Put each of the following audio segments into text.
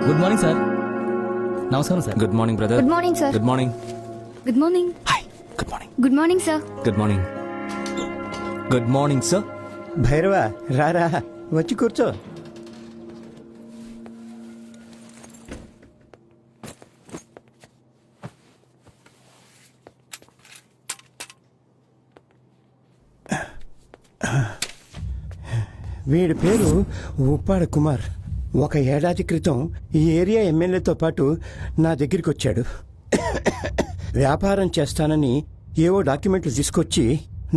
Good morning sir. నమస్కారం సార్. Good morning brother. Good morning sir. Good morning. Good morning. Hi. Good morning. Good morning sir. Good morning. Good morning sir. Bhairava రారా, వచ్చి కూర్చో. వీడి పేరు ఉప్పాడ కుమార్. ఒక ఏడాది క్రితం ఈ ఏరియా ఎమ్మెల్యేతో పాటు నా దగ్గరికి వచ్చాడు. వ్యాపారం చేస్తానని ఏవో డాక్యుమెంట్లు తీసుకొచ్చి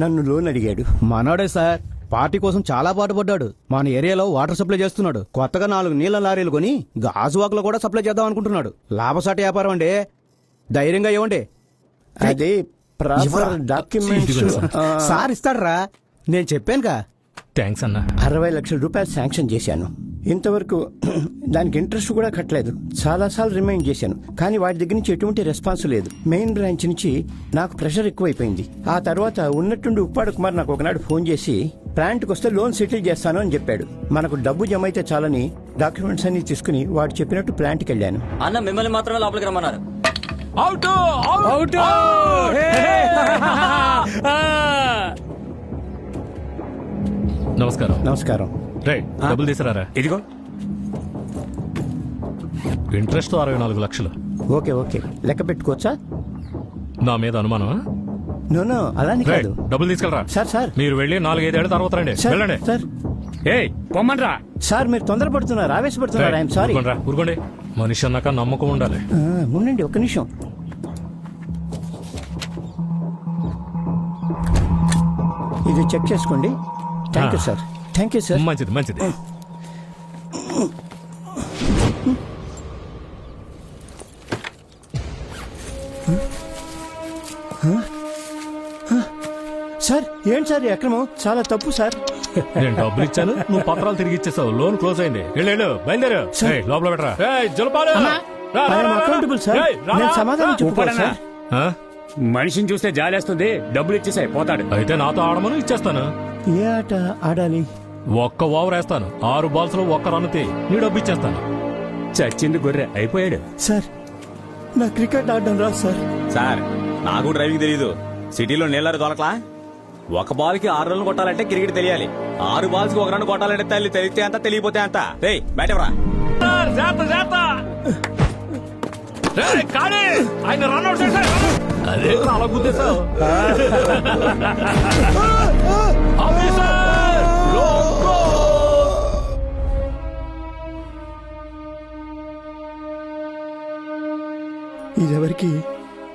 నన్ను లోన్ అడిగాడు. మనోడే సార్, పార్టీ కోసం చాలా పాటుపడ్డాడు. మన ఏరియాలో వాటర్ సప్లై చేస్తున్నాడు. కొత్తగా 4 నీళ్ల లారీలు కొని గాజువాకలో కూడా సప్లై చేద్దాం అనుకుంటున్నాడు. లాభసాటి వ్యాపారం అండి, ధైర్యంగా ఇవ్వండి. అది ప్రాపర్ డాక్యుమెంట్స్. సార్ ఇస్తాడరా, నేను చెప్పానుగా. థ్యాంక్స్ అన్న. 60 లక్షల రూపాయలు శాంక్షన్ చేశాను. ఇంతవరకు దానికి ఇంట్రెస్ట్ కూడా కట్టలేదు. చాలాసార్లు రిమైండ్ చేశాను, కానీ వాటి దగ్గర నుంచి ఎటువంటి రెస్పాన్స్ లేదు. మెయిన్ బ్రాంచ్ నుంచి నాకు ప్రెషర్ ఎక్కువైపోయింది. ఆ తర్వాత ఉన్నట్టుండి ఉప్పాడ కుమార్ నాకు ఒకనాడు ఫోన్ చేసి ప్లాంట్కి వస్తే లోన్ సెటిల్ చేస్తాను అని చెప్పాడు. మనకు డబ్బు జమ అయితే చాలని డాక్యుమెంట్స్ అన్ని తీసుకుని వాడు చెప్పినట్టు ప్లాంట్కి వెళ్ళాను. అన్న మిమ్మల్ని మాత్రమే లోపలికి రమ్మన్నారు. నమస్కారం. నమస్కారం. రే, డబ్బులు తీసుకురారా. ఇదిగో. ఇంట్రెస్ట్ 64 లక్షలు. ఓకే ఓకే, లెక్క పెట్టుకోవచ్చా? నా మీద అనుమానమా? నో అలానే రే, కాదు. డబ్బులు తీసుకెళ్ళరా. సార్ మీరు వెళ్ళి 4-5 ఏళ్ళ తర్వాత రండి. సార్, వెళ్ళండి. సార్ ఏయ్, పొమ్మన్రా. సార్ మీరు తొందరపడుతున్నారు, ఆవేశపడుతున్నారు. I'm sorry. ఊరుకోండి. మనిషి అన్నాక నమ్మకం ఉండాలి. ఉండండి ఒక్క నిమిషం. ఇది చెక్ చేసుకోండి. Thank you sir. Thank you sir. మంచిది మంచిది. సార్ ఏంటి సార్ ఈ అక్రమం? చాలా తప్పు సార్. నేను డబ్బులు ఇచ్చాను, నువ్వు పత్రాలు తిరిగి ఇచ్చేసావు. లోన్ క్లోజ్ అయింది. వెళ్ళు, బయలుదేరు. సార్. ఏయ్, లోపల పెట్టరా. ఏయ్, జలపాలు. రా, రా, ఐఎమ్ రా, రా. Accountable sir. ఏయ్, రా, నేను రా. సమాధానం చెప్పుకోవాలి సార్. ఆ? మనిషిని చూస్తే జాలేస్తుంది. డబ్బులు ఇచ్చేసాయి, పోతాడు. అయితే నాతో ఆడమను, ఇచ్చేస్తాను. ఏ ఆట ఆడాలి? ఒక్క ఓవర్ వేస్తాను. 6 బాల్స్ లో ఒక్క రన్ తీ, నీ డబ్బు ఇచ్చేస్తాను. చచ్చింది గొర్రె అయిపోయాడు. సార్ నా క్రికెట్ ఆడడం రాదు సార్. సార్ నాకు డ్రైవింగ్ తెలీదు. సిటీలో నీళ్ళారు దొరకలా. ఒక బాల్ కి 6 రన్లు కొట్టాలంటే క్రికెట్ తెలియాలి. 6 బాల్స్ కి 1 రన్ కొట్టాలంటే తల్లి తెలిస్తే అంత తెలియపోతే అంత. రేయ్ బ్యాట్ ఎవరా? అదే అలా గుద్దేశావు. ఇదెవరికి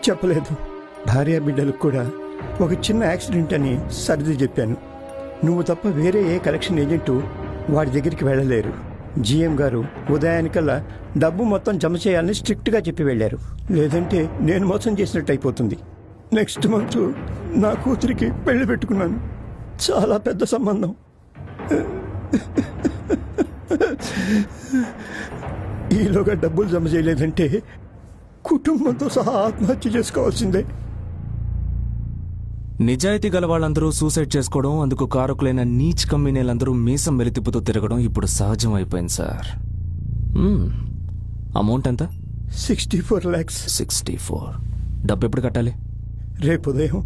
చెప్పలేదు. భార్య బిడ్డలకు కూడా ఒక చిన్న యాక్సిడెంట్ అని సర్ది చెప్పాను. నువ్వు తప్ప వేరే ఏ కలెక్షన్ ఏజెంటు వాడి దగ్గరికి వెళ్ళలేరు. జిఎం గారు ఉదయానికల్లా డబ్బు మొత్తం జమ చేయాలని స్ట్రిక్ట్గా చెప్పి వెళ్ళారు. లేదంటే నేను మోసం చేసినట్టు అయిపోతుంది. నెక్స్ట్ మంత్ నా కూతురికి పెళ్లి పెట్టుకున్నాను. చాలా పెద్ద సంబంధం. ఈలోగా డబ్బులు జమ చేయలేదంటే కుటుంబంతో సహా ఆత్మహత్య చేసుకోవాల్సిందే. నిజాయితీ గల వాళ్ళందరూ సూసైడ్ చేసుకోవడం, అందుకు కారకులైన నీచ్ కంపెనీలందరూ మీసం వెలితిప్పుతూ తిరగడం ఇప్పుడు సహజం అయిపోయింది సార్. అమౌంట్ ఎంత? 64 lakhs. 64. డబ్బు ఎప్పుడు కట్టాలి? రేపు ఉదయం.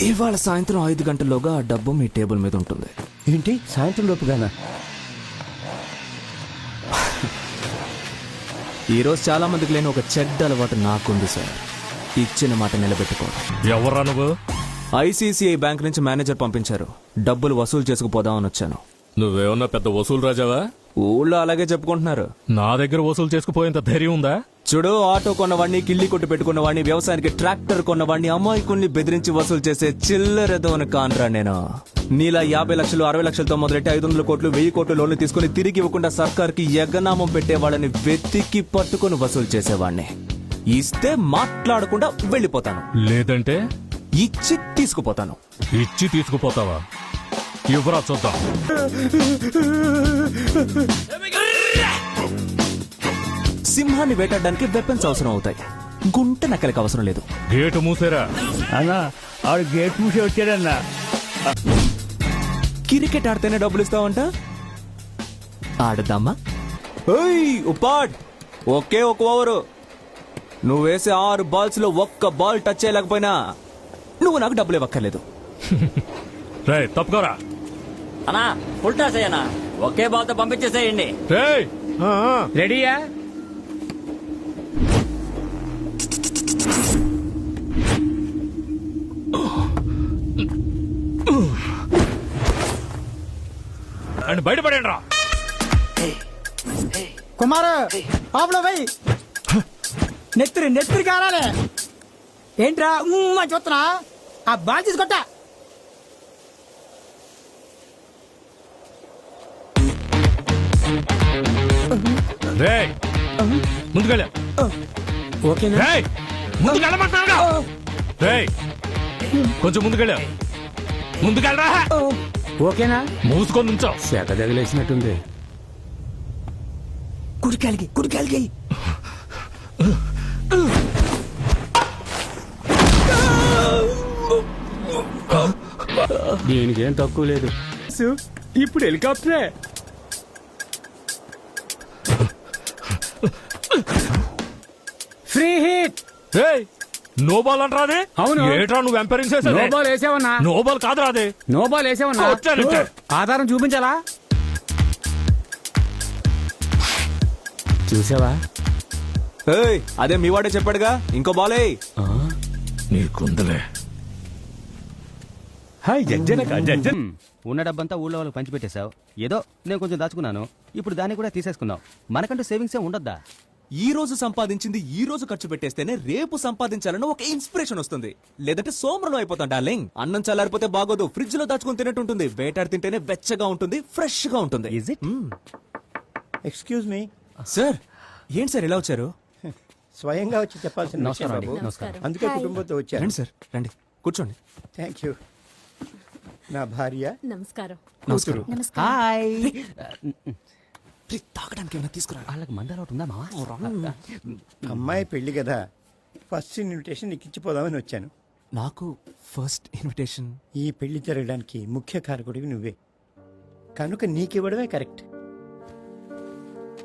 ఇవాళ సాయంత్రం 5 గంటల్లోగా ఆ డబ్బు మీ టేబుల్ మీద ఉంటుంది. ఏంటి సాయంత్రం లోపుగానా? ఈరోజు చాలా మందికి లేని ఒక చెడ్డ అలవాటు నాకుంది సార్. ఇచ్చిన మాట నిలబెట్టుకోవడం. ఎవర్రా నువ్వు? ఐసీసీఐ బ్యాంక్ నుంచి మేనేజర్ పంపించారు. డబ్బులు వసూలు చేసుకుపోదామని వచ్చాను. నువ్వేమన్నా పెద్ద వసూలు రాజావా? ఊళ్ళో అలాగే చెప్పుకుంటున్నారు. నా దగ్గర వసూలు చేసుకుపోయేంత ధైర్యం ఉందా? చూడు, ఆటో కొన్నవాడిని, కిల్లి కొట్టు పెట్టుకున్నవాడిని, వ్యవసాయానికి ట్రాక్టర్ కొన్నవాడిని, అమాయకుల్ని బెదిరించి వసూలు చేసే చిల్లరదోని కాన్రా నేను. నీలా 50 లక్షలు 60 లక్షలతో మొదలెట్టి 500 కోట్లు 1000 కోట్లు లోన్లు తీసుకుని తిరిగి ఇవ్వకుండా సర్కార్కి ఎగనామం పెట్టేవాళ్ళని వెతికి పట్టుకుని వసూలు చేసేవాడిని. ఇస్తే మాట్లాడకుండా వెళ్ళిపోతాను, లేదంటే ఇచ్చి తీసుకుపోతాను. ఇచ్చి తీసుకుపోతావా? ఇవ్వరా చూద్దాం. సింహాన్ని వేటాడడానికి వెపన్స్ అవసరం అవుతాయి, గుంట నక్కలకి అవసరం లేదు. గేటు మూసేరా. అన్నా ఆడు గేట్ మూసి వచ్చాడన్నా. క్రికెట్ ఆడితేనే డబ్బులు ఇస్తావంట, ఆడదామా? ఏయ్ ఉప్పాడ్ ఒకే ఒక ఓవరు నువ్వు వేసే 6 బాల్స్ లో ఒక్క బాల్ టచ్ చేయలేకపోయినా నువ్వు నాకు డబ్బులు ఇవ్వక్కర్లేదు. రే తప్పుకోరా. అన్నా ఫుల్ టాస్ అయ్యానా ఒకే బాల్ తో పంపించేసేయండి. రేయ్ రెడీయా? అండ్ బయటపడండి రా. కుమారు పాపలో పోయి నెత్తిరి కారాలే ఏంట్రా చూస్తున్నా ఆ బాల్ తీసుకొట్టా. రేయ్ ముందుకెళ్ళా. ఓకేనా? రేయ్ ముందుకెళ్ళమంటున్నావుగా. రేయ్ కొంచెం ముందుకెళ్ళా. ముందుకెళ్ళరా. ఓకేనా? మూసుకొని నుంచో. శాఖ తగిలేసినట్టుంది. కుడికాలికి దీనికి ఏం తక్కువ లేదు. ఇప్పుడు హెలికాప్టరే. Free hit. రేయ్ నో బాల్ అంటరాదే. అవును. ఏట్రా నువ్వు ఎంపైరింగ్ చేసేది? నో బాల్ వేసావన్నా? నో బాల్ కాదురా అదే. నో బాల్ వేసావన్నా? కొట్టానంటే. ఆధారం చూపించాలా? చూసావా? ఏయ్ అదే మీ వాడే చెప్పాడుగా ఇంకో బాల్ ఏయ్. నీకుందలే. ఉన్న డబ్బంతా ఊళ్ళో వాళ్ళకి పంచిపెట్టేశావు. ఏదో నేను కొంచెం దాచుకున్నాను. ఇప్పుడు దాన్ని కూడా తీసేసుకుందాం. మనకంటూ సేవింగ్స్ ఏ ఉండొద్దా? ఈ రోజు సంపాదించింది ఈ రోజు ఖర్చు పెట్టేస్తేనే రేపు సంపాదించాలని ఒక ఇన్స్పిరేషన్ వస్తుంది. లేదంటే సోమరం అయిపోతాం డార్లింగ్. అన్నం చల్లారిపోతే బాగోదు, ఫ్రిడ్జ్ లో దాచుకుని తినట్టుంటుంది. వేటాడి తింటేనే వెచ్చగా ఉంటుంది, ఫ్రెష్ గా ఉంటుంది. Is it? Excuse me. Sir ఏంటి సార్ ఇలా వచ్చారు? స్వయంగా వచ్చి చెప్పాల్సిన విషయం నమస్కారం అండి. బాబు. నమస్కారం. అందుకే కుటుంబంతో వచ్చాను. రండి సార్ రండి కూర్చోండి. Thank you. నా భార్య నమస్కారం. నమస్కారం. హాయ్. తాగడానికి ఏమైనా తీసుకురా. వాళ్ళకి మందలోటు ఉందా మావా? అమ్మాయి పెళ్లి కదా, ఫస్ట్ ఇన్విటేషన్ నీకు ఇచ్చిపోదామని వచ్చాను. నాకు ఫస్ట్ ఇన్విటేషన్. ఈ పెళ్లి జరగడానికి ముఖ్య కారకుడివి నువ్వే కనుక నీకివ్వడమే కరెక్ట్.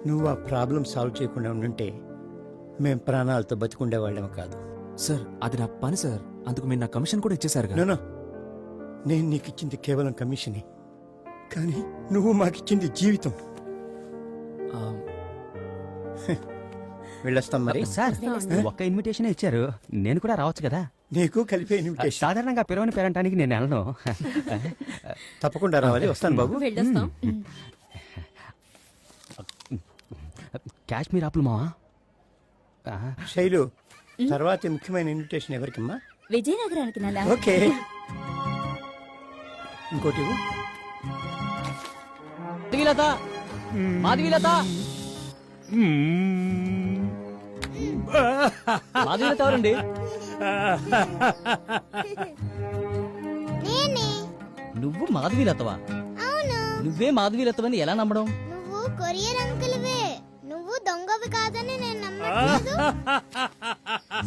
నువ్వు ఆ ప్రాబ్లం సాల్వ్ చేయకుండా ఉండుంటే మేం ప్రాణాలతో బతికుండేవాళ్ళం కాదు. సార్ అది నా పని సార్, అందుకు మీరు నా కమిషన్ కూడా ఇచ్చేసారు. నో నేను నీకు ఇచ్చింది కేవలం కమిషనే, కానీ నువ్వు మాకిచ్చింది జీవితం. వెళ్ళొస్తాం మరి. సార్ ఒక్క ఇన్విటేషన్ ఇచ్చారు, నేను కూడా రావచ్చు కదా? నీకు కలిపే ఇన్విటేషన్. సాధారణంగా పిలవని పేరంటానికి నేను వెళ్ళను. తప్పకుండా రావాలి. వస్తాను బాబు. వెళ్ళొస్తాం. కాశ్మీర్ ఆపులు మావా. శైలు, తర్వాత ముఖ్యమైన ఇన్విటేషన్ ఎవరికమ్మా? విజయనగరానికి నాన్న. ఓకే. ఇంకోటి ఇవ్వు. మాధవీలత ఎవరండి? నువ్వు మాధవీలతవా? నువ్వే మాధవీలతవని ఎలా నమ్మడం? నువ్వు కొరియర్ అంకుల్వే. నువ్వు దొంగవి కాదని నేను నమ్మట్లేదు.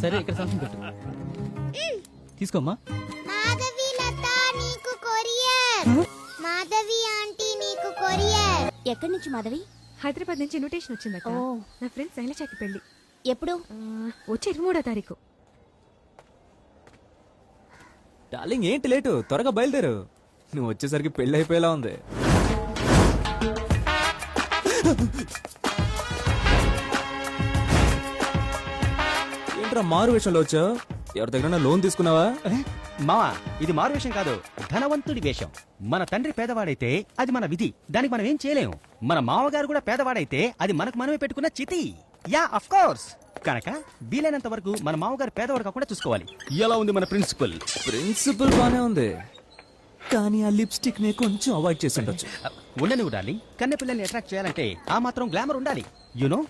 సరే ఇక్కడ సంతకం పెట్టు. తీసుకోమ్మా. మాధవి లత నీకు కొరియర్. మాధవి ఆంటీ నీకు కొరియర్. ఎక్కడి నుంచి మాధవి? హైదరాబాద్ నుంచి ఇన్విటేషన్ వచ్చిందక్క. నా ఫ్రెండ్ శైలజకి పెళ్లి ఎప్పుడు? వచ్చే 23వ తారీఖు. డార్లింగ్ ఏంటి లేటు, త్వరగా బయలుదేరు. నువ్వు వచ్చేసరికి పెళ్లి అయిపోయేలా ఉంది. ఏంట్రా మారు విషయంలో వచ్చావు? ఎవరి దగ్గర లోన్ తీసుకున్నావా? మావా ఇది మారు వేషం కాదు, ధనవంతుడి వేషం. మన తండ్రి పేదవాడైతే అది మన విధి, దానికి మనం ఏం చేయలేము. మన మామగారు కూడా పేదవాడైతే అది మనకు మనమే పెట్టుకున్న చితి. Yeah of course. కనుక వీలైనంత వరకు మన మామగారు పేదవాడు కాకుండా చూసుకోవాలి. ఎలా ఉంది మన ప్రిన్సిపల్? ప్రిన్సిపల్ బానే ఉంది, కానీ ఆ లిప్స్టిక్ ని కొంచెం అవాయిడ్ చేసి ఉండొచ్చు. ఉండని ఉండాలి. కన్నె పిల్లల్ని అట్రాక్ట్ చేయాలంటే ఆ మాత్రం గ్లామర్ ఉండాలి. యునో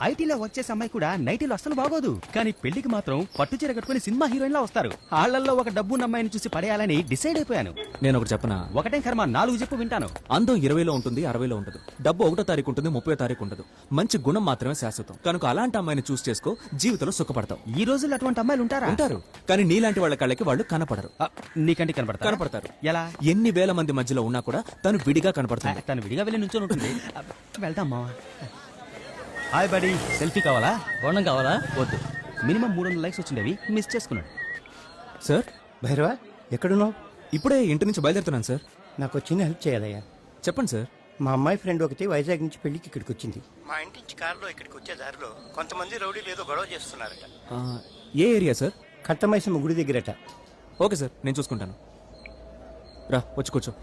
ఐటీలో వర్క్ చేసే అమ్మాయి కూడా నైటీలో అస్సలు బాగోదు, కానీ పెళ్లికి మాత్రం పట్టు చీర కట్టుకుని సినిమా హీరోయిన్ లా వస్తారు. వాళ్ళల్లో ఒక డబ్బున్న అమ్మాయిని చూసి పడేయాలని డిసైడ్ అయిపోయాను. నేను ఒకటి చెప్పనా? ఒకటే కర్మ, 4 చెప్పు వింటాను. అందం 20లో ఉంటుంది, 60లో ఉండదు. డబ్బు 1వ తారీఖు ఉంటుంది, 30వ తారీఖు ఉండదు. మంచి గుణం మాత్రమే శాశ్వతం. కనుక అలాంటి అమ్మాయిని చూస్ చేసుకో, జీవితంలో సుఖపడతావు. ఈ రోజుల్లో అటువంటి అమ్మాయిలు ఉంటారా? ఉంటారు, కానీ నీలాంటి వాళ్ళ కళ్ళకి వాళ్ళు కనపడరు. నీకంటే కనపడతారు. ఎలా? ఎన్ని వేల మంది మధ్యలో ఉన్నా కూడా తను విడిగా కనపడుతుంది. తను విడిగా వెళ్ళి నుంచొని ఉంటుంది. వెళ్తాం మావా. హాయ్ బడీ, సెల్ఫీ కావాలా? బొండం కావాలా? వద్దు, మినిమం 300 లైక్స్ వచ్చిండేవి, మిస్ చేసుకున్నాడు. సార్ భైరవా ఎక్కడున్నావు? ఇప్పుడే ఇంటి నుంచి బయలుదేరుతున్నాను సార్. నాకు చిన్న హెల్ప్ చేయాలయ్యా. చెప్పండి సార్. మా అమ్మాయి ఫ్రెండ్ ఒకటి వైజాగ్ నుంచి పెళ్లికి ఇక్కడికి వచ్చింది. మా ఇంటి నుంచి కారులో ఇక్కడికి వచ్చే దారిలో కొంతమంది రౌడీలు ఏదో గొడవ చేస్తున్నారట. ఏ ఏరియా సార్? కట్టమైసమ్మ గుడి దగ్గరట. ఓకే సార్, నేను చూసుకుంటాను. రా వచ్చి కూర్చో.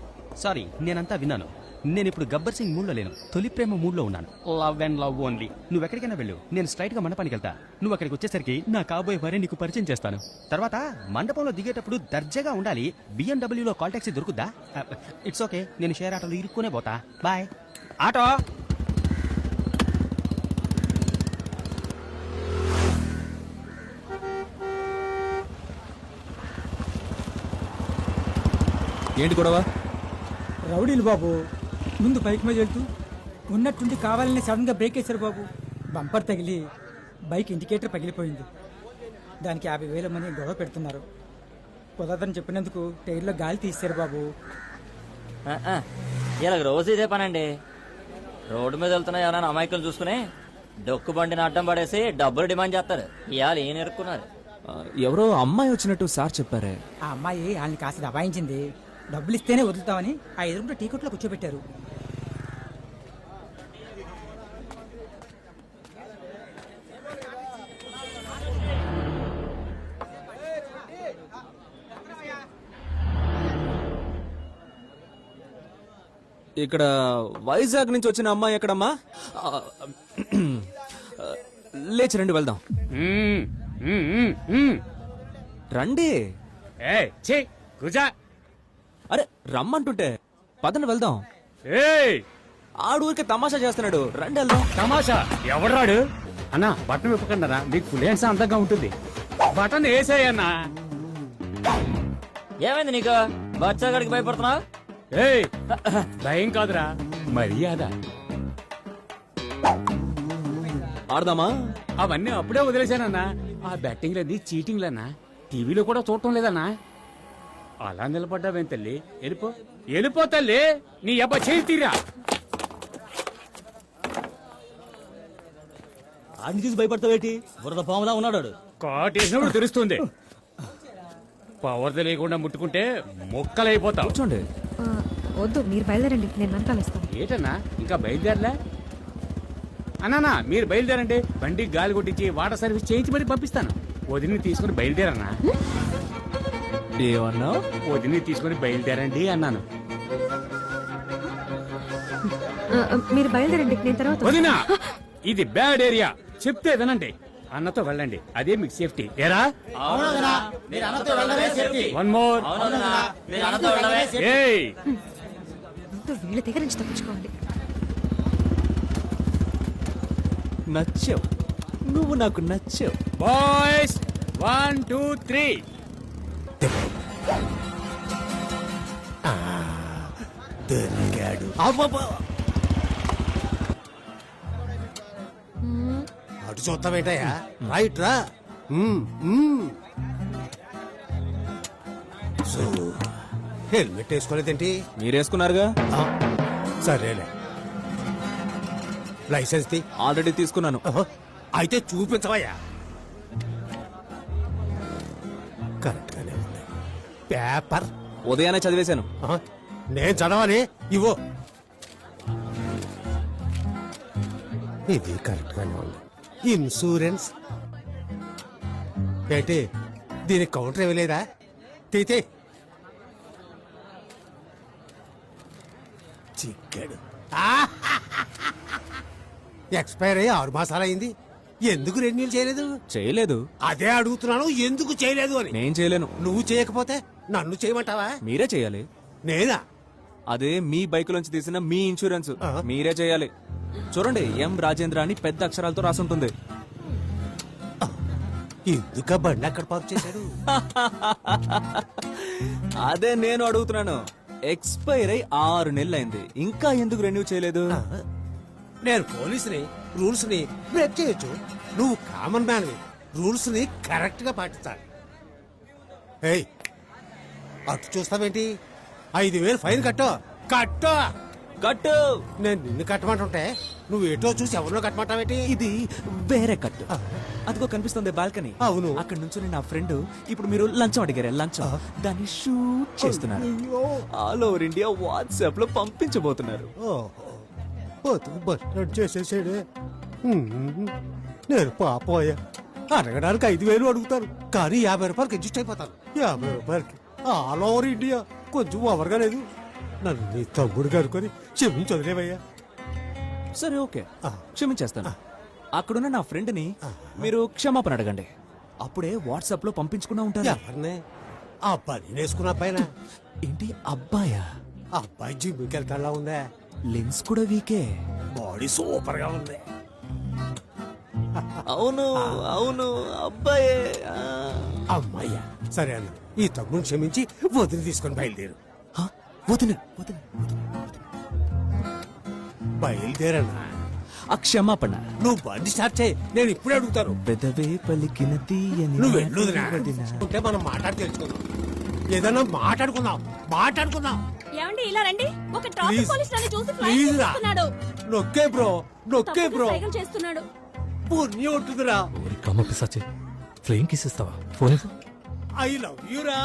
సారీ, నేనంతా విన్నాను. నేను ఇప్పుడు గబ్బర్ సింగ్ మూడ్ లో లేను, తొలి ప్రేమ మూడ్ లో ఉన్నాను. Love and love only. నువ్వు ఎక్కడికైనా వెళ్ళు, నేను స్ట్రైట్ గా మండపానికి వెళ్తా. నువ్వు అక్కడికి వచ్చేసరికి నా కాబోయే భార్య నీకు పరిచయం చేస్తాను. తర్వాత మండపంలో దిగేటప్పుడు దర్జాగా ఉండాలి. BMW లో కాల్ టాక్సీ దొరుకుద్దా? ఇట్స్ ఓకే, నేను షేర్ ఆటోలో ఇరుక్కునే పోతా. బాయ్. ఆటో. ఏంటి గొడవ? రౌడీలు బాబు ముందు బైక్ మీద వెళ్తూ ఉన్నట్టుండి కావాలని సడన్ గా బ్రేక్ వేశారు బాబు. బంపర్ తగిలి బైక్ ఇండికేటర్ పగిలిపోయింది. దానికి 50,000 మంది గొడవ పెడుతున్నారు. కుదరదని చెప్పినందుకు టైర్లో గాలి తీశారు బాబు. ఇలా రోజు ఇదే పనండి. రోడ్డు మీద వెళ్తున్నా ఎవరైనా అమాయకులు చూసుకుని డొక్కు బండిని అడ్డం పడేసి డబ్బులు డిమాండ్ చేస్తారు. ఇవాళ ఏం ఎరుక్కున్నారు. ఎవరో అమ్మాయి వచ్చినట్టు సార్ చెప్పారే. ఆ అమ్మాయి వాళ్ళని కాస్త దబాయించింది. డబ్బులు ఇస్తేనే వదులుతామని ఆ ఎదురుంటే టీ కొట్లో కూర్చోబెట్టారు. ఇక్కడ వైజాగ్ నుంచి వచ్చిన అమ్మాయి ఎక్కడమ్మా? లేచి రండి వెళ్దాం. రండి. అరే రమ్మంటుంటే పదండి వెళ్దాం. ఆడు ఊరికే తమాషా చేస్తున్నాడు, రండి వెళ్దాం. తమాషా ఎవడ్రాడు? అన్నా బటన్ విప్పకుండా మీకు ఫుల్ హ్యాండ్స్ అందంగా ఉంటుంది. బటన్ వేసేయన్నా. ఏమైంది నీకు? బచ్చాగడికి భయపడుతున్నావు? ఏయ్ భయం కాదురా, మర్యాద. ఆడదామా? అవన్నీ అప్పుడే వదిలేశానన్నా. ఆ బ్యాటింగ్లన్నీ చీటింగ్లన్నా. టీవీలో కూడా చూడటం లేదన్నా. అలా నిలబడ్డావేం తల్లి? వెళ్ళిపో తల్లి, నీ అబ్బా చేయి తీరా. ఆడిని చూసి భయపడతావేటి? బురద పాములా ఉన్నాడు. కాటేసినప్పుడు తెలుస్తుంది. పవర్ తెలియకుండా ముట్టుకుంటే మొక్కలైపోతావు. కూర్చోండి. వద్దు, మీరు బయలుదేరండి, నేను వెనకాల వస్తాను. ఏటన్నా ఇంకా బయలుదేరలే? అన్నానా మీరు బయలుదేరండి, బండికి గాలి కొట్టించి వాటర్ సర్వీస్ చేయించి మరి పంపిస్తాను. వదిని తీసుకుని బయలుదేరన్నా. ఏమన్నా? వదిని తీసుకుని బయలుదేరండి అన్నాను. మీరు బయలుదేరండి, నేను తర్వాత వదినా, ఇది బ్యాడ్ ఏరియా, చెప్తే వినండి. అన్నతో వెళ్ళండి, అదే మీకు సేఫ్టీ. ఏరా వన్ మోర్. ఏయ్ వీళ్ళ దగ్గర నుంచి తప్పించుకోవాలి. నచ్చావు, నువ్వు నాకు నచ్చావు. బాయ్స్ 1 2 3. దొరికాడు. అటు చూద్దామేటయ్యా, రైట్ రా. హెల్మెట్ వేసుకోలేదేంటి? మీరేసుకున్నారుగా. సరేలే, లైసెన్స్ తీ. ఆల్రెడీ తీసుకున్నాను. అయితే చూపించవయ్యా. కరెక్ట్ గానే ఉంది. పేపర్ ఉదయాన్నే చదివేశాను. నేను చదవాలి, ఇవ్వు. ఇది కరెక్ట్ గానే ఉంది. ఇన్సూరెన్స్ ఏంటి? దీనికి కౌంటర్ ఇవ్వలేదా? తీతే చిక్కాడు. ఎక్స్పైర్ అయ్యి 6 మాసాలు అయింది. ఎందుకు రెన్యూల్ చేయలేదు? చేయలేదు. అదే అడుగుతున్నాను, ఎందుకు చేయలేదు అని. నేను చేయలేను. నువ్వు చేయకపోతే నన్ను చేయమంటావా? మీరే చేయాలి. నేనా? అదే మీ బైక్ నుంచి తీసిన మీ ఇన్సూరెన్స్ మీరే చేయాలి. చూడండి, ఎం రాజేంద్ర అని పెద్ద అక్షరాలతో రాసుంటుంది. ఎందుక బండి అక్కడ పార్క్ చేశాడు? అదే నేను అడుగుతున్నాను. ఎక్స్పైర్ అయి 6 నెలలు అయింది, ఇంకా ఎందుకు రెన్యూ చేయలేదు? నేను పోలీసుని, రూల్స్ ని బ్రేక్ చేయొచ్చు. నువ్వు కామన్ మ్యాన్, రూల్స్ ని కరెక్ట్ గా పాటించాలి. అటు చూస్తావేంటి? 5,000 ఫైన్ కట్టో. కట్టు. నేను నిన్ను కట్టమంటుంటే నువ్వు ఏటో చూసి ఎవరినో కట్టమంటావేటి? ఇది వేరే కట్టు. అదిగో కనిపిస్తుంది బాల్కనీ. అవును. అక్కడ నుంచి నా ఫ్రెండ్ ఇప్పుడు మీరు లంచం అడిగారే, లంచం దాన్ని షూట్ చేస్తున్నారు. ఆల్ ఓవర్ ఇండియా వాట్సాప్ లో పంపించబోతున్నారు. బతుకు బస్ చేసేసాడే. నేను పాపోయా. అడగడానికి 5,000 అడుగుతారు, కానీ 50 రూపాయలకి అడ్జస్ట్ అయిపోతాను. 50 రూపాయలకి ఆల్ ఓవర్ ఇండియా. కొంచెం ఓవర్గా లేదు. నన్ను నీ తమ్ముడు కనుకొని క్షమించి వదిలేవయ్యా. సరే ఓకే, క్షమించేస్తాను. అక్కడున్న నా ఫ్రెండ్ ని మీరు క్షమాపణ అడగండి. అప్పుడే వాట్సాప్ లో పంపించుకున్నా ఉంటారు. ఎవరినే? ఆ పని వేసుకున్న అబ్బాయినా? ఏంటి అబ్బాయా? ఆ అబ్బాయి జిమ్కి వెళ్తాడా ఉందా? లెన్స్ కూడా వీకే. బాడీ సూపర్ గా ఉంది. అవును అవును అబ్బాయే. అమ్మాయ్యా సరే అన్న, ఈ తమ్ముని క్షమించి వదిలి తీసుకొని బయలుదేరు. వదిన బయలుదేరన్నా. ఆ క్షమాపణ. నువ్వు బండి స్టార్ట్ చేయి, నేను ఇప్పుడే అడుగుతాను. పెదవే పలికిన తీయని నువ్వు వెళ్ళుదిరా. ఉంటే మనం మాట్లాడి తెలుసుకుందాం. ఏదన్నా మాట్లాడుకుందాం. ఏమండి ఇలా రండి. ఒక Please. పోలీస్ నన్ను చూసి Please రా. నొక్కే బ్రో, నొక్కే బ్రో. చేస్తున్నాడు. పుణ్యం ఉంటుందిరా. కమ్మ పిశాచి ఫ్లయింగ్ కిస్ ఇస్తావా? ఫోన్ ఇవ్వు. ఐ లవ్ యూ రా.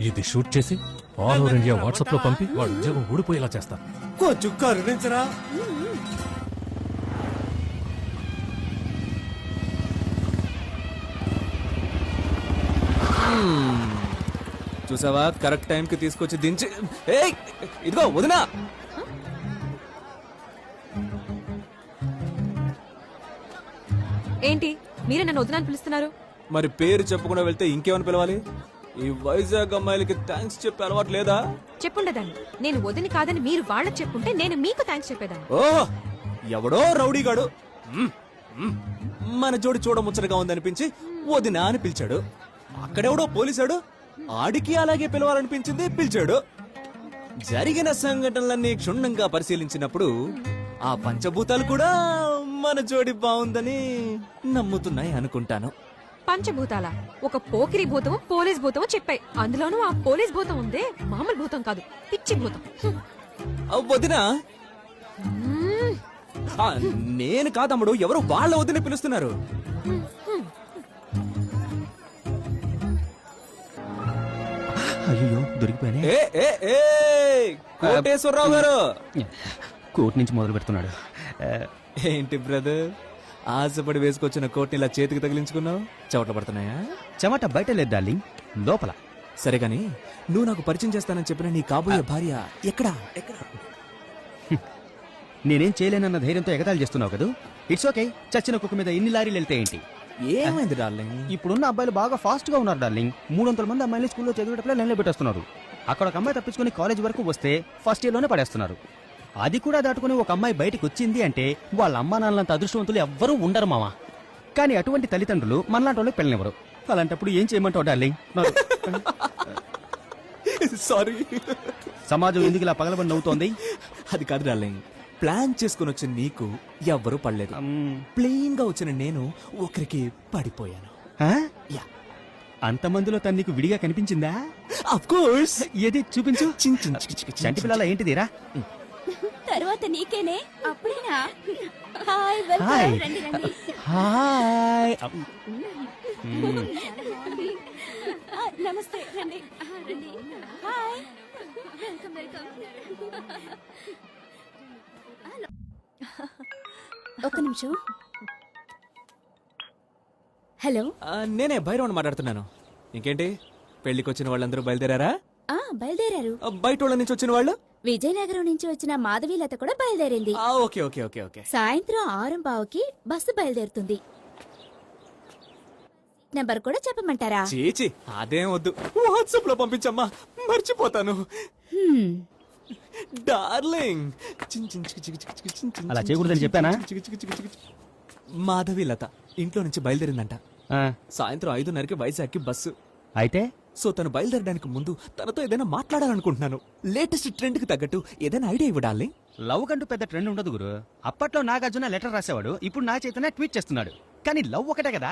ఇది షూట్ చేసి ఆల్ ఓవర్ ఇండియా వాట్సాప్ లో పంపి వాడు ఉద్యోగం ఊడిపోయేలా చేస్తాను. కొంచెం కరుణించరా. చూసావా, కరెక్ట్ టైం కి తీసుకొచ్చి దించి. ఏయ్ ఇదిగో వదినా. ఏంటి మీరే నన్ను వదినాన్ని పిలుస్తున్నారు? మరి పేరు చెప్పకుండా వెళ్తే ఇంకేమని పిలవాలి? ఈ వైజాగ్ అమ్మాయిలకి థ్యాంక్స్ చెప్పే అలవాటు లేదా? చెప్పుండదాన్ని. నేను వదిని కాదని మీరు వాళ్ళకి చెప్పుంటే నేను మీకు థ్యాంక్స్ చెప్పేదాన్ని. ఓ ఎవడో రౌడీగాడు మన జోడి చూడముచ్చటగా ఉందనిపించి వదినా అని పిలిచాడు. అక్కడెవడో పోలీసాడు, ఆడికి అలాగే పిలవాలనిపించింది, పిలిచాడు. జరిగిన సంఘటనలన్నీ క్షుణ్ణంగా పరిశీలించినప్పుడు ఆ పంచభూతాలు కూడా మన జోడి బాగుందని నమ్ముతున్నాయి అనుకుంటాను. పంచభూతాల ఒక పోకిరి భూతము పోలీస్ భూతము చెప్పాయి. అందులోనూ ఆ పోలీస్ భూతం ఉందే మామూలు భూతం కాదు, పిచ్చి భూతం. వదినా నేను కాదమ్ముడు, ఎవరు వాళ్ళ వదిన పిలుస్తున్నారు. అయ్యో దొరికిపోయానే. కోటేశ్వరరావు గారు కోర్టు నుంచి మొదలు పెడుతున్నాడు. ఏంటి బ్రదర్, ఆశపడి వేసుకొచ్చిన కోట్ని ఇలా చేతికి తగిలించుకున్నావు? చెమట పడుతున్నాయా? చెమట బయట లేదు డార్లింగ్, లోపల. సరే గాని నువ్వు నాకు పరిచయం చేస్తానని చెప్పిన నీ కాబోయే భార్య ఎక్కడా? నేనేం చేయలేనన్న ధైర్యంతో ఎగతాళి చేస్తున్నావు కదా. It's okay. చచ్చిన కుక్క మీద ఎన్ని లారీలు వెళ్తే ఏంటి? ఏమైంది డార్లింగ్? ఇప్పుడున్న అబ్బాయిలు బాగా ఫాస్ట్ గా ఉన్నారు డార్లింగ్. 300 మంది అమ్మాయిలు స్కూల్లో చదివేటప్పుడు లైన్లో పెట్టేస్తున్నారు. అక్కడ ఒక అమ్మాయి తప్పించుకుని కాలేజ్ వరకు వస్తే ఫస్ట్ ఇయర్ లోనే పడేస్తున్నారు. అది కూడా దాటుకుని ఒక అమ్మాయి బయటకు వచ్చింది అంటే వాళ్ళ అమ్మా నాన్నలంత అదృష్టవంతులు ఎవ్వరూ ఉండరు మావా. కానీ అటువంటి తల్లిదండ్రులు మనలాంటి వాళ్ళకి పెళ్ళనివ్వరు. అలాంటప్పుడు ఏం చేయమంటావు డార్లింగ్? సారీ. సమాజం ఎందుకు ఇలా పగలబడి నవ్వుతోంది? అది కాదు డార్లింగ్, ప్లాన్ చేసుకుని వచ్చిన నీకు ఎవ్వరూ పడలేదు. ప్లెయిన్ గా వచ్చిన నేను ఒకరికి పడిపోయాను. యా. అంతమందిలో తను నీకు విడిగా కనిపించిందా? Of course. ఏది చూపించు. చంటి పిల్లల ఏంటిదిరా? తర్వాత నీకేనే అప్పుడేనా? Hi hi. వెల్కమ్. రండి రండి. హాయ్. నమస్తే రండి. రండి. Hi welcome welcome. ఒక నిమిషం. హలో, నేనే భైరవన్ మాట్లాడుతున్నాను. ఇంకేంటి, పెళ్లికి వచ్చిన వాళ్ళందరూ బయలుదేరారా? బయలుదేరారు. బయట వాళ్ళ నుంచి వచ్చిన వాళ్ళు? విజయనగరం నుంచి వచ్చిన మాధవీలత కూడా బయలుదేరింది. Okay okay okay okay. సాయంత్రం 6:15కి బస్సు బయలుదేరుతుంది. నెంబర్ కూడా చెప్పమంటారా? చీచి అదేం వద్దు, వాట్సాప్ లో పంపించమ్మా, మర్చిపోతాను. డార్లింగ్. అలా చేయకూడదని చెప్పానా? మాధవి లత ఇంట్లో నుంచి బయలుదేరిందంట. సాయంత్రం 5:30కి వైజాగ్కి బస్సు. అయితే సో తను బయలుదేరడానికి ముందు తనతో ఏదైనా మాట్లాడాలనుకుంటున్నాను. లేటెస్ట్ ట్రెండ్ కి తగ్గట్టు ఏదైనా ఐడియా ఇవ్వడాలి. లవ్ కంటూ పెద్ద ట్రెండ్ ఉండదు గురు. అప్పట్లో నాగార్జున లెటర్ రాసేవాడు, ఇప్పుడు నా చైతన్య ట్వీట్ చేస్తున్నాడు. కానీ లవ్ ఒకటే కదా.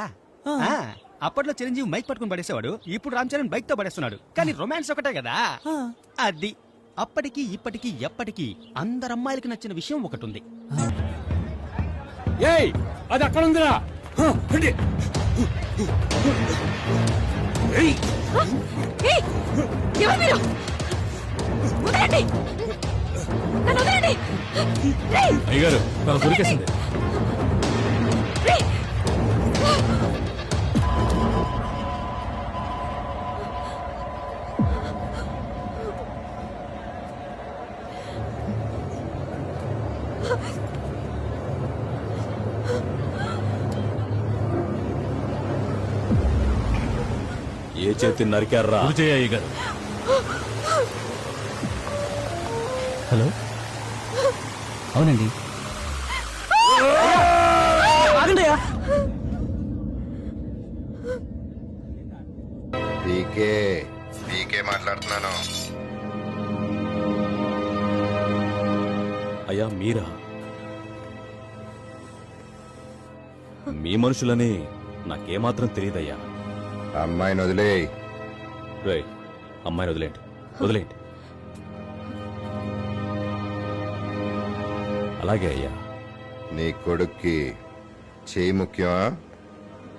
అప్పట్లో చిరంజీవి మైక్ పట్టుకుని పడేసేవాడు, ఇప్పుడు రామ్ చరణ్ బైక్ తో పడేస్తున్నాడు. కానీ రొమాన్స్ ఒకటే కదా. అది అప్పటికి ఇప్పటికి ఎప్పటికీ అందరు అమ్మాయిలకి నచ్చిన విషయం ఒకటి ఉంది. ఏయ్ అది అక్కడ ఉందిరా. రండి. ఏయ్, ఏయ్, ఎవరు మీరు? వదలండి. నన్ను వదలండి. రేయ్, అయ్యగారు నాకు దొరికేసింది. రేయ్. ఏ చేతి నరికారా? గురిచేయ అయ్యగారు. హలో, అవునండి. పీకే మాట్లాడుతున్నాను. అయ్యా మీరా? మీ మనుషులని నాకేమాత్రం తెలియదయ్యా. అమ్మాయిని వదిలే. రేయ్, అమ్మాయిని వదిలేండి, వదిలేండి. అలాగే అయ్యా. నీ కొడుక్కి చేయి ముఖ్యమా,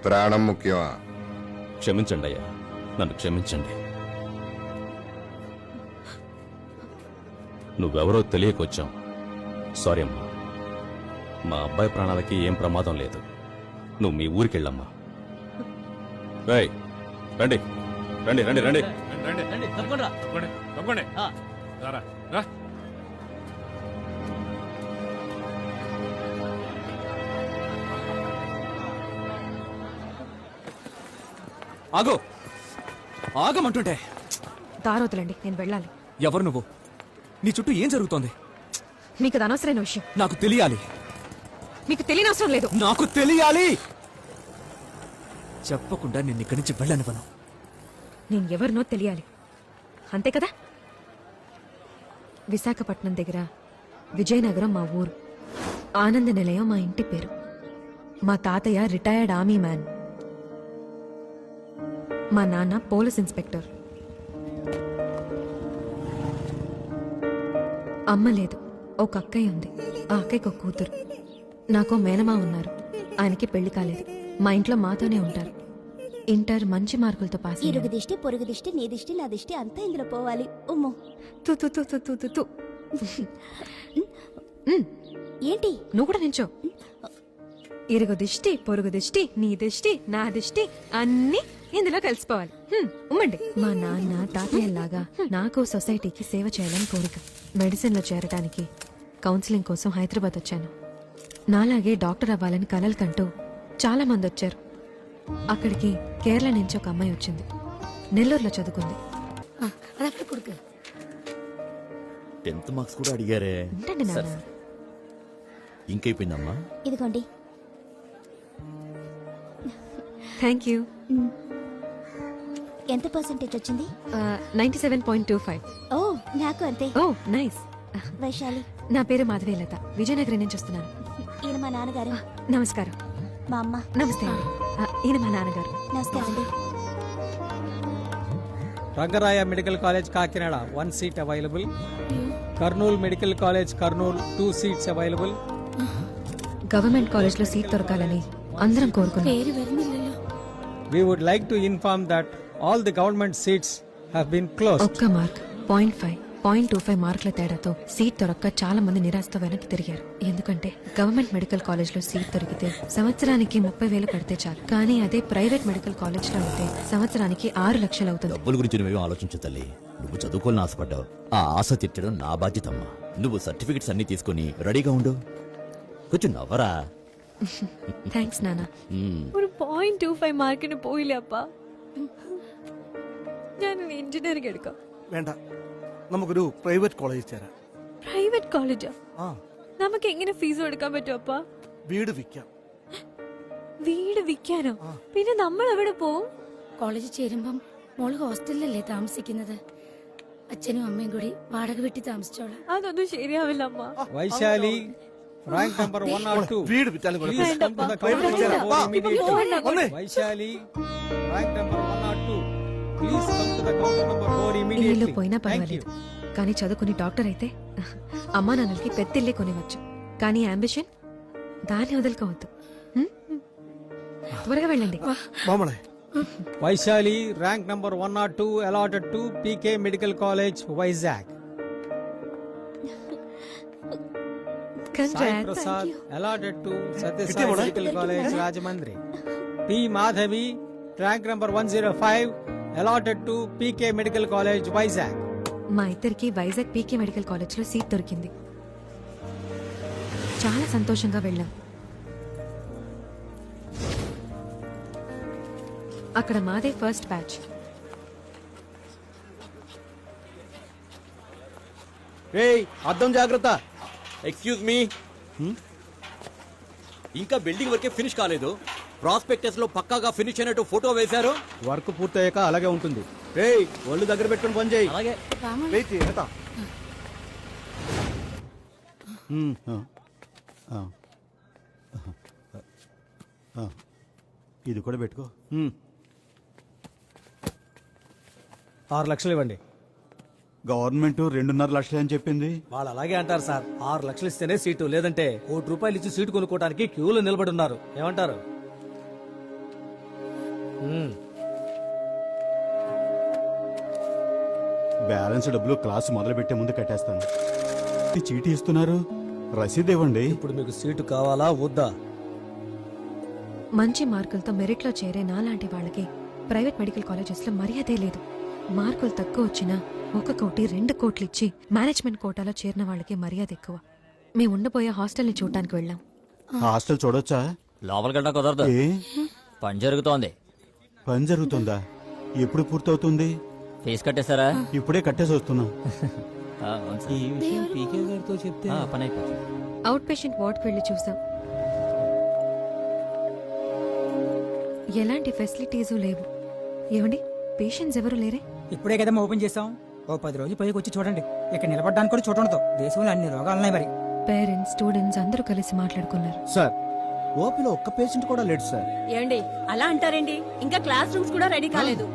ప్రాణం ముఖ్యమా? క్షమించండి అయ్యా, నన్ను క్షమించండి. నువ్వెవరో తెలియకొచ్చాం. సారీ అమ్మా. మా అబ్బాయి ప్రాణాలకి ఏం ప్రమాదం లేదు. నువ్వు మీ ఊరికెళ్ళమ్మా. రేయ్, రండి రండి రండి రండి. తప్పకుండా రా. ఆగో, ఆగమంటుంటే. దారొద్దులండి, నేను వెళ్ళాలి. ఎవరు నువ్వు? నీ చుట్టూ ఏం జరుగుతోంది? మీకు అది అనవసరమైన విషయం. నాకు తెలియాలి. మీకు తెలియనవసరం లేదు. నాకు తెలియాలి. చెప్పకుండా నిన్ను ఇక్కడి నుంచి వెళ్ళనివ్వను. నేను ఎవరినో తెలియాలి, అంతే కదా? విశాఖపట్నం దగ్గర విజయనగరం మా ఊరు. ఆనంద నిలయం మా ఇంటి పేరు. మా తాతయ్య రిటైర్డ్ ఆర్మీ మ్యాన్. మా నాన్న పోలీస్ ఇన్స్పెక్టర్. అమ్మ లేదు, ఒక అక్కయ్య ఉంది. ఆ అక్కయ్యకు ఒక కూతురు. నాకో మేనమా ఉన్నారు. ఆయనకి పెళ్లి కాలేదు. మా ఇంట్లో మాతోనే ఉంటారు. ఇంటర్ మంచి మార్కులతో పాస్ అయ్యారు. ఇరుగు దిష్టి, పొరుగు దిష్టి, నీ దిష్టి, నా దిష్టి అంతా ఇందులో పోవాలి. ఉమ్ము. తు తు తు తు తు తు తు. ఏంటి? నువ్వు కూడా నించో. ఇరుగు దిష్టి, పొరుగు దిష్టి, నీ దిష్టి, నా దిష్టి అన్ని ఇందులో కలిసిపోవాలి. ఉమ్మండి. మా నాన్న తాతయ్యలాగా నాకు సొసైటీకి సేవ చేయాలని కోరిక. మెడిసిన్ లో చేరడానికి కౌన్సిలింగ్ కోసం హైదరాబాద్ వచ్చాను. నాలాగే డాక్టర్ అవ్వాలని కలలు కంటూ చాలా మంది వచ్చారు. అక్కడికి కేరళ నుంచి ఒక అమ్మాయి వచ్చింది. నెల్లూరులో చదువుకుంది. 10th మార్క్స్ కూడా అడిగారే. ఉండండి నాన్న. ఇంకైపోయిందమ్మా. ఇదిగోండి. Thank you. ఎంత పర్సెంటేజ్ వచ్చింది? 97.25. ఓ, నాకు అంతే. ఓ నైస్. వైశాలి. నా పేరు మాధవీలత. విజయనగరం నుంచి వస్తున్నాను. ఈయన మా నాన్నగారు. నమస్కారం. మా అమ్మ. నమస్తే అండి. ఈయన మా నాన్నగారు. నమస్కారం అండి. Rangaraya medical college Kakinada 1 seat available. Kurnool medical college Kurnool 2 seats available. Government college లో సీట్ దొరకాలని అందరం కోరుకున్నాం. We would like to inform that all the government seats have been closed. ఒక్క మార్క్ 0.5, 0.25 మార్కుల తేడాతో సీట్ దొరక్క చాలా మంది నిరాశతో వెనక్కి తిరిగారు. ఎందుకంటే గవర్నమెంట్ మెడికల్ కాలేజ్ లో సీట్ దొరికితే సంవత్సరానికి 30,000 కడితే చాలు. కానీ అదే ప్రైవేట్ మెడికల్ కాలేజ్ లో అయితే సంవత్సరానికి 6 లక్షలు అవుతుంది. డబ్బుల గురించి నువ్వేం ఆలోచించు తల్లి. నువ్వు చదువుకోవాలని ఆశపడ్డావు. ఆ ఆశ తీర్చడం నా బాధ్యతమ్మా. నువ్వు సర్టిఫికెట్స్ అన్ని తీసుకుని రెడీగా ఉండు. కొంచెం నవ్వరా. థ్యాంక్స్ నాన్న. ഒരു 0.25 മാർക്കിന് പോയില്ലേ അപ്പാ? ഞാനൊരു എഞ്ചിനീയറിംഗ് എടുക്കാം. വേണ്ട, നമുക്കൊരു പ്രൈവറ്റ് കോളേജിൽ ചേരാം. പ്രൈവറ്റ് കോളേജാ? നമുക്ക് എങ്ങനെ ഫീസ് കൊടുക്കാൻ പറ്റും അപ്പാ? വീട് വിൽക്കാം. വീട് വിൽക്കാനോ? പിന്നെ നമ്മൾ എവിടെ പോവും? കോളേജിൽ ചേരുമ്പം മോള് ഹോസ്റ്റലിലല്ലേ താമസിക്കുന്നത്. അച്ഛനും അമ്മയും കൂടി വാടക വീട്ടിൽ താമസിച്ചോളാം. അതൊന്നും ശരിയാവില്ല അമ്മ. Vaishali, rank number 1 or 2. വീട് വിറ്റാലും Vaishali, rank number 1 or 2. Please come to the counter number 4 ఇల్లు ఇమిడియట్లీ. పోయినా పర్వాలేదు. కానీ చదువుకుని డాక్టర్ అయితే అమ్మా నాన్నలకి పెద్దిల్లే కొనివచ్చు. కానీ అంబిషన్ దాన్ని వదులుకోవద్దు. హ్మ్? త్వరగా వెళ్ళండి. Vaishali rank number 102 allotted to PK medical college Vizag. Sai Prasad allotted to Satyasai medical college Rajahmundry. P Madhavi rank number 105 allotted to PK medical college Vizag. మా ఇద్దరికి వైజాగ్ పీకే మెడికల్ కాలేజ్లో సీట్ దొరికింది. చాలా సంతోషంగా వెళ్ళాం. అక్కడ మాదే ఫస్ట్ బ్యాచ్. అద్దం జాగ్రత్త. ఎక్స్క్యూజ్ మీ, ఇంకా బిల్డింగ్ వర్కే ఫినిష్ కాలేదు. ప్రాస్పెక్టస్ లో పక్కాగా ఫినిష్ అయినట్టు ఫోటో వేశారు. వర్క్ పూర్తయ్యాక అలాగే ఉంటుంది. రేయ్ ఒళ్ళు దగ్గర పెట్టుకుని పని చేయి. అలాగే ఇది కూడా పెట్టుకో. 6 లక్షలు ఇవ్వండి. గవర్నమెంట్ 2.5 లక్షలు అని చెప్పింది. వాళ్ళు అలాగే అంటారు సార్. 6 లక్షలు ఇస్తేనే సీటు, లేదంటే ₹1 ఇచ్చి సీటు కొనుక్కోవడానికి క్యూలో నిలబడి ఉన్నారు. ఏమంటారు? బ్యాలెన్స్ డబ్బులు క్లాస్ మొదలు పెట్టే ముందు కట్టేస్తాను. ఈ చీటీ ఇస్తున్నారు, రసీదు ఇవ్వండి. ఇప్పుడు మీకు సీటు కావాలా వద్దా? మంచి మార్కులతో మెరిట్లో చేరే నాలాంటి వాళ్ళకి ప్రైవేట్ మెడికల్ కాలేజెస్లో మర్యాదే లేదు. మార్కులు తక్కువ వచ్చినా 1 కోటి 2 కోట్లు ఇచ్చి మేనేజ్మెంట్ కోటాలో చేరిన వాళ్ళకి మర్యాద ఎక్కువ. మేము ఉండబోయే హాస్టల్ని చూడటానికి వెళ్ళాం. హాస్టల్ చూడొచ్చా? లోపలికి వెళ్ళడం కుదరదు, పని జరుగుతోంది. పని జరుగుతుందా? ఎప్పుడు పూర్తవుతుంది? ఫీజు కట్టేశారా? ఇప్పుడే కట్టేసి వస్తున్నా. పని అయిపోతుంది. అవుట్ పేషెంట్ వార్డ్కి వెళ్ళి చూసాం. ఎలాంటి ఫెసిలిటీసు లేవు. ఏమండి, పేషెంట్స్ ఎవరు లేరే? ఇప్పుడే కదమ్మా ఓపెన్ చేసాం. ఓ 10 రోజులు పైకి వచ్చి చూడండి. ఇక్కడ నిలబడడానికి కూడా చూడండి. దేశంలో అన్ని రోగాలున్నాయి మరి. పేరెంట్స్, స్టూడెంట్స్ అందరూ కలిసి మాట్లాడుకున్నారు. సార్, ఓపీలో ఒక్క పేషెంట్ కూడా లేడు సార్. ఏండి అలా అంటారేంటి? ఇంకా క్లాస్ రూమ్స్ కూడా రెడీ కాలేదు.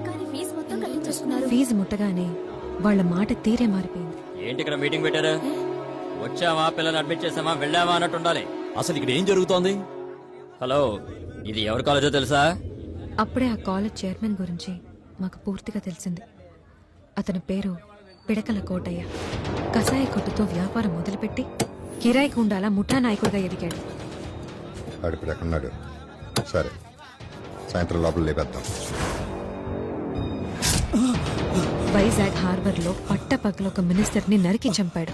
ఫీజు ముట్టగానే వాళ్ళ మాట తీరే మారిపోయింది. ఏంటి ఇక్కడ మీటింగ్ పెట్టారు? వచ్చామా, పిల్లల్ని అడ్మిట్ చేసామా, వెళ్ళామా అన్నట్టు ఉండాలి. అసలు ఇక్కడ ఏం జరుగుతోంది? హలో, ఇది ఎవరి కాలేజో తెలుసా? అప్పుడే ఆ కాలేజ్ చైర్మన్ గురించి మాకు పూర్తిగా తెలిసింది. అతని పేరు పిడకల కోటయ్య. కసాయి కొట్టుతో వ్యాపారం మొదలుపెట్టి కిరాయి గుండాల ముఠా నాయకుడిగా ఎదిగాడు. అడుపుడు ఎక్కడున్నాడు? సరే, సాయంత్రం లోపల లేపేద్దాం. వైజాగ్ హార్బర్ లో పట్టపగల ఒక మినిస్టర్ ని నరికి చంపాడు.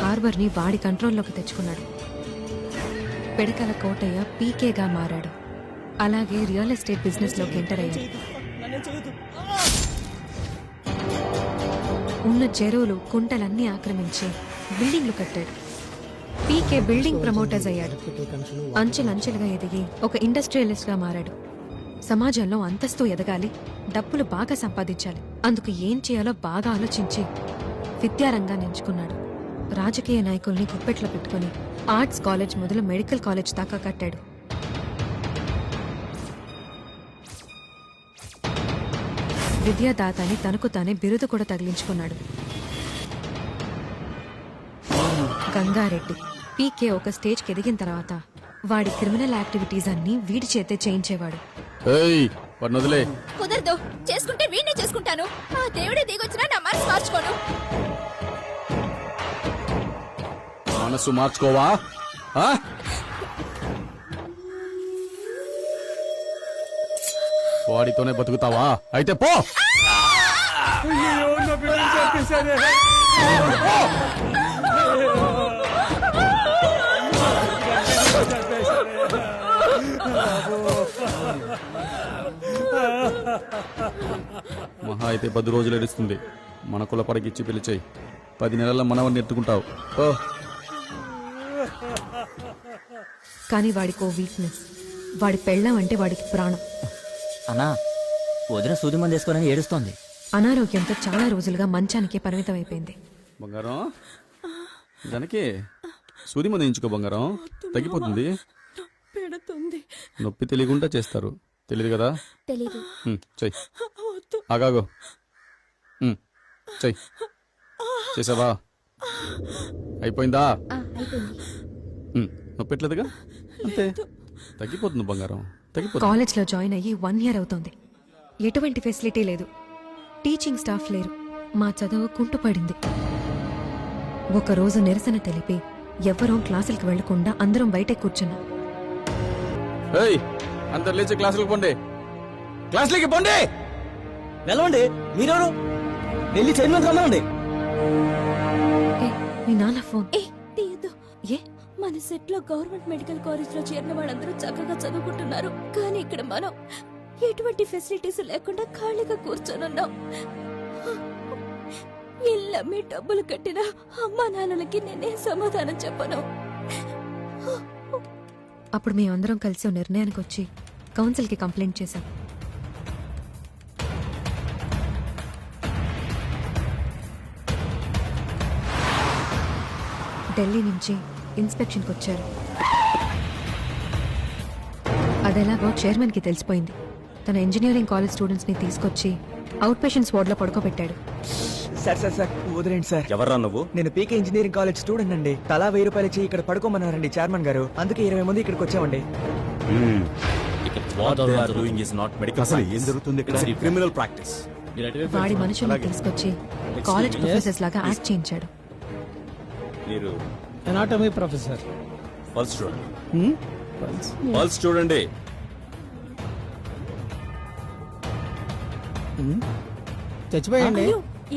హార్బర్ ని వాడి కంట్రోల్లోకి తెచ్చుకున్నాడు. పిడకల కోటయ్య పీకేగా మారాడు. అలాగే రియల్ ఎస్టేట్ బిజినెస్ లోకి ఎంటర్ అయ్యాడు. ఉన్న చెరువులు, కుంటలన్నీ ఆక్రమించి బిల్డింగ్లు కట్టాడు. పీకే బిల్డింగ్ ప్రమోటర్స్ అయ్యాడు. అంచెలంచెలుగా ఎదిగి ఒక ఇండస్ట్రియలిస్ట్ గా మారాడు. సమాజంలో అంతస్తు ఎదగాలి, డబ్బులు బాగా సంపాదించాలి. అందుకు ఏం చేయాలో బాగా ఆలోచించి విద్యారంగాన్ని ఎంచుకున్నాడు. రాజకీయ నాయకుల్ని గుప్పెట్లో పెట్టుకుని ఆర్ట్స్ కాలేజ్ మొదలు మెడికల్ కాలేజ్ దాకా కట్టాడు. విద్యాదాతని తనకు తానే బిరుదు కూడా తగిలించుకున్నాడు. గంగారెడ్డి పీకే ఒక స్టేజ్కి ఎదిగిన తర్వాత వాడి క్రిమినల్ యాక్టివిటీస్ అన్ని వీడి చేతే చేయించేవాడు. కుదరదు, చేసుకుంటే వీడినే చేసుకుంటాను. ఆ దేవుడే దిగొచ్చినా నా మనసు మార్చుకోను. మనసు మార్చుకోవా? వాడితోనే బతుకుతావా? అయితే పో. మహా అయితే 10 రోజులు ఎడుస్తుంది. మన కులపడికి ఇచ్చి పిలిచేయి. 10 నెలల్లో మనవని ఎత్తుకుంటావు. కానీ వాడికో వీక్నెస్. వాడి పెళ్ళం అంటే వాడికి ప్రాణం. అన్నా, వదిన సూది మంది వేసుకోవాలని ఏడుస్తోంది. అనారోగ్యంతో చాలా రోజులుగా మంచానికే పరిమితం అయిపోయింది. బంగారం, దానికి సూది మంది ఎంచుకో బంగారం, తగ్గిపోతుంది. నొప్పి తెలియకుండా చేస్తారు, తెలియదు కదా? తెలీదు. చెయ్యి. ఆగాగు చెయ్యి చేసావా అయిపోయిందా నొప్పెట్లేదుగా అంతే తగ్గిపోతుంది బంగారం తగ్గిపోతుంది. కాలేజ్లో జాయిన్ అయ్యి 1 year అవుతోంది. ఎటువంటి ఫెసిలిటీ లేదు, టీచింగ్ స్టాఫ్ లేరు, మా చదువు కుంటుపడింది. ఒకరోజు నిరసన తెలిపి ఎవ్వరూ క్లాసులకు వెళ్లకుండా అందరం బయటే కూర్చున్నాం. ఏయ్ అందరు లేచి క్లాసులకు పోండి, క్లాసులకి పోండి. వెళ్ళండి. మీరెవరు? వెళ్ళి చైర్మన్ రమ్మనండి. ఏ, మీ నాన్న ఫోన్. ఏ మన సెట్ లో గవర్నమెంట్ మెడికల్ కాలేజ్ లో చేరిన వాళ్ళందరూ చక్కగా చదువుకుంటున్నారు, కానీ ఇక్కడ మనం ఎటువంటి ఫెసిలిటీస్ లేకుండా ఖాళీగా కూర్చొనున్నాం. ఇల్లమ్మి డబ్బులు కట్టిన అమ్మా నాన్నలకి నేనే సమాధానం చెప్పను. అప్పుడు మేమందరం కలిసి ఓ నిర్ణయానికి వచ్చి కౌన్సిల్కి కంప్లైంట్ చేశాం. ఢిల్లీ నుంచి ఇన్స్పెక్షన్కి వచ్చారు. అదెలాగో చైర్మన్కి తెలిసిపోయింది. తన ఇంజనీరింగ్ కాలేజ్ స్టూడెంట్స్ని తీసుకొచ్చి అవుట్ పేషెంట్స్ వార్డులో పడుకోబెట్టాడు. సార్ సార్ సార్ వదిలేండి సార్. ఎవర్రా నువ్వు? నేను పీకే ఇంజనీరింగ్ కాలేజ్ స్టూడెంట్ అండి. తలా 1000 రూపాయలు ఇచ్చి ఇక్కడ పడుకోమన్నారండి చైర్మన్ గారు. అందుకే 20 మంది ఇక్కడికి వచ్చామండి. అసలు ఏం జరుగుతుంది ఇక్కడ? Criminal practice. వాడి మనుషుల్ని తీసుకొచ్చి కాలేజ్ ప్రొఫెసర్స్ లాగా యాక్ట్ చేయించాడు. మీరు ఎనాటమీ ప్రొఫెసర్. పల్స్ చూడండి, పల్స్ చూడండి. చచ్చిపోయండి.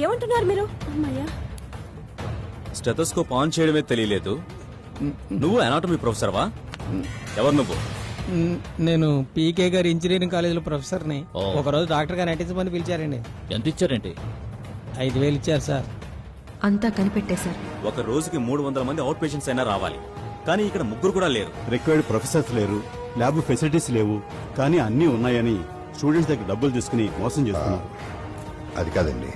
ఏమంటున్నారు మీరు? అమ్మయ్యా, స్టెథోస్కోప్ ఆన్ చేయడమే తెలియలేదు. నువ్వు అనాటమీ ప్రొఫెసర్వా? ఎవరు నువ్వు? నేను పీకే గారి ఇంజనీరింగ్ కాలేజీలో ప్రొఫెసర్ని. ఒకరోజు డాక్టర్ గారు నటించమని పిలిచారండి. ఎంత ఇచ్చారేంటి? 5000 ఇచ్చారు సార్. అంతా కనిపెట్టేశారు. ఒక రోజుకి 300 మంది అవుట్ పేషెంట్స్ అయినా రావాలి, కానీ ఇక్కడ 3 కూడా లేరు. రిక్వైర్డ్ ప్రొఫెసర్స్ లేరు, ల్యాబ్ ఫెసిలిటీస్ లేవు, కానీ అన్నీ ఉన్నాయని స్టూడెంట్స్ దగ్గర డబ్బులు తీసుకుని మోసం చేస్తున్నారు. అది కాదండి,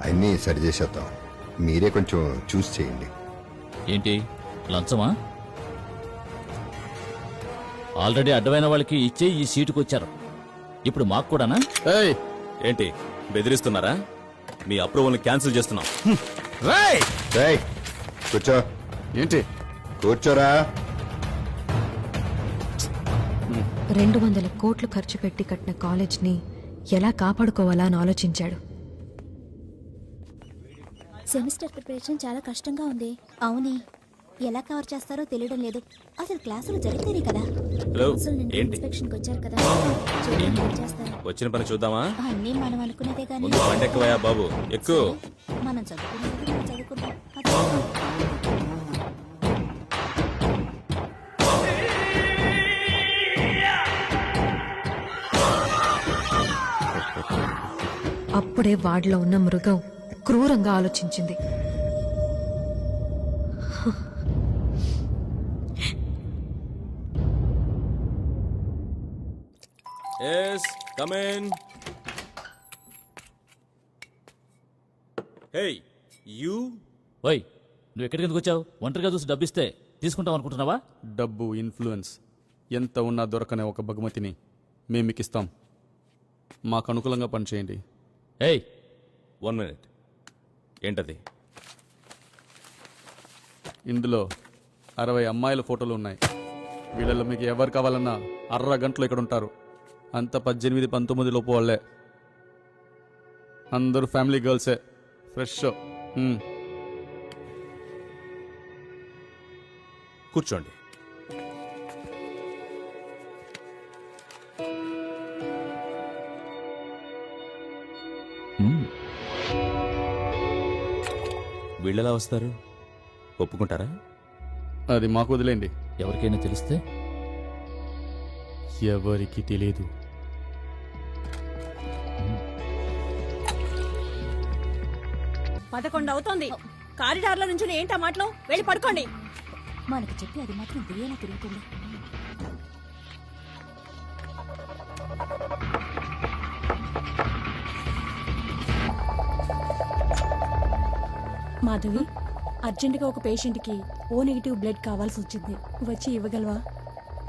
అన్నీ సరి చేసేద్దాం. మీరే కొంచెం చూస్ చేయండి. ఏంటి లంచమా? ఆల్రెడీ అడ్డమైన వాళ్ళకి ఇచ్చే ఈ సీటుకు వచ్చారు, ఇప్పుడు మాకు కూడానా? ఏయ్, ఏంటి బెదిరిస్తున్నారా? మీ అప్రూవల్ని క్యాన్సిల్ చేస్తున్నాం. రేయ్, కూర్చో. ఏంటి? కూర్చోరా. 200 కోట్లు ఖర్చు పెట్టి కట్టిన కాలేజ్ని ఎలా కాపాడుకోవాలా అని ఆలోచించాడు. సెమిస్టర్ ప్రిపరేషన్ చాలా కష్టంగా ఉంది. అవునే, ఎలా కవర్ చేస్తారో తెలియడం లేదు. అసలు క్లాసులు జరిగితేనే కదా. హలో, ఏంటి ఇన్స్పెక్షన్కి వచ్చారు కదా, చూడండి ఏం చేస్తారు. వచ్చిన పని చూద్దామా? అన్నీ మనం అనుకునేదే కానీ ముందు బండి ఎక్కువయా బాబు, ఎక్కువ. మనం చదువుకునేది మనం చదువుకుంటాం. అప్పుడే వాడిలో ఉన్న మృగం క్రూరంగా ఆలోచించింది. Yes, come in. Hey, you. ఓయ్, నువ్వు ఎక్కడికి ఎందుకు వచ్చావు? ఒంటరిగా చూసి డబ్బిస్తే తీసుకుంటాం అనుకుంటున్నావా? డబ్బు, ఇన్ఫ్లుయెన్స్ ఎంత ఉన్నా దొరకనే ఒక బహుమతిని మేము మీకు ఇస్తాం. మాకు అనుకూలంగా పనిచేయండి. ఏయ్, 1 minute. ఏంటది? ఇందులో 60 అమ్మాయిల ఫోటోలు ఉన్నాయి. వీళ్ళలో మీకు ఎవరు కావాలన్నా 1/2 గంటలో ఇక్కడ ఉంటారు. అంత 18-19 లోపు వాళ్ళే. అందరూ ఫ్యామిలీ గర్ల్సే. ఫ్రెష్. కూర్చోండి. వీళ్ళెలా వస్తారు? ఒప్పుకుంటారా? అది మాకు వదిలేండి. ఎవరికైనా తెలిస్తే? ఎవరికి తెలియదు. పదకొండు అవుతోంది. కారిడార్లో నుంచి ఏంటా మాటలు? వెళ్ళి పడుకోండి. మనకు చెప్పి అది మాత్రం బియ్యాల తిరుగుతుంది. మాధవి, అర్జెంటుగా ఒక పేషెంట్కి O- బ్లడ్ కావాల్సి వచ్చింది. వచ్చి ఇవ్వగలవా?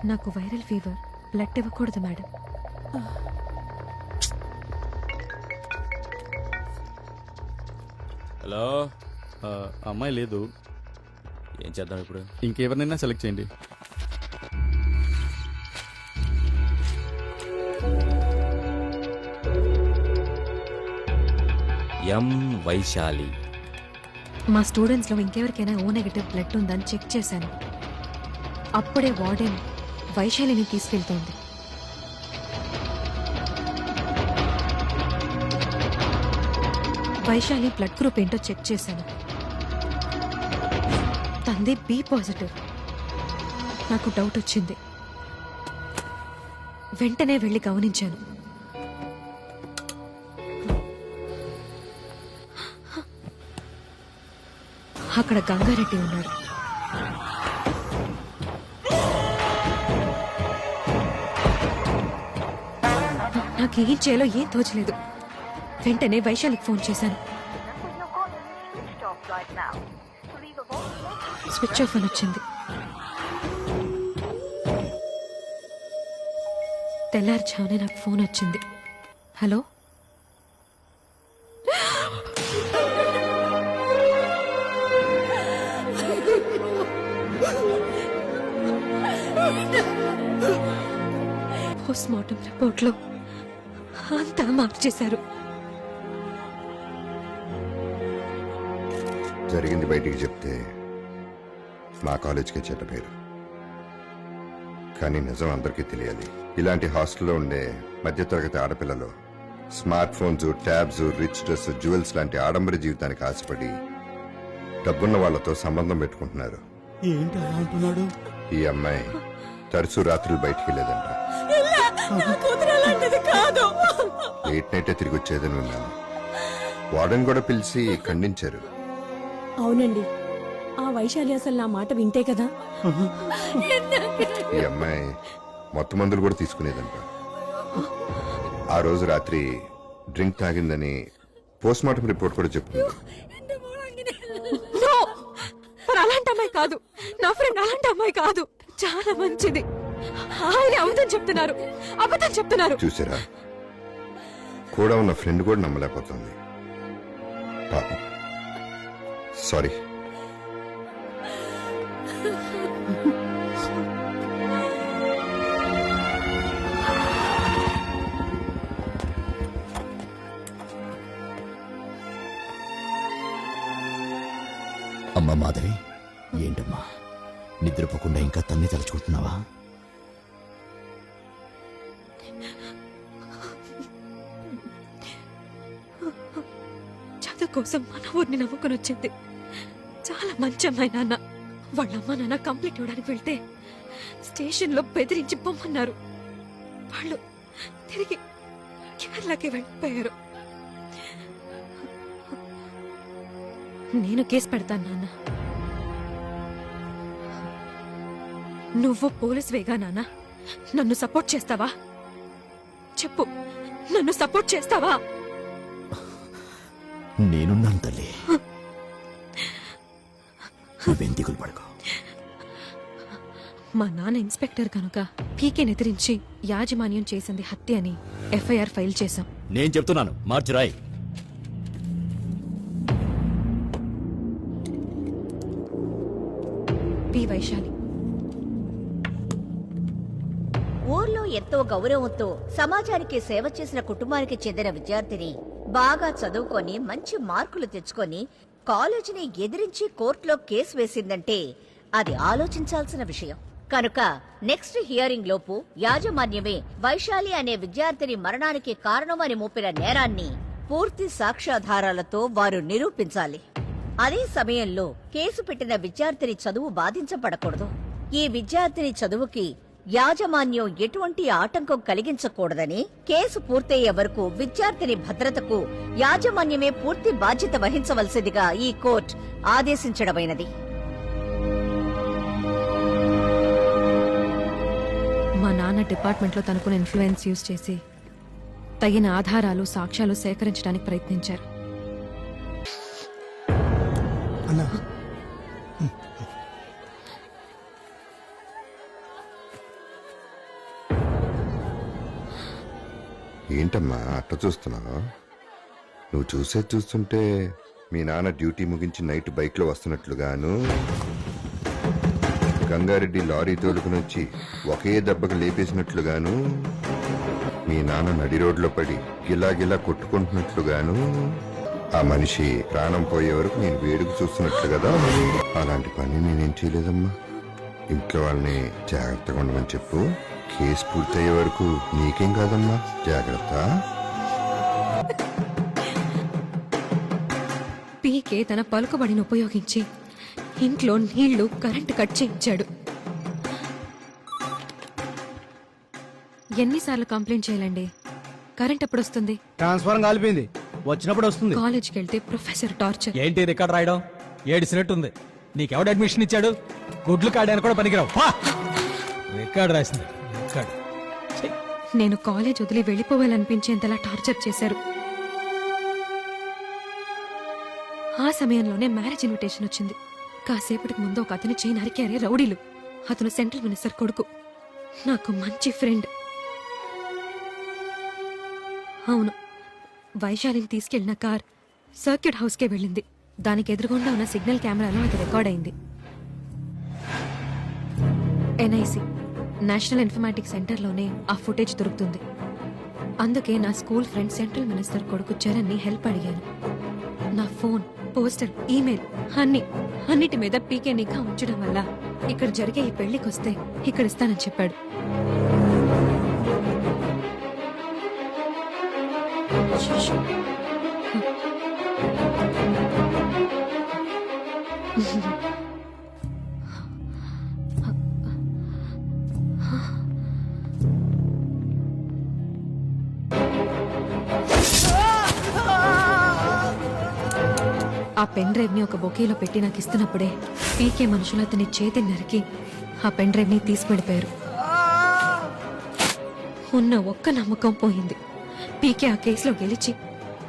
నాకు వైరల్ ఫీవర్, బ్లడ్ ఇవ్వకూడదు మేడం. హలో. అమ్మాయి లేదు. ఏం చేద్దాం ఇప్పుడు? ఇంకెవరినైనా సెలెక్ట్ చేయండి. ఎం వైశాలి. మా స్టూడెంట్స్లో ఇంకెవరికైనా ఓ నెగటివ్ బ్లడ్ ఉందని చెక్ చేశాను. అప్పుడే వార్డెన్ వైశాలిని తీసుకెళ్తోంది. వైశాలి బ్లడ్ గ్రూప్ ఏంటో చెక్ చేశాను. తంది బి పాజిటివ్. నాకు డౌట్ వచ్చింది. వెంటనే వెళ్ళి గమనించాను. అక్కడ గంగారెడ్డి ఉన్నాడు. నాకేం చేయాలో ఏం తోచలేదు. వెంటనే వైశాలికి ఫోన్ చేశాను. స్విచ్ ఆఫ్ అని వచ్చింది. తెల్లారుజామునే నాకు ఫోన్ వచ్చింది. హలో, పోస్ట్ మార్టం రిపోర్ట్లో అంతా మార్చేశారు. జరిగింది బయటికి చెప్తే మా కాలేజ్కి చెడ్డ పేరు. కానీ నిజం అందరికీ తెలియాలి. ఇలాంటి హాస్టల్లో ఉండే మధ్యతరగతి ఆడపిల్లలు smart phones, tabs, rich dress, jewels లాంటి ఆడంబర జీవితానికి ఆశపడి డబ్బున్న వాళ్లతో సంబంధం పెట్టుకుంటున్నారు. ఏంటి అలా అంటున్నాడు? ఈ అమ్మాయి తరచూ రాత్రులు బయటికి వెళ్ళేదంట. లేట్ నైటే తిరిగి వచ్చేదని విన్నాను. వార్డెన్ కూడా పిలిచి ఖండించారు. అవునండి, ఆ వైశాలి అసలు నా మాట వింటే కదా. ఈ అమ్మాయి మొత్తం మందులు కూడా తీసుకునేదంట. ఆ రోజు రాత్రి డ్రింక్ తాగిందని పోస్ట్ మార్టం రిపోర్ట్ కూడా చెప్తుంది. No! మరి అలాంటి అమ్మాయి కాదు. నా ఫ్రెండ్ అలాంటి అమ్మాయి కాదు. చాలా మంచిది. ఆయన అబద్ధం చెప్తున్నారు, అబద్ధం చెప్తున్నారు. చూసారా, కూడా ఉన్న ఫ్రెండ్ కూడా నమ్మలేకపోతుంది. పాపం. సారీ. అమ్మా మాధవి, ఏంటమ్మా నిద్రపోకుండా ఇంకా తన్ని తలుచుకుంటున్నావా? చదువు కోసం మన ఊరిని నమ్ముకుని వచ్చింది. చాలా మంచి అమ్మాయి నాన్న. వాళ్ళమ్మ నాన్న కంప్లీట్ ఇవ్వడానికి వెళ్తే స్టేషన్లో బెదిరించి పొమ్మన్నారు. వాళ్ళు తిరిగి కేరళకి వెళ్ళిపోయారు. నేను కేసు పెడతాను నాన్న. నువ్వు పోలీసువేగా నాన్న. నన్ను సపోర్ట్ చేస్తావా? చెప్పు, నన్ను సపోర్ట్ చేస్తావా? నేనున్నాను తల్లి, నువ్వేం దిగులు పడకు. మా నాన్న ఇన్స్పెక్టర్ కనుక పీకేని ఎదిరించి యాజమాన్యం చేసింది హత్య అని ఎఫ్ఐఆర్ ఫైల్ చేశాం. నేను చెప్తున్నాను, మార్చురాయ్. పి వైశాలి. ఊర్లో ఎంతో గౌరవంతో సమాజానికి సేవ చేసిన కుటుంబానికి చెందిన విద్యార్థిని బాగా చదువుకొని మంచి మార్కులు తెచ్చుకొని కాలేజీని ఎదిరించి కోర్టులో కేసు వేసిందంటే అది ఆలోచించాల్సిన విషయం. కనుక నెక్స్ట్ హియరింగ్ లోపు యాజమాన్యమే వైశాలి అనే విద్యార్థిని మరణానికి కారణమని మోపిన నేరాన్ని పూర్తి సాక్ష్యాధారాలతో వారు నిరూపించాలి. అదే సమయంలో కేసు పెట్టిన విద్యార్థిని చదువు బాధించబడకూడదు. ఈ విద్యార్థిని చదువుకి యాజమాన్యం ఎటువంటి ఆటంకం కలిగించకూడదని, కేసు పూర్తయ్యే వరకు విద్యార్థిని భద్రతకు యాజమాన్యమే పూర్తి బాధ్యత వహించవలసిందిగా ఈ కోర్టు ఆదేశించడమైనది. మా నాన్న డిపార్ట్మెంట్లో తనకున్న ఇన్ఫ్లుయెన్స్ యూజ్ చేసి తగిన ఆధారాలు, సాక్ష్యాలు సేకరించడానికి ప్రయత్నించారు. ఏంటమ్మా అట్ట చూస్తున్నావు? నువ్వు చూస్తుంటే మీ నాన్న డ్యూటీ ముగించి నైట్ బైక్లో వస్తున్నట్లుగాను, గంగారెడ్డి లారీ తోలుకుని వచ్చి ఒకే దెబ్బకు లేపేసినట్లుగాను, మీ నాన్న నడి రోడ్లో పడి గిలా గిలా కొట్టుకుంటున్నట్లుగాను, ఆ మనిషి ప్రాణం పోయే వరకు నేను వేడుకు చూస్తున్నట్లు కదా. అలాంటి పని నేనేం చేయలేదమ్మా. ఇంట్లో వాళ్ళని జాగ్రత్తగా ఉండమని చెప్పు. కేసు పూర్తయ్యే వరకు నీకేం కాదమ్మా, జాగ్రత్త. పీకే తన పలుకుబడిని ఉపయోగించి ఇంట్లో నీళ్లు కరెంటు కట్ చేయించాడు. ఎన్నిసార్లు కంప్లైంట్ చేయాలండి? కరెంట్ ఎప్పుడు వస్తుంది? ట్రాన్స్ఫారం కాలిపోయింది, వచ్చినప్పుడు వస్తుంది. కాలేజ్కి వెళ్తే ప్రొఫెసర్ టార్చర్. ఏంటి రికార్డ్ రాయడం? ఏడిసినట్టుంది. నీకెవడు అడ్మిషన్ ఇచ్చాడు? గుడ్లు కాయడానికి కూడా పనికిరావు. రికార్డ్ రాసింది రికార్డ్. నేను కాలేజ్ వదిలి వెళ్ళిపోవాలనిపించేంతలా టార్చర్ చేశారు. ఆ సమయంలోనే మ్యారేజ్ ఇన్విటేషన్ వచ్చింది. కాసేపటికి ముందు ఒక అతని చేయి నరికారే రౌడీలు. అతను సెంట్రల్ మినిస్టర్ కొడుకు, నాకు మంచి ఫ్రెండ్. అవును, వైశాలిని తీసుకెళ్లిన కార్ సర్క్యూట్ హౌస్కే వెళ్ళింది. దానికి ఎదురుగుండా ఉన్న సిగ్నల్ కెమెరాలో అది రికార్డ్ అయింది. ఎన్ఐసి నేషనల్ ఇన్ఫర్మాటిక్స్ సెంటర్లోనే ఆ ఫుటేజ్ దొరుకుతుంది. అందుకే నా స్కూల్ ఫ్రెండ్ సెంట్రల్ మినిస్టర్ కొడుకు చరణ్ని హెల్ప్ అడిగాను. నా ఫోన్, పోస్టర్, ఈమెయిల్ అన్నిటి మీద పీకే నిఘా ఉంచడం వల్ల ఇక్కడ జరిగే ఈ పెళ్లికొస్తే ఇక్కడ ఇస్తానని చెప్పాడు. ఆ పెన్ డ్రైవ్ ని ఒక బొకేలో పెట్టి నాకు ఇస్తున్నప్పుడే పీకే మనుషులు అతని చేతిని నరికి ఆ పెన్ డ్రైవ్ ని తీసుకెళ్లిపోయారు. ఉన్న ఒక్క నమ్మకం పోయింది. పీకే ఆ కేసులో గెలిచి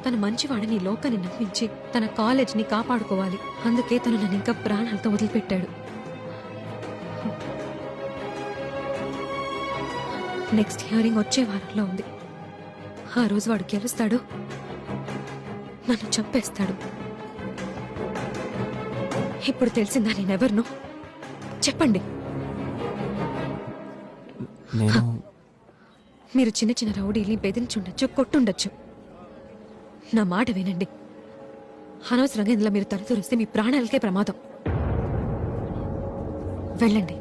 తన మంచివాడని లోకాన్ని నమ్మించి తన కాలేజ్ ని కాపాడుకోవాలి. అందుకే తను నన్ను ఇంకా ప్రాణాలతో వదిలిపెట్టాడు. నెక్స్ట్ హియరింగ్ వచ్చే వారంలో ఉంది. ఆ రోజు వాడు గెలుస్తాడు, నన్ను చంపేస్తాడు. ఇప్పుడు తెలిసిందా నేనెవరినో? చెప్పండి. మీరు చిన్న చిన్న రౌడీని బెదిరించుండొచ్చు, కొట్టుండొచ్చు. నా మాట వినండి. అనవసరంగా ఇందులో మీరు తలదూరిస్తే మీ ప్రాణాలకే ప్రమాదం. వెళ్ళండి.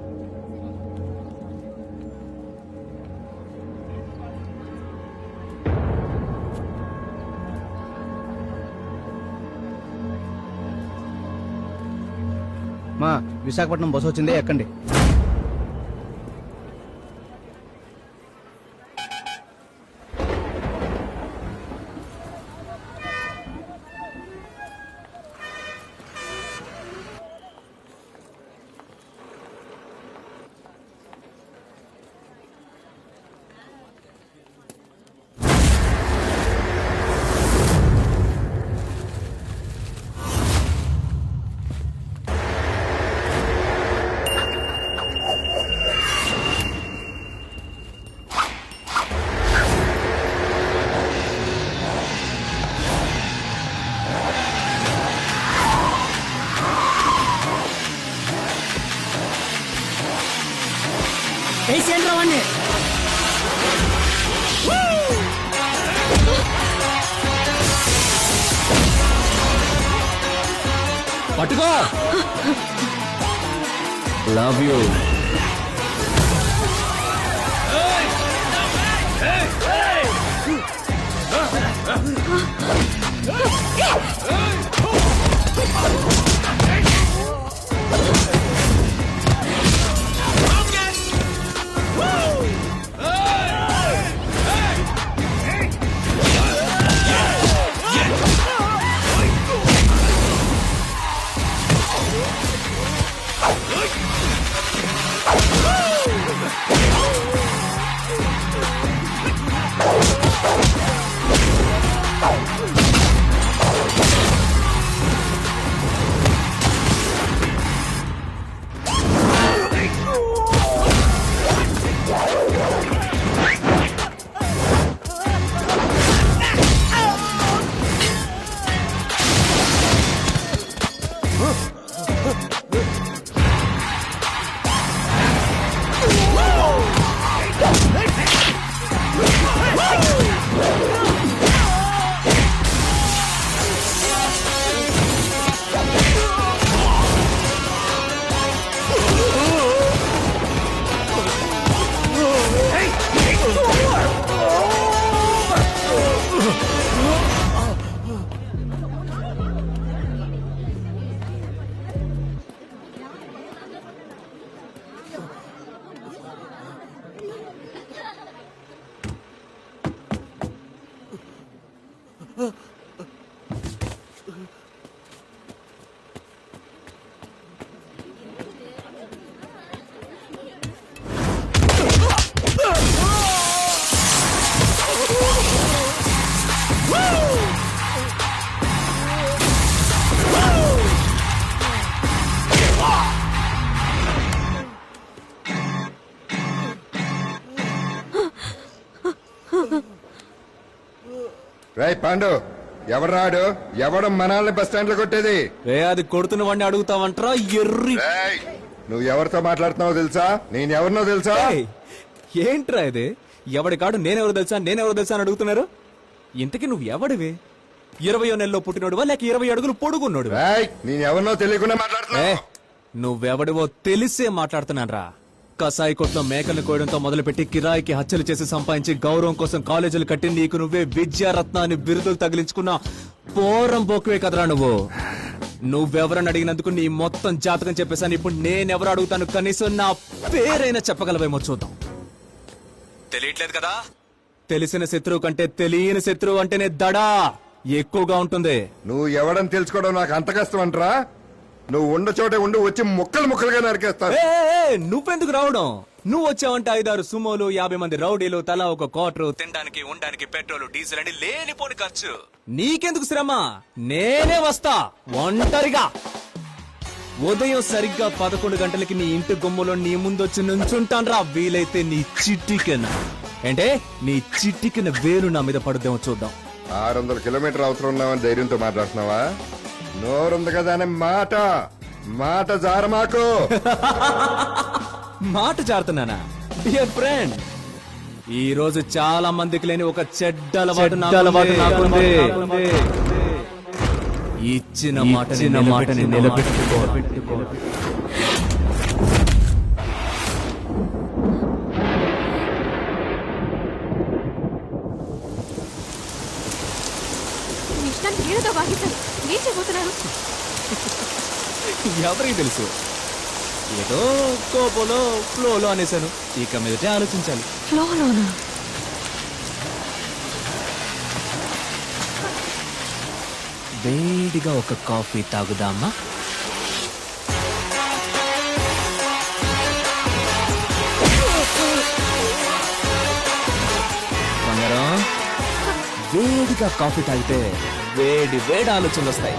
మా విశాఖపట్నం బస్సు వచ్చిందే, ఎక్కండి. పట్టుకో. Love you. రై పాండు ఎవరాడు ఎవడు మనల్ని బస్ స్టాండ్ లో కొట్టేది? అది కొడుతున్న వాడిని అడుగుతావంటరా ఎర్రి. రేయ్, నువ్వు ఎవరితో మాట్లాడుతున్నావో తెలుసా? నేను ఎవరినో తెలుసా? ఏయ్, ఏంట్రా ఇది? ఎవడి కాడు నేనెవరు తెలుసా అని అడుగుతున్నారు. ఇంతకీ నువ్వు ఎవడివి? 20వ నెలలో పుట్టినోడువా లేక 20 అడుగులు పొడుగున్నోడు? నేను ఎవరినో తెలియకుండా మాట్లాడుతున్నా. నువ్వెవడివో తెలిసే మాట్లాడుతున్నానరా. కసాయి కొట్లో మేకలు కోయడంతో మొదలుపెట్టి కిరాయికి హత్యలు చేసి సంపాదించి గౌరవం కోసం కాలేజీలు కట్టి నీకు నువ్వే విద్యారత్నాన్ని బిరుదులు తగిలించుకున్న పోరం పోకువే కదరా నువ్వు. నువ్వెవరని అడిగినందుకు నీ మొత్తం జాతకం చెప్పేశాను. ఇప్పుడు నేనెవరు అడుగుతాను, కనీసం నా పేరైనా చెప్పగలవేమో చూద్దాం. తెలియట్లేదు కదా? తెలిసిన శత్రువు కంటే తెలియని శత్రువు అంటేనే దడా ఎక్కువగా ఉంటుంది. నువ్వు ఎవడని తెలుసుకోవడం నాకు అంత కష్టం అంటరా? నువ్వు ఉండ చోటే ఉండి వచ్చి ముక్కలు ముక్కలుగా నరికేస్తాను. నువ్వెందుకు రావడం? నువ్వు వచ్చావంటే 5-6 సుమోలు, 50 మంది రౌడీలు, తలా ఒక క్వార్టర్, తినడానికి ఉండడానికి పెట్రోల్ డీజిల్ అని లేనిపోని ఖర్చు. నీకెందుకు శ్రమ? నేనే వస్తా ఒంటరిగా. ఉదయం సరిగ్గా 11 గంటలకి నీ ఇంటి గుమ్మలో నీ ముందొచ్చి నుంచుంటాను రా. వీలైతే నీ చిట్టికెన నీ చిట్టికెన వేలు నా మీద పడుద్దేమో చూద్దాం. 600 కిలోమీటర్ అవసరం ఉన్నావని ధైర్యంతో మాట్లాడుతున్నావా? నోరుంది కదా అనే మాట జారమాకు. మాట జారుతున్నానా? డియర్ ఫ్రెండ్, ఈ రోజు చాలా మందికి లేని ఒక చెడ్డ అలవాటు నాకుంది. ఇచ్చిన మాటని నిలబెట్టుకో. ఏం చేయబోతున్నారు? ఎవరికి తెలుసు? ఏదో కోపంలో ఫ్లోలో అనేసాను. ఇక మీదటే ఆలోచించాలి. ఫ్లోలోనా? వేడిగా ఒక కాఫీ తాగుదామా? బంగారం, వేడిగా కాఫీ తాగితే వేడి ఆలోచనలు వస్తాయి.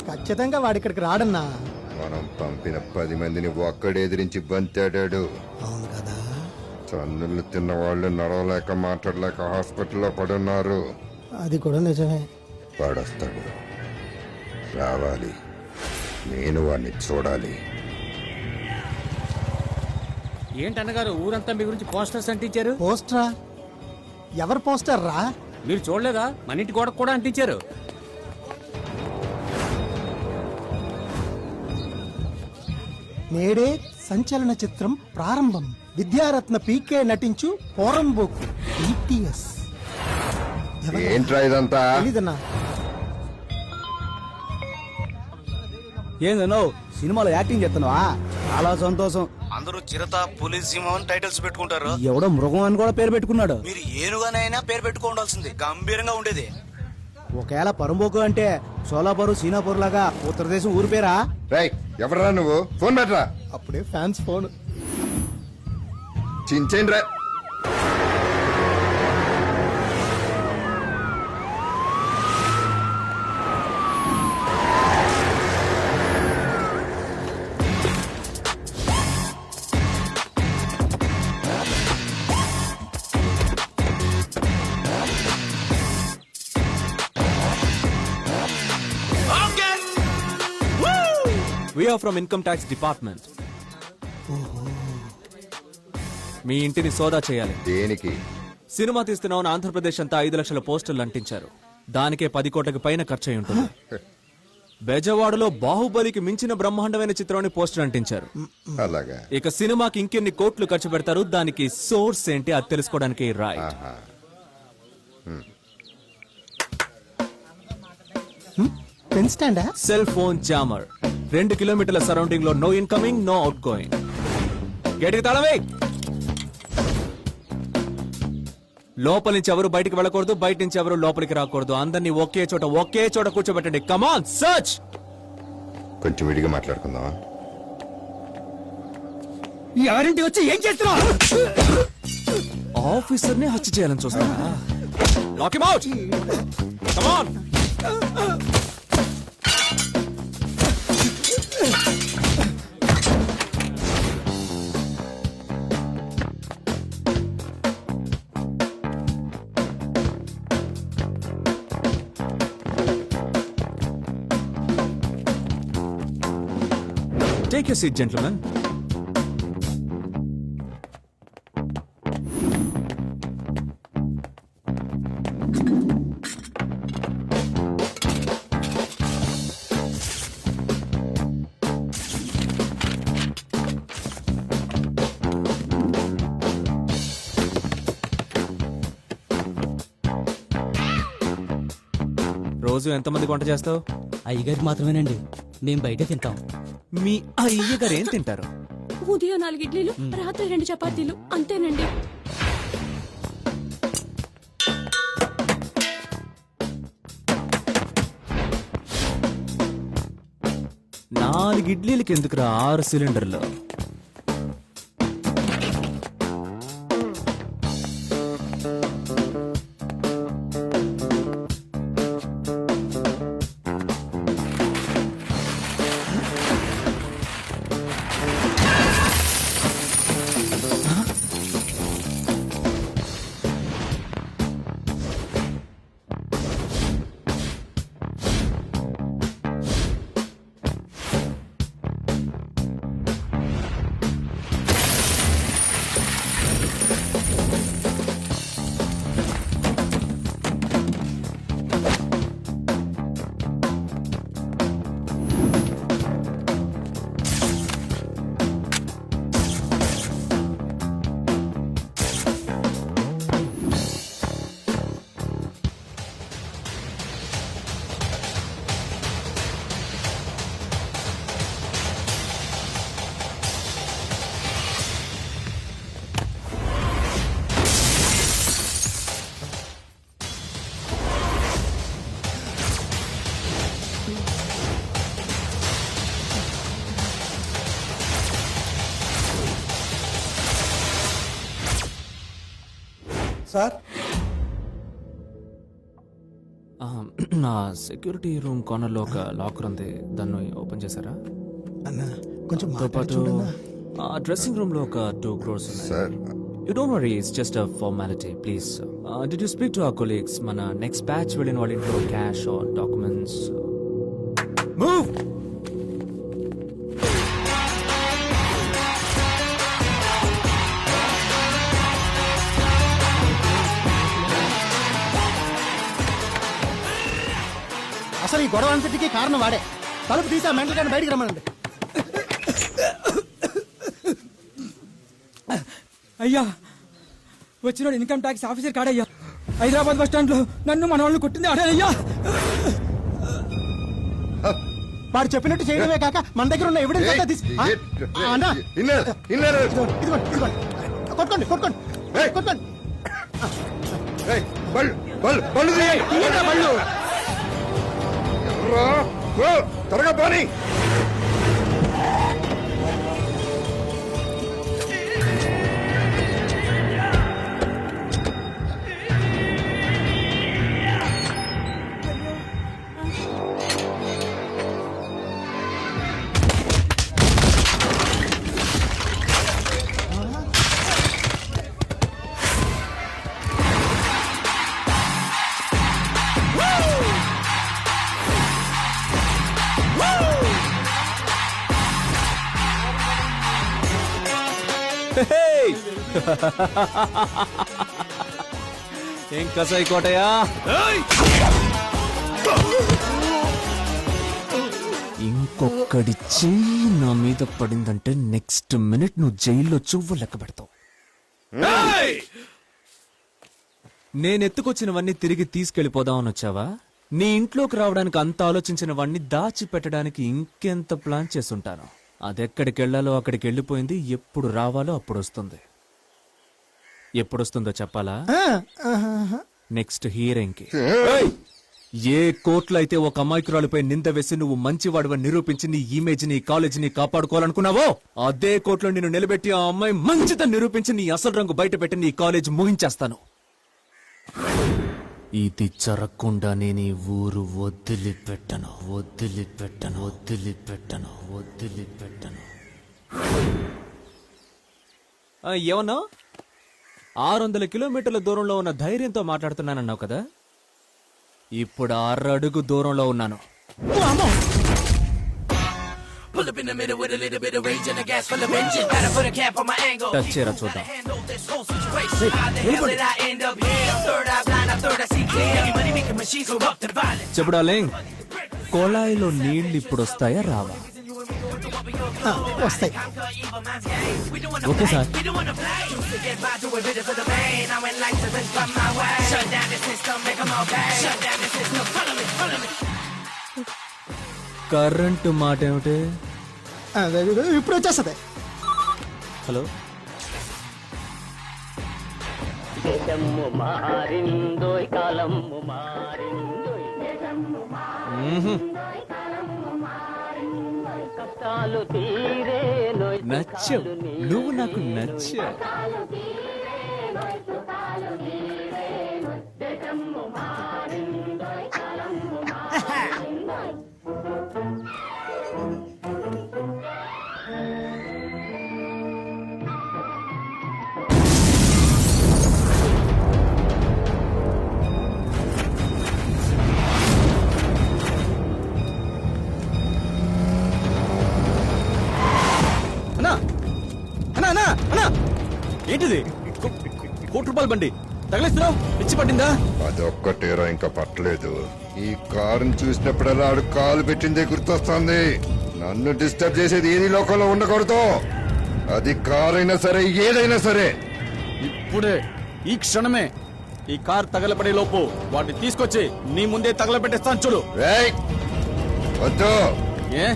ఖచ్చితంగా వాడి ఇక్కడికి రాడన్నా. మనం పంపిన 10 మందిని ఒక్కడు ఎదిరించి బంతాడాడు. అవును కదా? తన్నులు తిన్న వాళ్ళు నడవలేక మాట్లాడలేక హాస్పిటల్లో పడున్నారు. అది కూడా నిజమే. వాడొస్తాడు, రావాలి. నేను వాడిని చూడాలి. ఏంటన్నగారు ఊరంతా మీ గురించి పోస్టర్స్ అంటించారు? పోస్టరా? ఎవరు పోస్టర్ రా? మీరు చూడలేదా? మన ఇంటి గోడకు కూడా అంటించారు. నేడే సంచలన చిత్రం ప్రారంభం. విద్యారత్న పీకే నటించు పోరంబోకు BTS. ఏంట్రా ఇదంతా? తెలీదన్నా. ఏందనో సినిమాలో యాక్టింగ్ చేస్తున్నావా? చాలా సంతోషం. అందరూ చిరత, పులి, సింహం అని టైటిల్స్ పెట్టుకుంటారు. ఎవడో మృగం అని కూడా పేరు పెట్టుకున్నాడు. మీరు ఏనుగానైనా పేరు పెట్టుకోవాల్సింది. గంభీరంగా ఉండేది. ఒకవేళ పరంబోకు అంటే సోలాపూర్, సీనాపూర్ లాగా ఉత్తరదేశం ఊరి పేరా? ఎవడరా నువ్వు? ఫోన్ పెట్టరా. అప్పుడే ఫ్యాన్స్ ఫోన్. చించేయండి రా. We are from Income Tax Department. మీ ఇంటిని సోదా చేయాలి. దేనికి? సినిమా తీస్తున్నామని ఆంధ్రప్రదేశ్ అంతా 5 లక్షల పోస్టర్లు అంటించారు. దానికే 10 కోట్లకి పైన ఖర్చు అయి ఉంటుంది. బెజవాడలో బాహుబలికి మించిన బ్రహ్మాండమైన చిత్రాన్ని పోస్టర్ అంటించారు. అలాగా? ఇక సినిమాకి ఇంకెన్ని కోట్లు ఖర్చు పెడతారు, దానికి సోర్స్ ఏంటి అది తెలుసుకోవడానికి రాయ్. పెన్ స్టాండా? Cell phone jammer. 2 కిలోమీటర్ల సరౌండింగ్ లో no incoming, no outgoing. గేటుకి తాళమే. లోపల నుంచి ఎవరు బయటికి వెళ్ళకూడదు, బయట నుంచి ఎవరు లోపలికి రాకూడదు. అందరినీ ఒకే చోట కూర్చోబెట్టండి. కమాన్ సర్చ్. కొంచెం విడిగా మాట్లాడుకుందామా? ఎవరింటి వచ్చి ఏం చేస్తున్నావు? ఆఫీసర్ ని హత్య చేయాలని చూస్తా. Lock him out. Come on. Take your seat gentlemen. రోజు ఎంతమంది వంట చేస్తావు? అయ్యగారికి మాత్రమేనండి, మేము బయట తింటాం. మీ అయ్యగారు ఏం తింటారు? ఉదయం 4 ఇడ్లీలు, రాత్రి 2 చపాతీలు, అంతేనండి. నాలుగు ఇడ్లీలకి ఎందుకురా 6 సిలిండర్లు? సార్, నా సెక్యూరిటీ రూమ్ కార్నర్ లో ఒక లాకర్ ఉంది, దాన్ని ఓపెన్ చేశారా? కొంచెం తో పాటు డ్రెస్సింగ్ రూమ్ లో ఒక 2 crores ఉన్నాయి. You don't worry, it's just a formality, please. Did you speak to our colleagues? మన నెక్స్ట్ బ్యాచ్ వెళ్ళిన వాళ్ళ ఇంట్లో క్యాష్ ఆర్ డాక్యుమెంట్స్? Move! అసలు ఈ గొడవ అంతటికీ కారణం వాడే. తలుపు తీసి ఆ మెంటల్ గాని బయటికి రమ్మనండి. అయ్యా, వచ్చినాడు ఇన్కమ్ ట్యాక్స్ ఆఫీసర్ కాడయ్యా. హైదరాబాద్ బస్ స్టాండ్ లో నన్ను మన వాళ్ళు కొట్టింది ఆడయ్యా. వాడు చెప్పినట్టు చేయడమే కాక మన దగ్గర ఉన్న ఎవిడెన్స్ అంతా తీసి కొట్టుకోండి కొట్టుకోండి కొట్టుకోండి. త్వరగా పోనీ. ఏం కసాయి కోటయా? ఇంకొకడి చెయ్యి నా మీద పడిందంటే నెక్స్ట్ మినిట్ నువ్వు జైల్లో చువ్వు లెక్క పెడతావు. నేను ఎత్తుకొచ్చినవన్నీ తిరిగి తీసుకెళ్లిపోదామని వచ్చావా? నీ ఇంట్లోకి రావడానికి అంత ఆలోచించినవన్నీ దాచిపెట్టడానికి ఇంకెంత ప్లాన్ చేసుంటాను. అదెక్కడికి వెళ్లాలో అక్కడికి వెళ్ళిపోయింది. ఎప్పుడు రావాలో అప్పుడు వస్తుంది. ఎప్పుడొస్తుందో చెప్పాలా? నెక్స్ట్ హీరింగ్ కి. ఏ కోర్టులో అయితే ఒక అమాయకురాలపై నింద వేసి నువ్వు మంచివాడివని నిరూపించి నీ ఇమేజ్ నీ కాలేజ్ ని కాపాడుకోవాలనుకున్నావో, అదే కోర్టులో నిన్ను నిలబెట్టి ఆ అమ్మాయి మంచితను నిరూపించి నీ అసలు రంగు బయట పెట్టి నీ కాలేజ్ ముగించేస్తాను. ఇది జరగకుండా నేను ఈ ఊరు వదిలిపెట్టను వదిలిపెట్టను వదిలిపెట్టను వదిలిపెట్టను. ఏమన్నా 600 కిలోమీటర్ల దూరంలో ఉన్న ధైర్యంతో మాట్లాడుతున్నానన్నావు కదా, ఇప్పుడు 6 అడుగు దూరంలో ఉన్నాను. టచ్ చేయరా చూద్దాం. చెప్పుడాలే కొళాయిలో నీళ్లు ఇప్పుడు వస్తాయా రావా? వస్తాయి. Okay sir. కరెంటు మాట ఏమిటి? ఇప్పుడు వచ్చేస్తుంది. హలో, నచ్చావు నువ్వు, నాకు నచ్చా. ఏంటిది? ₹1 బండి తగిలిస్తున్నావు, పిచ్చి పట్టిందా? అదొక్కటేరా ఇంకా పట్టలేదు. ఈ కారుని చూసినప్పుడల్లా ఆడు కాలు పెట్టిందే గుర్తొస్తుంది. నన్ను డిస్టర్బ్ చేసేది ఏది లోకంలో ఉండకూడదు. అది కారైనా సరే, ఏదైనా సరే. ఇప్పుడే, ఈ క్షణమే ఈ కార్ తగలబడే లోపు వాటిని తీసుకొచ్చి నీ ముందే తగలబెట్టేస్తాను చూడు. వద్దు. ఏ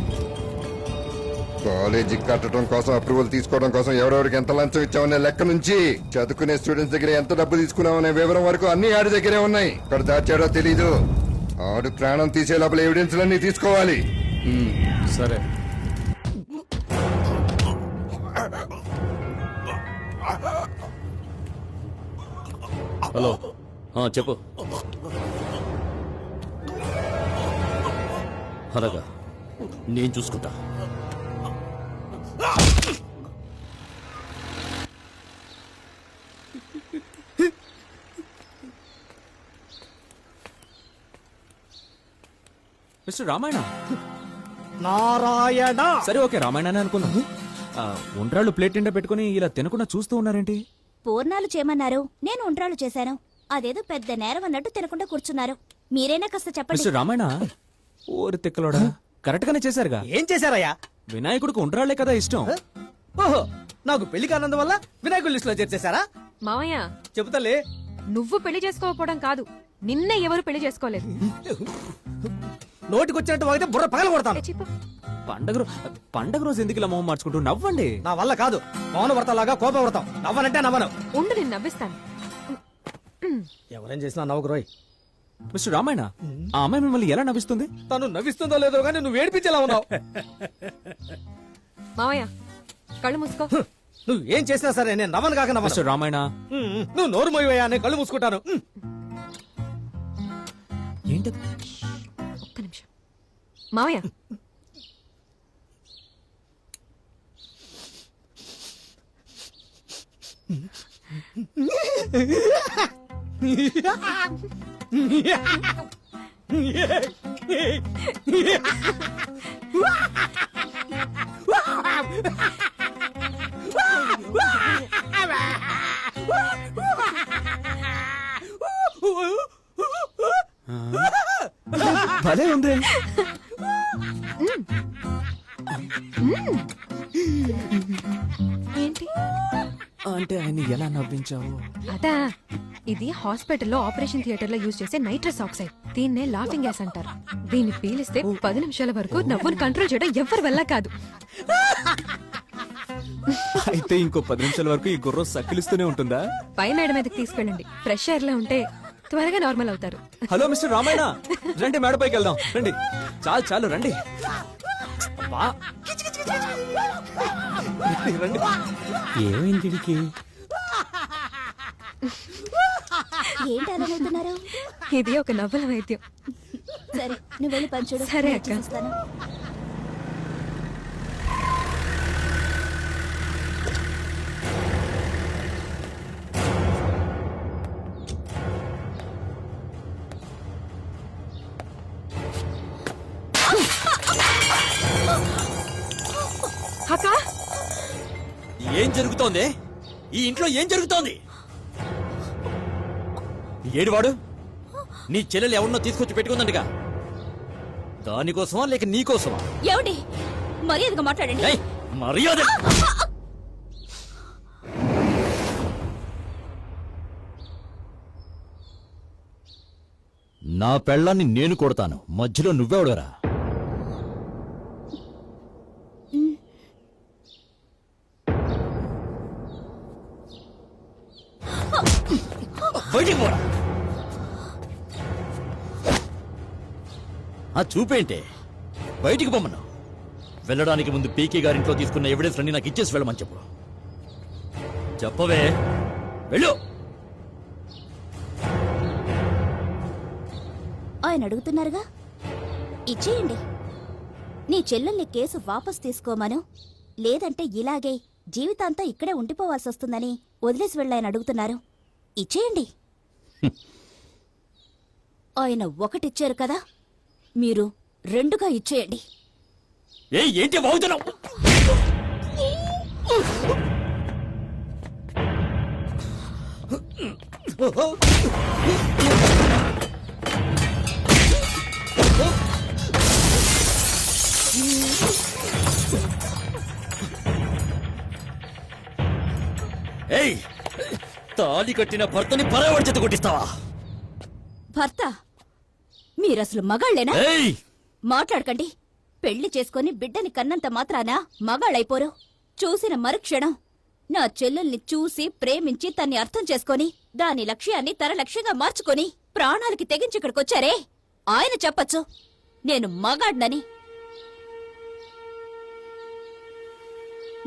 కాలేజీకి కట్టడం కోసం, అప్రూవల్ తీసుకోవడం కోసం ఎవరెవరికి ఎంత లంచం ఇచ్చామనే లెక్క నుంచి చదువుకునే స్టూడెంట్స్ దగ్గర ఎంత డబ్బు తీసుకున్నామనే వివరం వరకు అన్ని ఆడి దగ్గరే ఉన్నాయి. ఇక్కడ దాచాడో తెలీదు. ఆడు ప్రాణం తీసే లోపల ఎవిడెన్స్లన్నీ తీసుకోవాలి. సరే. హలో, చెప్పు. అలాగా, నేను చూసుకుంటా. మిస్టర్ రామాయణ. నారాయణ. సరే, ఓకే, రామాయణ అనుకుందాం. ఉండ్రాళ్ళు ప్లేట్ నిండా పెట్టుకుని ఇలా తినకుండా చూస్తూ ఉన్నారేంటి? పూర్ణాలు చేయమన్నారు, నేను ఉండ్రాలు చేశాను. అదేదో పెద్ద నేరం అన్నట్టు తినకుండా కూర్చున్నారు. మీరైనా కాస్త చెప్పండి. మిస్టర్ రామాయణ, ఓరి తిక్కలోడా, కరెక్ట్ గానే చేశారుగా. ఏం చేశారయ్యా? వినాయకుడికి ఉండ్రాళ్లే కదా ఇష్టం. ఓహో, నాకు పెళ్లి కానందు వల్ల వినాయకుడి లిస్ట్ లో చేర్చేశారా? మావయ్య, చెబుతలే. నువ్వు పెళ్లి చేసుకోకపోవడం కాదు, నిన్న ఎవరు పెళ్లి చేసుకోలేదు. నోటికొచ్చినట్టు వాగితే బుర్ర పగల కొడతాను. పండగ రోజు ఎందుకు ఇలా మొహం మార్చుకుంటూ నవ్వండి. నా వల్ల కాదు. మౌన వ్రతలాగా కోప వ్రతం. నవ్వనంటే నవ్వను. ఉండు, నేను నవ్విస్తాను. ఎవరేం చేసినా నవ్వుకురోయ్. మిస్టర్ రామాయణ, ఆ అమ్మాయి మిమ్మల్ని ఎలా నవ్విస్తుంది? తను నవ్విస్తుందో లేదో గానీ నువ్వు ఏడిపించేలా ఉన్నావు. మావయ్య, కళ్ళు మూసుకో. నువ్వు ఏం చేసినా సరే నేను నవ్వను కాక నవ్వను. మిస్టర్ రామాయణ, నువ్వు నోరు మోయవయ్యా, నేను కళ్ళు మూసుకుంటాను. ఏంటి? ఒక్క నిమిషం. మావయ్య, భలే ఉంది. ఏంటి అంటే ఆయన ఎలా నవ్వించావు? అదా, ఇది హాస్పిటల్లో ఆపరేషన్ థియేటర్ లో యూజ్ చేసే నైట్రస్ ఆక్సైడ్. దీన్నే లాఫింగ్ గ్యాస్ అంటారు. దీన్ని పీలిస్తే 10 నిమిషాల వరకు నవ్వును కంట్రోల్ చేయడం ఎవరి వల్ల కాదు. అయితే ఇంకో 10 నిమిషాల వరకు ఈ గుర్రం సక్కిలిస్తూనే ఉంటుందా? పై మేడ మీదకి తీసుకెళ్ళండి. ఫ్రెష్ ఎయిర్ లో ఉంటే త్వరగా నార్మల్ అవుతారు. హలో మిస్టర్ రామాయణ, రండి మేడపైకి వెళ్దాం. రండి, చాలు చాలు రండి. రండి. ఏమైంది వీడికి? ఏంటి అలా నవ్వుతున్నారు? ఇది ఒక నవ్వుల వైద్యం. సరే, నువ్వు వెళ్ళి పని చూడు. సరే అక్క. చూస్తాను. జరుగుతోంది? ఈ ఇంట్లో ఏం జరుగుతోంది? ఏడువాడు నీ చెల్లెలు ఎవరినో తీసుకొచ్చి పెట్టుకుందండిగా. దానికోసమా లేక నీకోసమా? ఏమండి మర్యాదగా మాట్లాడండి. ఏయ్, మర్యాద నా పెళ్ళాన్ని నేను కొడతాను, మధ్యలో నువ్వెవడరా? బయటికి పోరా. ఆ చూపేంటే బయటికి పొమ్మన్నా. వెళ్ళడానికి ముందు పీకే గారింట్లో తీసుకున్న ఎవిడెన్స్ అన్ని నాకు ఇచ్చేసి వెళ్ళమని చెప్పు. చెప్పవే, వెళ్ళు. ఆయన అడుగుతున్నారుగా, ఇచ్చేయండి. నీ చెల్లెల్ని కేసు వాపస్ తీసుకోమను, లేదంటే ఇలాగే జీవితాంతం ఇక్కడే ఉండిపోవాల్సి వస్తుందని వదిలేసి వెళ్ళాయని అడుగుతున్నారు. ఇచ్చేయండి. ఆయన ఒకటిచ్చారు కదా, మీరు రెండుగా ఇచ్చేయండి. ఏంటి బాగుతున్నావు? ఏయ్, తాళి కట్టిన భర్తని పరావడి చేత కొట్టిస్తావా? భర్త మీరసలు మగాళ్ళేనా? ఏయ్, మాట్లాడకండి. పెళ్లి చేసుకుని బిడ్డని కన్నంత మాత్రాన మగాళ్ళైపోరు. చూసిన మరుక్షణం నా చెల్లెల్ని చూసి ప్రేమించి తన్ని అర్థం చేసుకొని దాని లక్ష్యాన్ని తన లక్ష్యంగా మార్చుకొని ప్రాణాలకి తెగించి ఇక్కడికొచ్చారే, ఆయన చెప్పచ్చు నేను మగాడ్నని.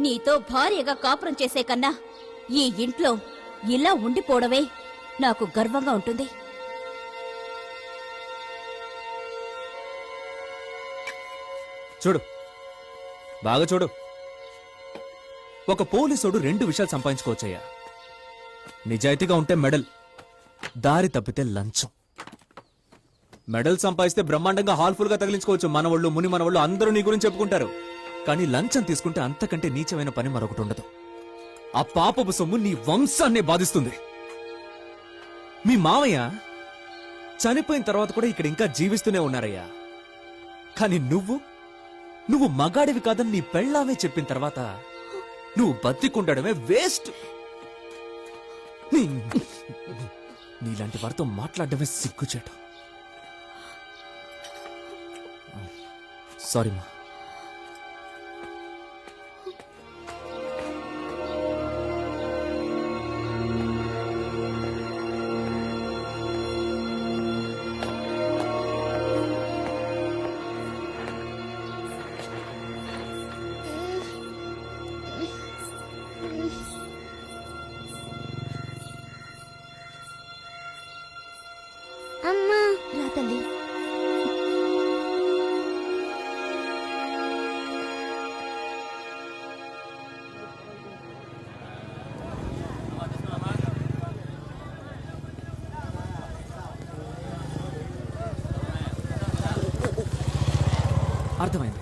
నీతో భార్యగా కాపురం చేసే కన్నా ఈ ఇంట్లో ఇలా ఉండిపోవడమే నాకు గర్వంగా ఉంటుంది. చూడు, బాగా చూడు. ఒక పోలీసుడు 2 విషయాలు సంపాదించుకోవచ్చయ్యా. నిజాయితీగా ఉంటే మెడల్, దారి తప్పితే లంచం. మెడల్ సంపాదిస్తే బ్రహ్మాండంగా హాల్ఫుల్ గా తగిలించుకోవచ్చు. మనవాళ్ళు ముని మనవాళ్ళు అందరూ నీ గురించి చెప్పుకుంటారు. కానీ లంచం తీసుకుంటే అంతకంటే నీచమైన పని మరొకటి ఉండదు. ఆ పాపపు సొమ్ము నీ వంశాన్ని బాధిస్తుంది. మీ మావయ్య చనిపోయిన తర్వాత కూడా ఇక్కడ ఇంకా జీవిస్తూనే ఉన్నారయ్యా. కానీ నువ్వు మగాడివి కాదని నీ పెళ్ళామే చెప్పిన తర్వాత నువ్వు బతికుండడమే వేస్ట్. నీలాంటి వారితో మాట్లాడడమే సిగ్గుచేటు. సారీ మా. అమ్మా, రా తల్లి. అర్థమైంది.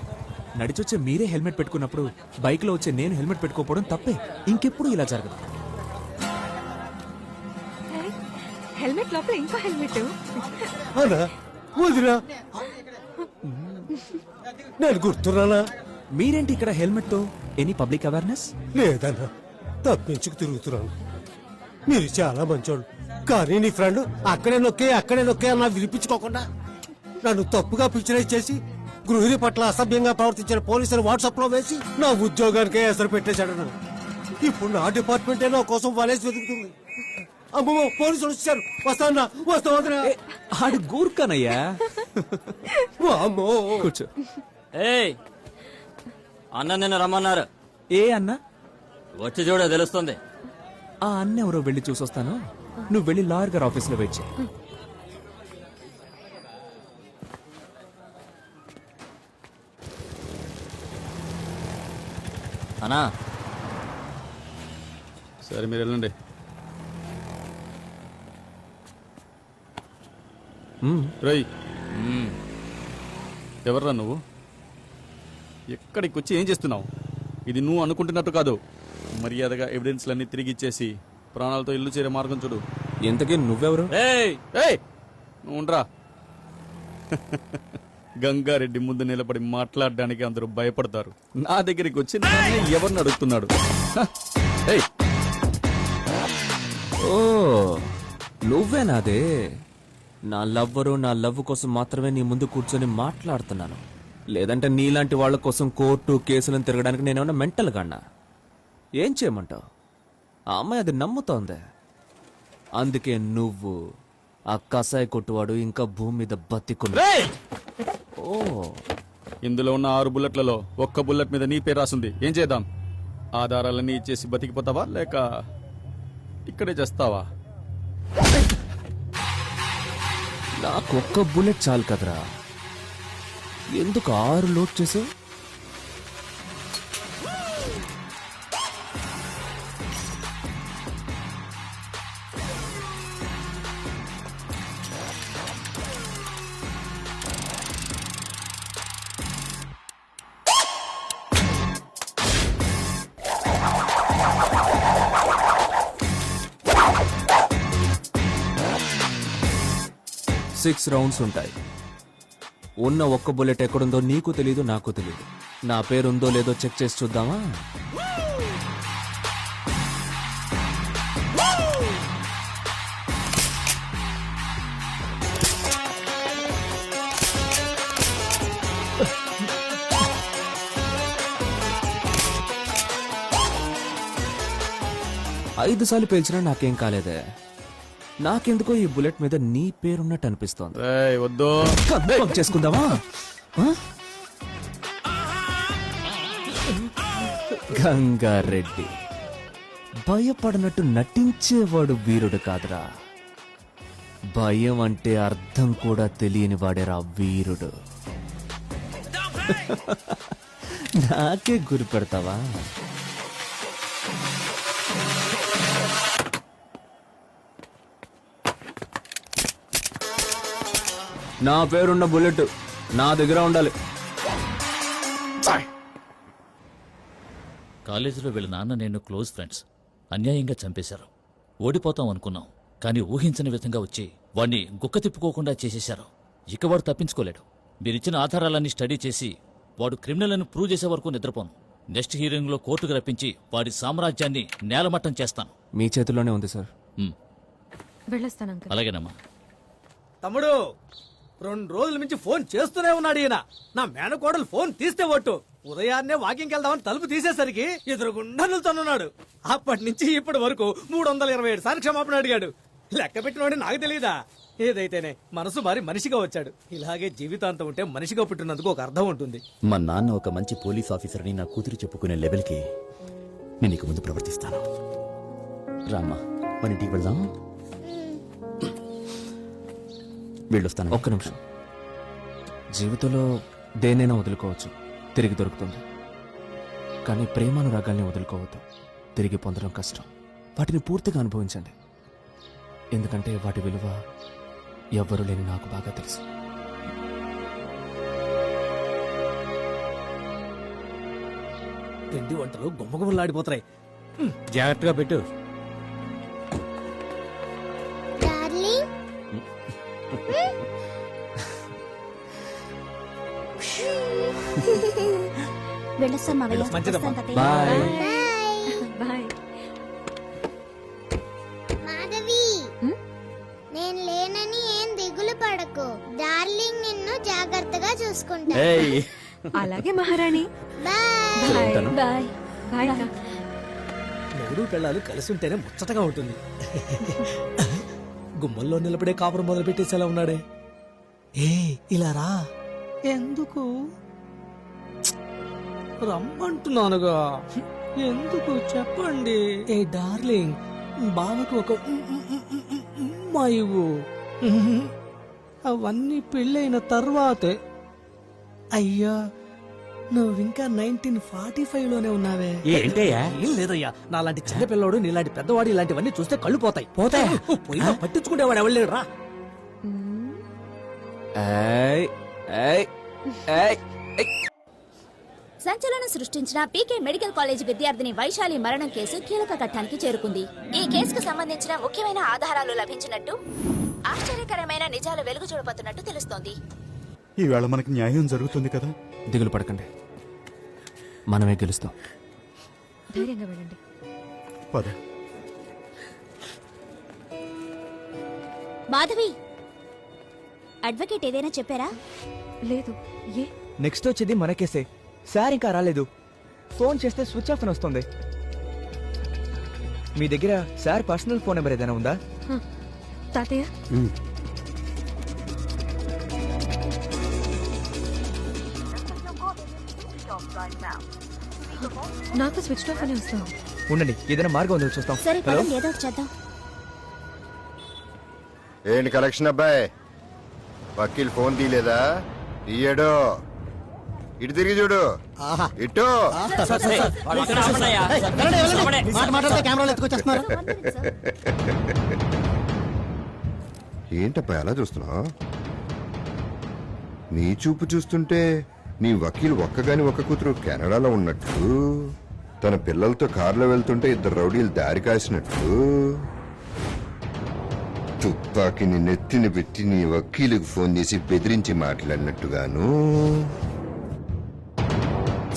నడిచొచ్చే మీరే హెల్మెట్ పెట్టుకున్నప్పుడు బైక్ లో వచ్చే నేను హెల్మెట్ పెట్టుకోకపోవడం తప్పే. ఇంకెప్పుడు ఇలా జరగదు. హెల్మెట్ లోపల ఇంకో హెల్మెట్. వదిరా, నేను గుర్తున్నానా? మీరేంటి ఇక్కడ హెల్మెట్ తో? Any public awareness? లేదన్నా, తప్పించుకు తిరుగుతున్నాను. మీరు చాలా మంచోళ్ళు. కానీ నీ ఫ్రెండ్ అక్కడే నొక్కే అన్నా వినిపించుకోకుండా నన్ను తప్పుగా పిక్చరైజ్ చేసి గృహిణి పట్ల అసభ్యంగా ప్రవర్తించిన పోలీసులు వాట్సాప్ లో వేసి నా ఉద్యోగానికే ఎసరు పెట్టేశాడు. ఇప్పుడు నా డిపార్ట్మెంటే నా కోసం వాలేసి వెతుకుతుంది. అమ్మో, పోలీసులు వచ్చారు. వస్తా. ఆడు గూర్ఖానయ్యా. అమ్మో, కూర్చో. ఏయ్, అన్న నిన్ను రమ్మన్నారు. ఏ అన్న? వచ్చి చూడ తెలుస్తుంది. ఆ అన్న ఎవరో వెళ్ళి చూసొస్తాను. నువ్వు వెళ్ళి లాయర్ గారి ఆఫీస్ లో వెయిట్ చేయి. అన్నా, సరే మీరు వెళ్ళండి. రై, ఎవర్రా నువ్వు? ఎక్కడికి వచ్చి ఏం చేస్తున్నావు? ఇది నువ్వు అనుకుంటున్నట్టు కాదు. మర్యాదగా ఎవిడెన్స్లన్నీ తిరిగి ఇచ్చేసి ప్రాణాలతో ఇల్లు చేరే మార్గం చూడు. ఎంతకీ నువ్వెవరు? నువ్వు ఉండరా. గంగారెడ్డి ముందు నిలబడి మాట్లాడడానికి అందరూ భయపడతారు. నా దగ్గరికి వచ్చి నన్నే ఎవరిని అడుగుతున్నాడు? ఏయ్, ఓ నువ్వేనాదే? నా లవ్వరు, నా లవ్ కోసం మాత్రమే నీ ముందు కూర్చొని మాట్లాడుతున్నాను. లేదంటే నీలాంటి వాళ్ళ కోసం కోర్టు కేసులను తిరగడానికి నేనేమన్నా మెంటల్ గాన్నా? ఏం చేయమంటావు? ఆ అమ్మాయి అది నమ్ముతోందే. అందుకే నువ్వు ఆ కసాయి కొట్టువాడు ఇంకా భూమి మీద బతికున్నా. ఓ ఇందులో ఉన్న 6 బుల్లెట్లలో ఒక్క బుల్లెట్ మీద నీ పేరు రాసుంది. ఏం చేద్దాం? ఆధారాలన్నీ ఇచ్చేసి బతికిపోతావా లేక ఇక్కడే చేస్తావా? నాకు ఒక్క బుల్లెట్ చాలు కదరా, ఎందుకు 6 లోడ్ చేసావు? సిక్స్ రౌండ్స్ ఉంటాయి. ఉన్న ఒక్క బుల్లెట్ ఎక్కడుందో నీకు తెలీదు, నాకు తెలీదు. నా పేరుందో లేదో చెక్ చేసి చూద్దామా? ఐదు సార్లు పేల్చినా నాకేం కాలేదే. నాకెందుకో ఈ బుల్లెట్ మీద నీ పేరున్నట్టు అనిపిస్తోంది. వద్దు, కన్ఫర్మ్ చేసుకుందామా? గంగారెడ్డి భయపడినట్టు నటించేవాడు వీరుడు కాదురా, భయం అంటే అర్థం కూడా తెలియని వాడేరా వీరుడు. నాకే గురి పెడతావా? నా పేరున్న బుల్లెట్ నా దగ్గర ఉండాలి. కాలేజీలో వీళ్ళ నాన్న నేను క్లోజ్ ఫ్రెండ్స్. అన్యాయంగా చంపేశారు. ఓడిపోతాం అనుకున్నాం, కానీ ఊహించని విధంగా వచ్చి వాణ్ణి గుక్క తిప్పుకోకుండా చేసేశారు. ఇక వాడు తప్పించుకోలేడు. మీరిచ్చిన ఆధారాలన్నీ స్టడీ చేసి వాడు క్రిమినల్ అని ప్రూవ్ చేసే వరకు నిద్రపోను. నెక్స్ట్ హీరింగ్ లో కోర్టుకు రప్పించి వాడి సామ్రాజ్యాన్ని నేలమట్టం చేస్తాను. మీ చేతుల్లోనే ఉంది సార్. వెళ్ళొస్తాను అంకుల్. అలాగేనమ్మా. తమ్ముడు 2 రోజుల నుంచి ఫోన్ చేస్తూనే ఉన్నాడు ఈయన. నా మేనకోడలు ఫోన్ తీస్తే ఒట్టు. ఉదయాన్నే వాకింగ్కి వెళ్దామని తలుపు తీసేసరికి ఎదురుగుండా నిల్చొనున్నాడు. అప్పటి నుంచి ఇప్పటి వరకు 327 సార్లు క్షమాపణ అడిగాడు. లెక్క పెట్టినోడి నాకు తెలియదా? ఏదైతేనే మనసు మారి మనిషిగా వచ్చాడు. ఇలాగే జీవితాంతం ఉంటే మనిషిగా పుట్టినందుకు ఒక అర్థం ఉంటుంది. మా నాన్న ఒక మంచి పోలీస్ ఆఫీసర్ని నా కూతురు చెప్పుకునే లెవెల్కి నేను ఇక ముందు ప్రవర్తిస్తాను. రామ్మా, మన ఇంటికి వెళ్దాం. వెళ్ళొస్తాను. ఒక్క నిమిషం. జీవితంలో దేనైనా వదులుకోవచ్చు, తిరిగి దొరుకుతుంది. కానీ ప్రేమానురాగాల్ని వదులుకోవద్దు. తిరిగి పొందడం కష్టం. వాటిని పూర్తిగా అనుభవించండి. ఎందుకంటే వాటి విలువ ఎవ్వరూ లేని నాకు బాగా తెలుసు. పిండి వంటలు గుమ్మగుమ్మలాడిపోతాయి. జాగ్రత్తగా పెట్టు. వెళ్ళొస్తాను మావయ్య. మంచిదమ్మా. వస్తాను తాతయ్య. బాయ్. బాయ్. మాధవి, నేను లేనని ఏం దిగులు పడకు. డార్లింగ్ నిన్ను జాగ్రత్తగా చూసుకుంటా. అలాగే మహారాణి. బాయ్. బాయ్. బాయ్. మూడు పిల్లలు కలిసి ఉంటేనే ముచ్చటగా ఉంటుంది. గుమ్మల్లో నిలబడే కాపురం మొదలు పెట్టేసేలా ఉన్నాడే. ఇలా రా. ఎందుకు రమ్మంటున్నానుగా? ఎందుకు చెప్పండి. డార్లింగ్, బావకు ఒక అమ్మాయివు. అవన్నీ పెళ్ళైన తర్వాతే. అయ్యా, నువ్వింకా 1945లోనే ఉన్నావే. ఏంటయ్యా? ఏం లేదయ్యా, నాలాంటి చిన్న పిల్లోడు నీలాంటి పెద్దవాడు ఇలాంటివన్నీ చూస్తే కళ్ళు పోతాయి. పోయినా పట్టించుకునేవాడు ఎవరు రా. సంచలనం సృష్టించిన పీకే మెడికల్ కాలేజ్ విద్యార్థిని వైశాలి మరణం కేసు కీలక ఘట్టానికి చేరుకుంది. ఈ కేసుకు సంబంధించిన ముఖ్యమైన ఆధారాలు లభించినట్టు, ఆశ్చర్యకరమైన నిజాలు వెలుగు చూడబోతున్నట్టు తెలుస్తోంది. ఈవేళ మనకి న్యాయం జరుగుతుంది కదా. దిగులు పడకండి, మనమే గెలుస్తాం. ధైర్యంగా వెళ్ళండి. పద. మాధవి, అడ్వకేట్ ఏదైనా చెప్పారా? లేదు. ఏ నెక్స్ట్ వచ్చేది మన కేసే. సార్ ఇంకా రాలేదు. ఫోన్ చేస్తే స్విచ్ ఆఫ్ అని వస్తుంది. మీ దగ్గర సార్ పర్సనల్ ఫోన్ నెంబర్ ఏదైనా ఉందా? తాతయ్య, నాకు స్విచ్ ఆఫ్ అని వస్తాం. ఉండండి, ఏదైనా మార్గం ఉందో చూస్తాం. సరే హలో, పదండి, ఏదో ఒకటి చేద్దాం. ఏంటి కలెక్షన్ అబ్బాయి, వకీల్ ఫోన్ తీయలేదా? తీయడు. ఇటు తిరిగి చూడు. ఇటు ఏంటబ్బా ఎలా చూస్తున్నావు? నీ చూపు చూస్తుంటే నీ వకీల్ ఒక్కగాని ఒక్క కూతురు కెనడాలో ఉన్నట్టు, తన పిల్లలతో కారులో వెళ్తుంటే ఇద్దరు రౌడీలు దారి కాసినట్టు, తుపాకిని నెత్తిని పెట్టి నీ వకీలుకు ఫోన్ చేసి బెదిరించి మాట్లాడినట్టుగాను.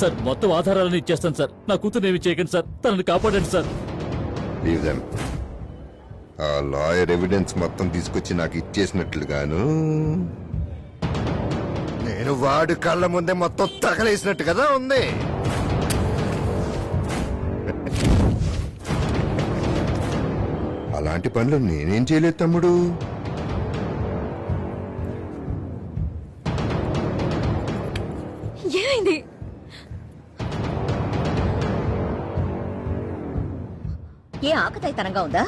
సార్ మొత్తం ఆధారాలను ఇచ్చేస్తాను సార్. నా కూతురు ఏమి చేయకండి సార్, తనని కాపాడండి సార్. Leave them. ఆ లాయర్ ఎవిడెన్స్ మొత్తం తీసుకొచ్చి నాకు ఇచ్చేసినట్లుగాను, నేను వాడు కళ్ళ ముందే మొత్తం తగలేసినట్టు కదా ఉంది. అలాంటి పనులు నేనేం చేయలేదు తమ్ముడు. ఏమైంది? ఏ ఆకతాయితనంగా ఉందా?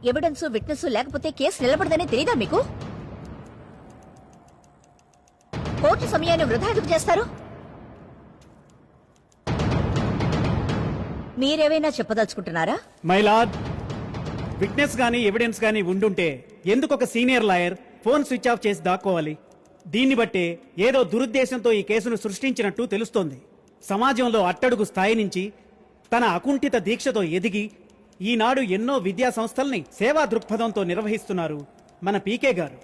ఎవిడెన్స్ విట్నెస్ లేకపోతే కేసు నిలబడదనే తెలీదా మీకు? కోర్టు సమయాన్ని వృధా ఎందుకు చేస్తారు? మీరేమైనా చెప్పదలుచుకుంటున్నారా? మై లార్డ్, విట్నెస్ గానీ ఎవిడెన్స్ గానీ ఉండుంటే ఎందుకు ఒక senior lawyer phone switch off చేసి దాక్కోవాలి? దీన్ని బట్టే ఏదో దురుద్దేశంతో ఈ కేసును సృష్టించినట్టు తెలుస్తోంది. సమాజంలో అట్టడుగు స్థాయి నుంచి తన అకుంఠిత దీక్షతో ఎదిగి ఈనాడు ఎన్నో విద్యా సంస్థల్ని సేవా దృక్పథంతో నిర్వహిస్తున్నారు మన పీకే గారు.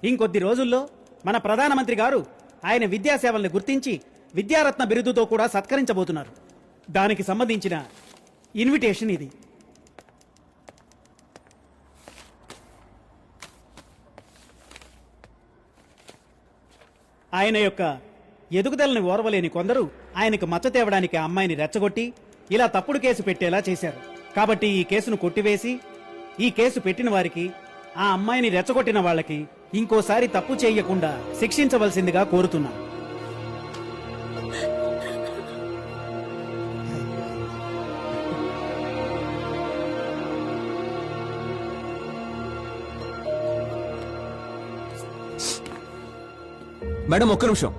ఇంకొద్ది రోజుల్లో మన ప్రధానమంత్రి గారు ఆయన విద్యాసేవల్ని గుర్తించి విద్యారత్న బిరుదుతో కూడా సత్కరించబోతున్నారు. దానికి సంబంధించిన ఇన్విటేషన్ ఇది. ఆయన యొక్క ఎదుగుదలని ఓర్వలేని కొందరు ఆయనకు మచ్చ తేవడానికి ఆ అమ్మాయిని రెచ్చగొట్టి ఇలా తప్పుడు కేసు పెట్టేలా చేశారు. కాబట్టి ఈ కేసును కొట్టివేసి ఈ కేసు పెట్టిన వారికి, ఆ అమ్మాయిని రెచ్చగొట్టిన వాళ్ళకి ఇంకోసారి తప్పు చేయకుండా శిక్షించవలసిందిగా కోరుతున్నా. మేడం ఒక్క నిమిషం.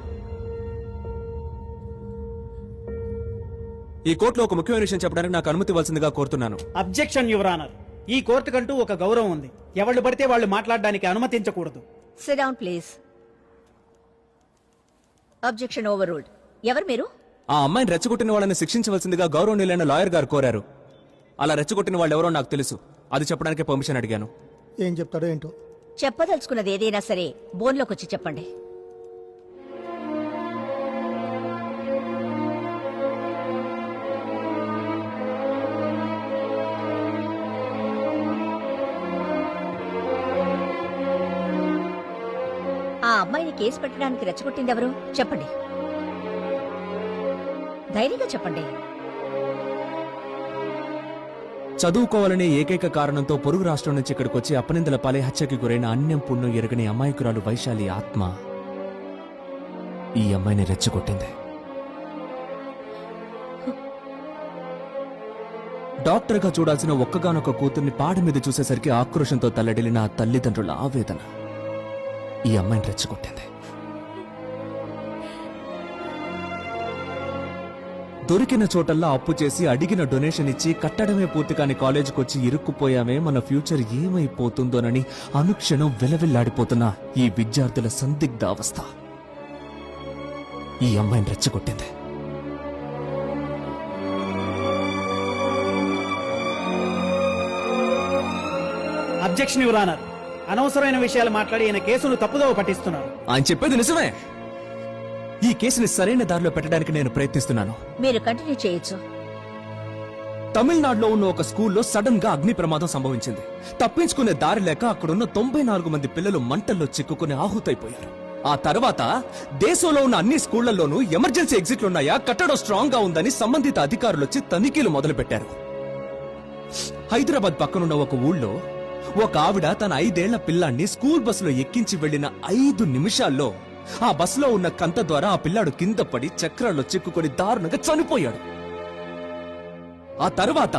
ఈ కోర్టులో ఒక ముఖ్యమైన విషయం చెప్పడానికి నాకు అనుమతి ఇవ్వాల్సిందిగా కోరుతున్నాను. Objection your honour. ఈ కోర్టు కంటూ ఒక గౌరవం ఉంది. ఎవళ్ళు పడితే వాళ్ళు మాట్లాడడానికి అనుమతించకూడదు. Sit down please. Objection overruled. ఎవరు మీరు? ఆ అమ్మాయిని రెచ్చగొట్టిన వాళ్ళని శిక్షించవలసిందిగా గౌరవనీయులైన లాయర్ గారు కోరారు. అలా రెచ్చగొట్టిన వాళ్ళు ఎవరో నాకు తెలుసు. అది చెప్పడానికి పర్మిషన్ అడిగాను. ఏం చెప్తాడో ఏంటో. చెప్పదలుచుకున్నది ఏదైనా సరే బోన్లోకి వచ్చి చెప్పండి. ఆ అమ్మాయిని కేసు పెట్టడానికి రెచ్చగొట్టింది ఎవరు? చెప్పండి, ధైర్యంగా చెప్పండి. చదువుకోవాలనే ఏకైక కారణంతో పొరుగు రాష్ట్రం నుంచి ఇక్కడికి వచ్చి అపనిందల పాలే హత్యకి గురైన అన్యం పుణ్యం ఎరగని అమాయకురాలు వైశాలి ఆత్మ ఈ అమ్మాయిని రెచ్చగొట్టింది. డాక్టర్గా చూడాల్సిన ఒక్కగానొక్క కూతుర్ని పాడ మీద చూసేసరికి ఆక్రోషంతో తల్లడిల్లిన ఆ తల్లిదండ్రుల ఆవేదన ఈ అమ్మాయిని రెచ్చగొట్టింది. దొరికిన చోటల్లా అప్పు చేసి అడిగిన డొనేషన్ ఇచ్చి కట్టడమే పూర్తి కాని కాలేజీకి వచ్చి ఇరుక్కుపోయామే, మన ఫ్యూచర్ ఏమైపోతుందోనని అనుక్షణం విలవిల్లాడిపోతున్న ఈ విద్యార్థుల సందిగ్ధ అవస్థ ఈ అమ్మాయిని రెచ్చగొట్టింది. Objection your honour. అనవసరమైన విషయాలు మాట్లాడి ఈయన కేసును తప్పుదోవ పట్టిస్తున్నారు. ఆయన చెప్పేది నిజమే. ఈ కేసుని సరైన దారిలో పెట్టడానికి నేను ప్రయత్నిస్తున్నాను. మీరు కంటిన్యూ చేయొచ్చు. తమిళనాడులో ఉన్న ఒక స్కూల్లో సడన్ గా అగ్ని ప్రమాదం సంభవించింది. తప్పించుకునే దారి లేక అక్కడున్న 94 మంది పిల్లలు మంటల్లో చిక్కుకుని ఆహుతైపోయారు. ఆ తర్వాత దేశంలో ఉన్న అన్ని స్కూళ్లలోనూ ఎమర్జెన్సీ ఎగ్జిట్లున్నాయా, కట్టడం స్ట్రాంగ్ గా ఉందని సంబంధిత అధికారులు వచ్చి తనిఖీలు మొదలుపెట్టారు. హైదరాబాద్ పక్కనున్న ఒక ఊళ్ళో ఒక ఆవిడ తన 5 ఏళ్ల పిల్లాన్ని స్కూల్ బస్సులో ఎక్కించి వెళ్లిన 5 నిమిషాల్లో ఆ బస్సులో ఉన్న కంత ద్వారా ఆ పిల్లాడు కింద పడి చక్రాల్లో చిక్కుకొని దారుణంగా చనిపోయాడు. ఆ తర్వాత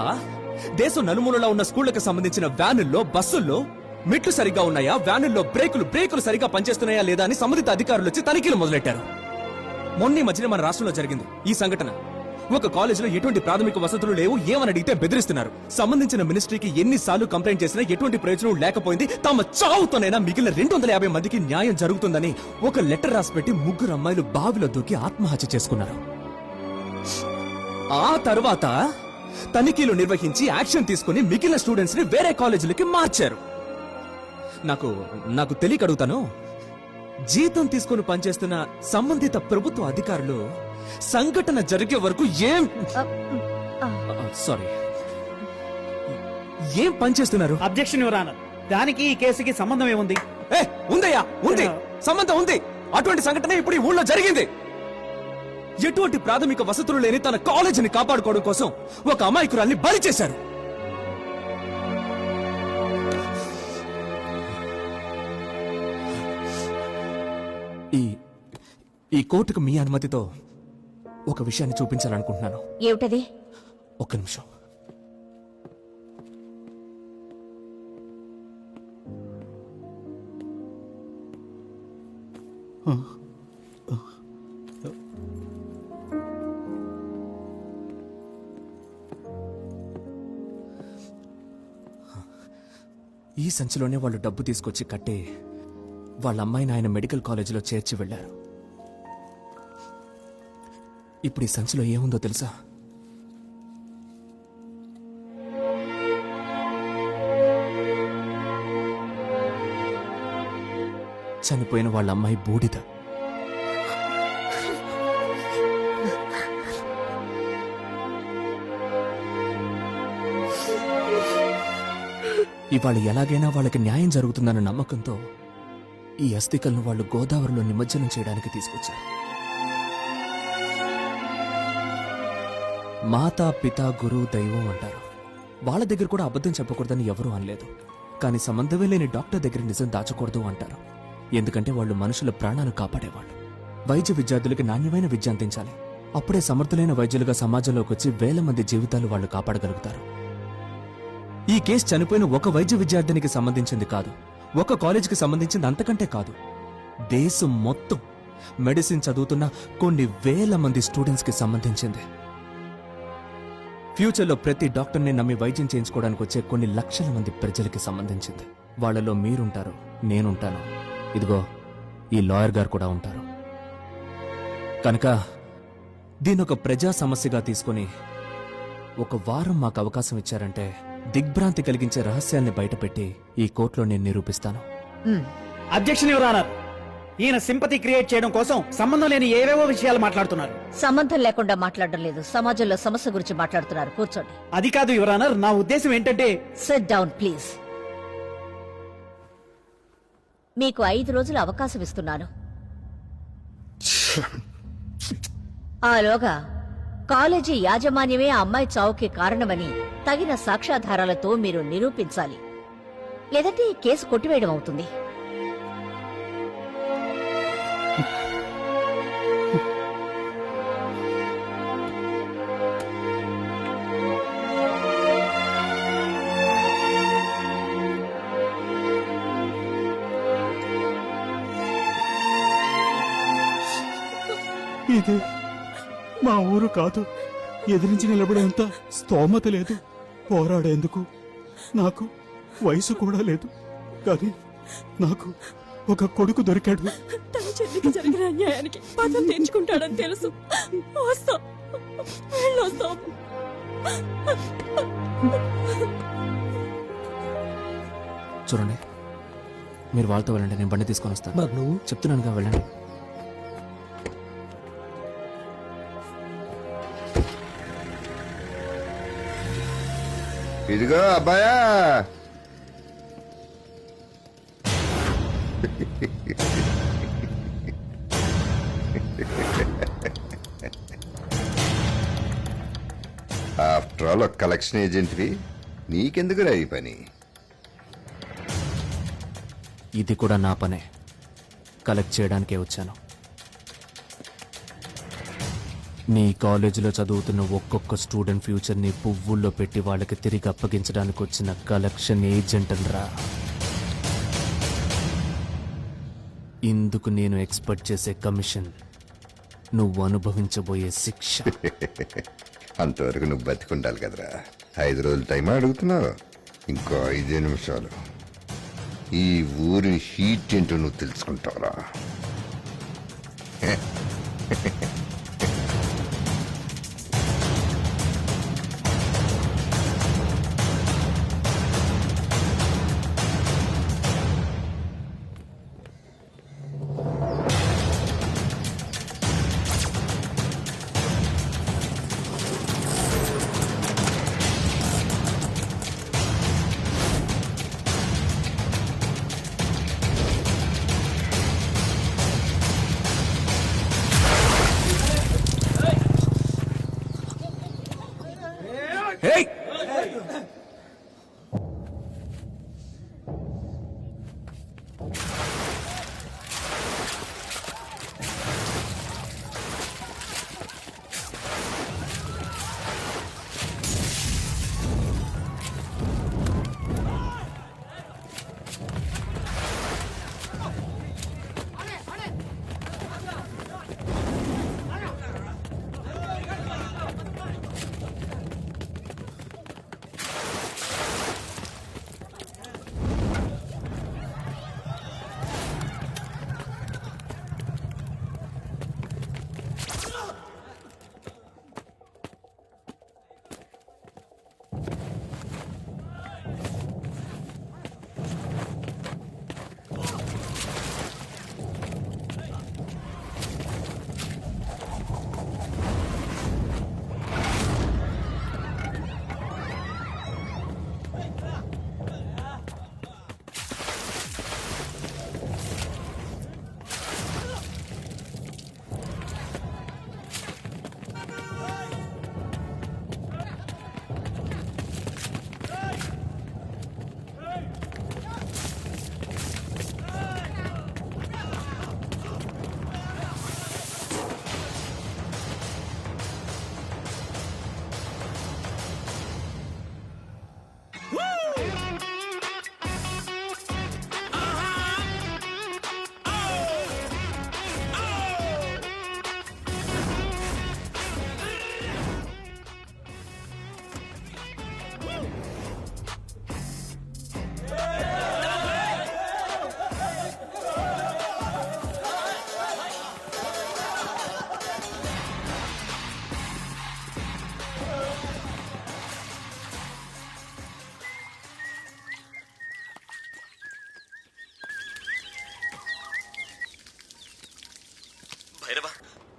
దేశం నలుమూలలా ఉన్న స్కూళ్లకు సంబంధించిన వ్యానుల్లో, బస్సుల్లో మెట్లు సరిగా ఉన్నాయా, వ్యానుల్లో బ్రేకులు సరిగా పనిచేస్తున్నాయా లేదా అని సంబంధిత అధికారులు వచ్చి తనిఖీలు మొదలెట్టారు. మొన్న మధ్యన మన రాష్ట్రంలో జరిగింది ఈ సంఘటన. ఒక కాలేజీలో ఎటువంటి ప్రాథమిక వసతులు లేవు, ఏమని అడిగితే బెదిరిస్తున్నారు. సంబంధించిన మినిస్ట్రీకి ఎన్నిసార్లు కంప్లైంట్ చేసినా ఎటువంటి ప్రయోజనం లేకపోయింది. తమ చావుతోనైనా మిగిలిన 250 మందికి న్యాయం జరుగుతుందని ఒక లెటర్ రాసి పెట్టి 3 అమ్మాయిలు బావిలో దూకి ఆత్మహత్య చేసుకున్నారు. ఆ తర్వాత తనిఖీలు నిర్వహించి యాక్షన్ తీసుకుని మిగిలిన స్టూడెంట్స్ ని వేరే కాలేజీలకి మార్చారు. నాకు తెలియక అడుగుతాను, జీతం తీసుకుని పనిచేస్తున్న సంబంధిత ప్రభుత్వ అధికారులు సంఘటన జరిగే వరకు ఏం పనిచేస్తున్నారు? Objection your honour. దానికి ఈ కేసుకి సంబంధం ఏముంది? ఉందయ్యా, ఉంది, సంబంధం ఉంది. అటువంటి సంఘటన ఇప్పుడు ఈ ఊళ్ళో జరిగింది. ఎటువంటి ప్రాథమిక వసతులు లేని తన కాలేజీని కాపాడుకోవడం కోసం ఒక అమాయకురాల్ని బలి చేశారు. ఈ కోర్టుకు మీ అనుమతితో ఒక విషయాన్ని చూపించాలనుకుంటున్నాను. ఏమిటది? ఒక్క నిమిషం. ఈ సంచిలోనే వాళ్ళు డబ్బు తీసుకొచ్చి కట్టి వాళ్ళ అమ్మాయిని ఆయన మెడికల్ కాలేజీలో చేర్చి వెళ్లారు. ఇప్పుడు ఈ సంచిలో ఏముందో తెలుసా? చనిపోయిన వాళ్ళ అమ్మాయి బూడిద. ఇవాళ ఎలాగైనా వాళ్ళకి న్యాయం జరుగుతుందన్న నమ్మకంతో ఈ అస్థికలను వాళ్ళు గోదావరిలో నిమజ్జనం చేయడానికి తీసుకొచ్చారు. మాతా, పిత, గురువు, దైవం అంటారు. వాళ్ళ దగ్గర కూడా అబద్ధం చెప్పకూడదని ఎవరూ అనలేదు. కానీ సంబంధమే లేని డాక్టర్ దగ్గర నిజం దాచకూడదు అంటారు. ఎందుకంటే వాళ్ళు మనుషుల ప్రాణాలు కాపాడేవాళ్ళు. వైద్య విద్యార్థులకి నాణ్యమైన విద్య అందించాలి. అప్పుడే సమర్థులైన వైద్యులుగా సమాజంలోకి వచ్చి 1000 మంది జీవితాలు వాళ్ళు కాపాడగలుగుతారు. ఈ కేసు చనిపోయిన ఒక వైద్య విద్యార్థినికి సంబంధించింది కాదు, ఒక కాలేజీకి సంబంధించింది అంతకంటే కాదు, దేశం మొత్తం మెడిసిన్ చదువుతున్న కొన్ని 1000 మంది స్టూడెంట్స్ కి సంబంధించింది. ఫ్యూచర్లో ప్రతి డాక్టర్ని నమ్మి వైద్యం చేయించుకోవడానికి వచ్చే కొన్ని లక్షల మంది ప్రజలకి సంబంధించింది. వాళ్లలో మీరుంటారు, నేనుంటాను, ఇదిగో ఈ లాయర్ గారు కూడా ఉంటారు. కనుక దీని ఒక ప్రజా సమస్యగా తీసుకుని 1 వారం మాకు అవకాశం ఇచ్చారంటే దిగ్భ్రాంతి కలిగించే రహస్యాన్ని బయటపెట్టి ఈ కోర్టులో నేను నిరూపిస్తాను. Objection your honour. ఈయన సింపతి క్రియేట్ చేయడం కోసం సంబంధం లేని ఏవేవో విషయాలు మాట్లాడుతున్నారు. సంబంధం లేకుండా మాట్లాడడం లేదు, సమాజంలో సమస్య గురించి మాట్లాడుతున్నారు. కూర్చోండి. అది కాదు యువర్ ఆనర్, నా ఉద్దేశం ఏంటంటే... సిట్ డౌన్ ప్లీజ్. మీకు 5 రోజుల అవకాశం ఇస్తున్నాను. ఆలోగా కాలేజీ యాజమాన్యమే ఆ అమ్మాయి చావుకి కారణమని తగిన సాక్ష్యాధారాలతో మీరు నిరూపించాలి. లేదంటే ఈ కేసు కొట్టివేయడం అవుతుంది. ఇది మా ఊరు కాదు. ఎదిరించి నిలబడేంత స్తోమత లేదు. పోరాడేందుకు నాకు వయసు కూడా లేదు. కానీ నాకు ఒక కొడుకు దొరికాడు. తన చెల్లికి జరిగిన అన్యాయానికి పదం తెచ్చుకుంటాడని తెలుసు. చూడండి, మీరు వాళ్ళతో వెళ్ళండి, నేను బండి తీసుకొని వస్తాను. మరి నువ్వు చెప్తున్నానుగా, వెళ్ళండి. ఇదిగో అబ్బాయా, ఆఫ్టర్ ఆల్ ఒక కలెక్షన్ ఏజెంట్వి, నీకెందుకురా ఈ పని? ఇది కూడా నా పనే, కలెక్ట్ చేయడానికే వచ్చాను. నీ కాలేజీలో చదువుతున్న ఒక్కొక్క స్టూడెంట్ ఫ్యూచర్ని పువ్వుల్లో పెట్టి వాళ్ళకి తిరిగి అప్పగించడానికి వచ్చిన కలెక్షన్ ఏజెంట్ రా. ఇందుకు నేను ఎక్స్పెక్ట్ చేసే కమిషన్ నువ్వు అనుభవించబోయే శిక్ష. అంతవరకు నువ్వు బతికుండాలి కదరా. 5 రోజులు టైం అడుగుతున్నావు, ఇంకో 5 నిమిషాలు ఈ ఊరి హీట్ ఏంటో నువ్వు తెలుసుకుంటావురా.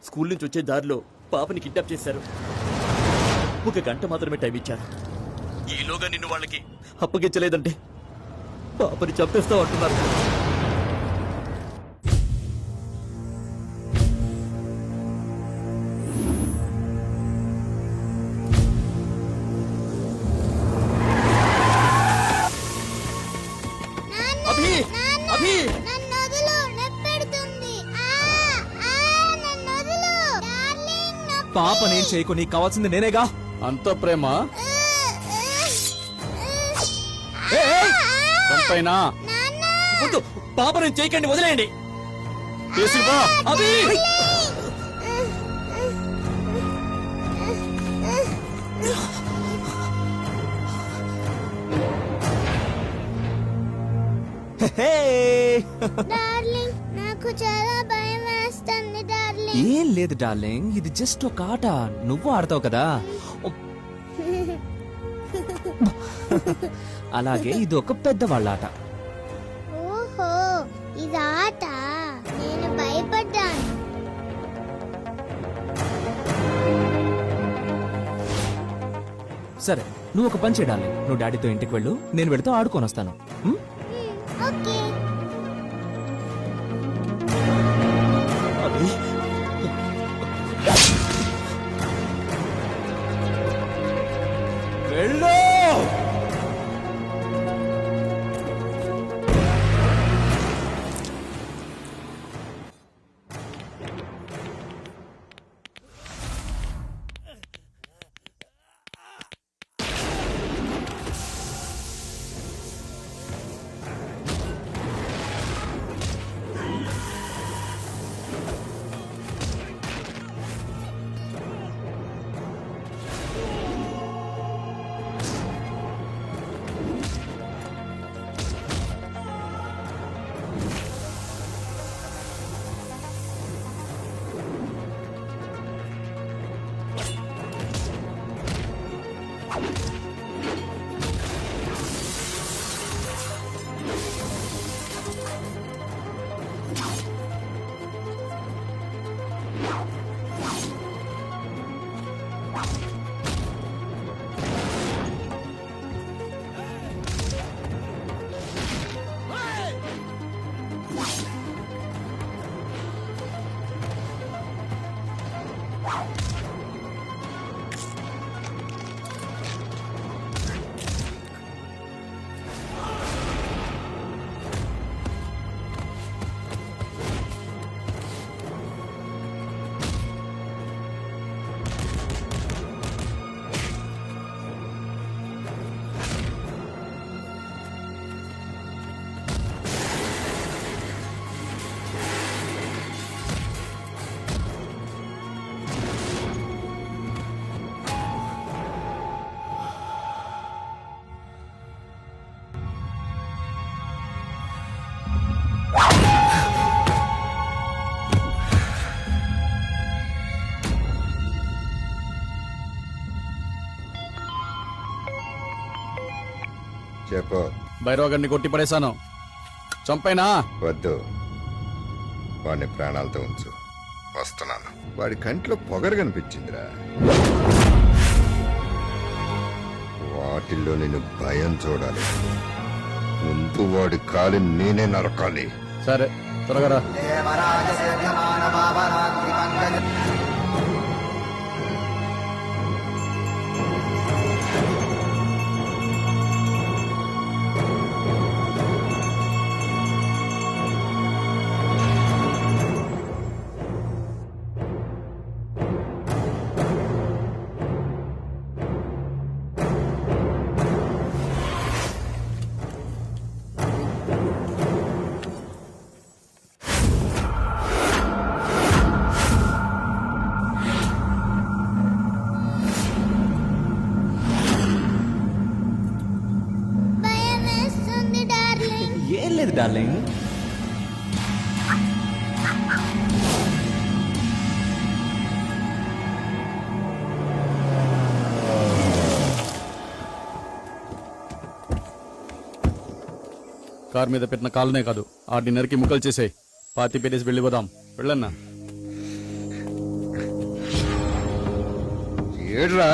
స్కూల్ నుంచి వచ్చే దారిలో పాపని కిడ్నాప్ చేశారు. 1 గంట మాత్రమే టైం ఇచ్చారు. ఈలోగా నిన్ను వాళ్ళకి అప్పగించలేదంటే పాపని చంపేస్తావు అంటున్నారు. పాప నేను చేయకు, నీకు కావాల్సింది నేనేగా. అంత ప్రేమ పాప నేను చేయకండి, వదిలేయండి. డార్లింగ్, నాకు చాలా భయం వేస్తుంది డార్లింగ్. ఏం లేదు డార్లింగ్, ఇది జస్ట్ ఒక ఆట, నువ్వు ఆడతావు కదా. అలాగే ఇది ఒక పెద్దవాళ్ళ ఆట, సరే నువ్వు ఒక పని చేయాలి, నువ్వు డాడీతో ఇంటికి వెళ్ళు, నేను వెళుతూ ఆడుకొని వస్తాను. ఉం? ఓకే వెళ్ళు. చెప్పు. భైరవ గారిని కొట్టి పడేశాను. చంపైనా? వద్దు, వాడిని ప్రాణాలతో ఉంచు. వస్తున్నాను. వాడి కంట్లో పొగరు కనిపించిందిరా. వాటిల్లో నేను భయం చూడాలి. ముందు వాడి కాలి నేనే నరకాలి. సరే, త్వరగా రా. భయం వేస్తుంది డార్లింగ్. ఏం లేదు డార్లింగ్. కార్ మీద పెట్టిన కాలునే కాదు, ఆ డిన్నర్కి ముక్కలు చేసేయి. పాతి పెట్టేసి వెళ్ళిపోదాం. వెళ్ళన్నా. ఏడ్రా.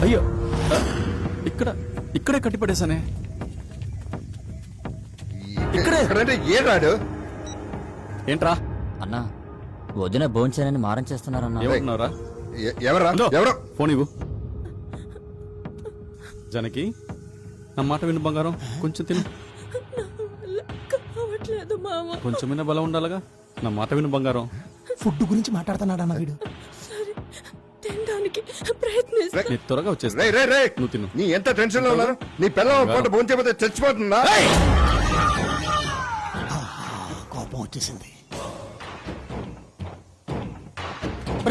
అయ్యో, ఇక్కడే కట్టి పడేసానే. ఇక్కడే ఏడాడు. ఏంట్రా అన్నా, వదిన భోంచేనని మారం చేస్తున్నారన్నా. ఏమంటున్నారా? ఎవరా? ఎవరో ఫోన్ ఇవ్వు. జనకి, నా మాట విను బంగారం. కొంచెం తిను. కొంచెమైనా బలం ఉండాలిగా. నా మాట విను బంగారం. ఫుడ్ గురించి మాట్లాడుతున్నాడు అన్న వీడు. నీ త్వరగా వచ్చేస్తా. నువ్వు తిను. నీ ఎంత టెన్షన్ లో ఉన్నారు? నీ పిల్లల పూట భోంచేపోతే చచ్చిపోతుందా? కోపం వచ్చేసింది.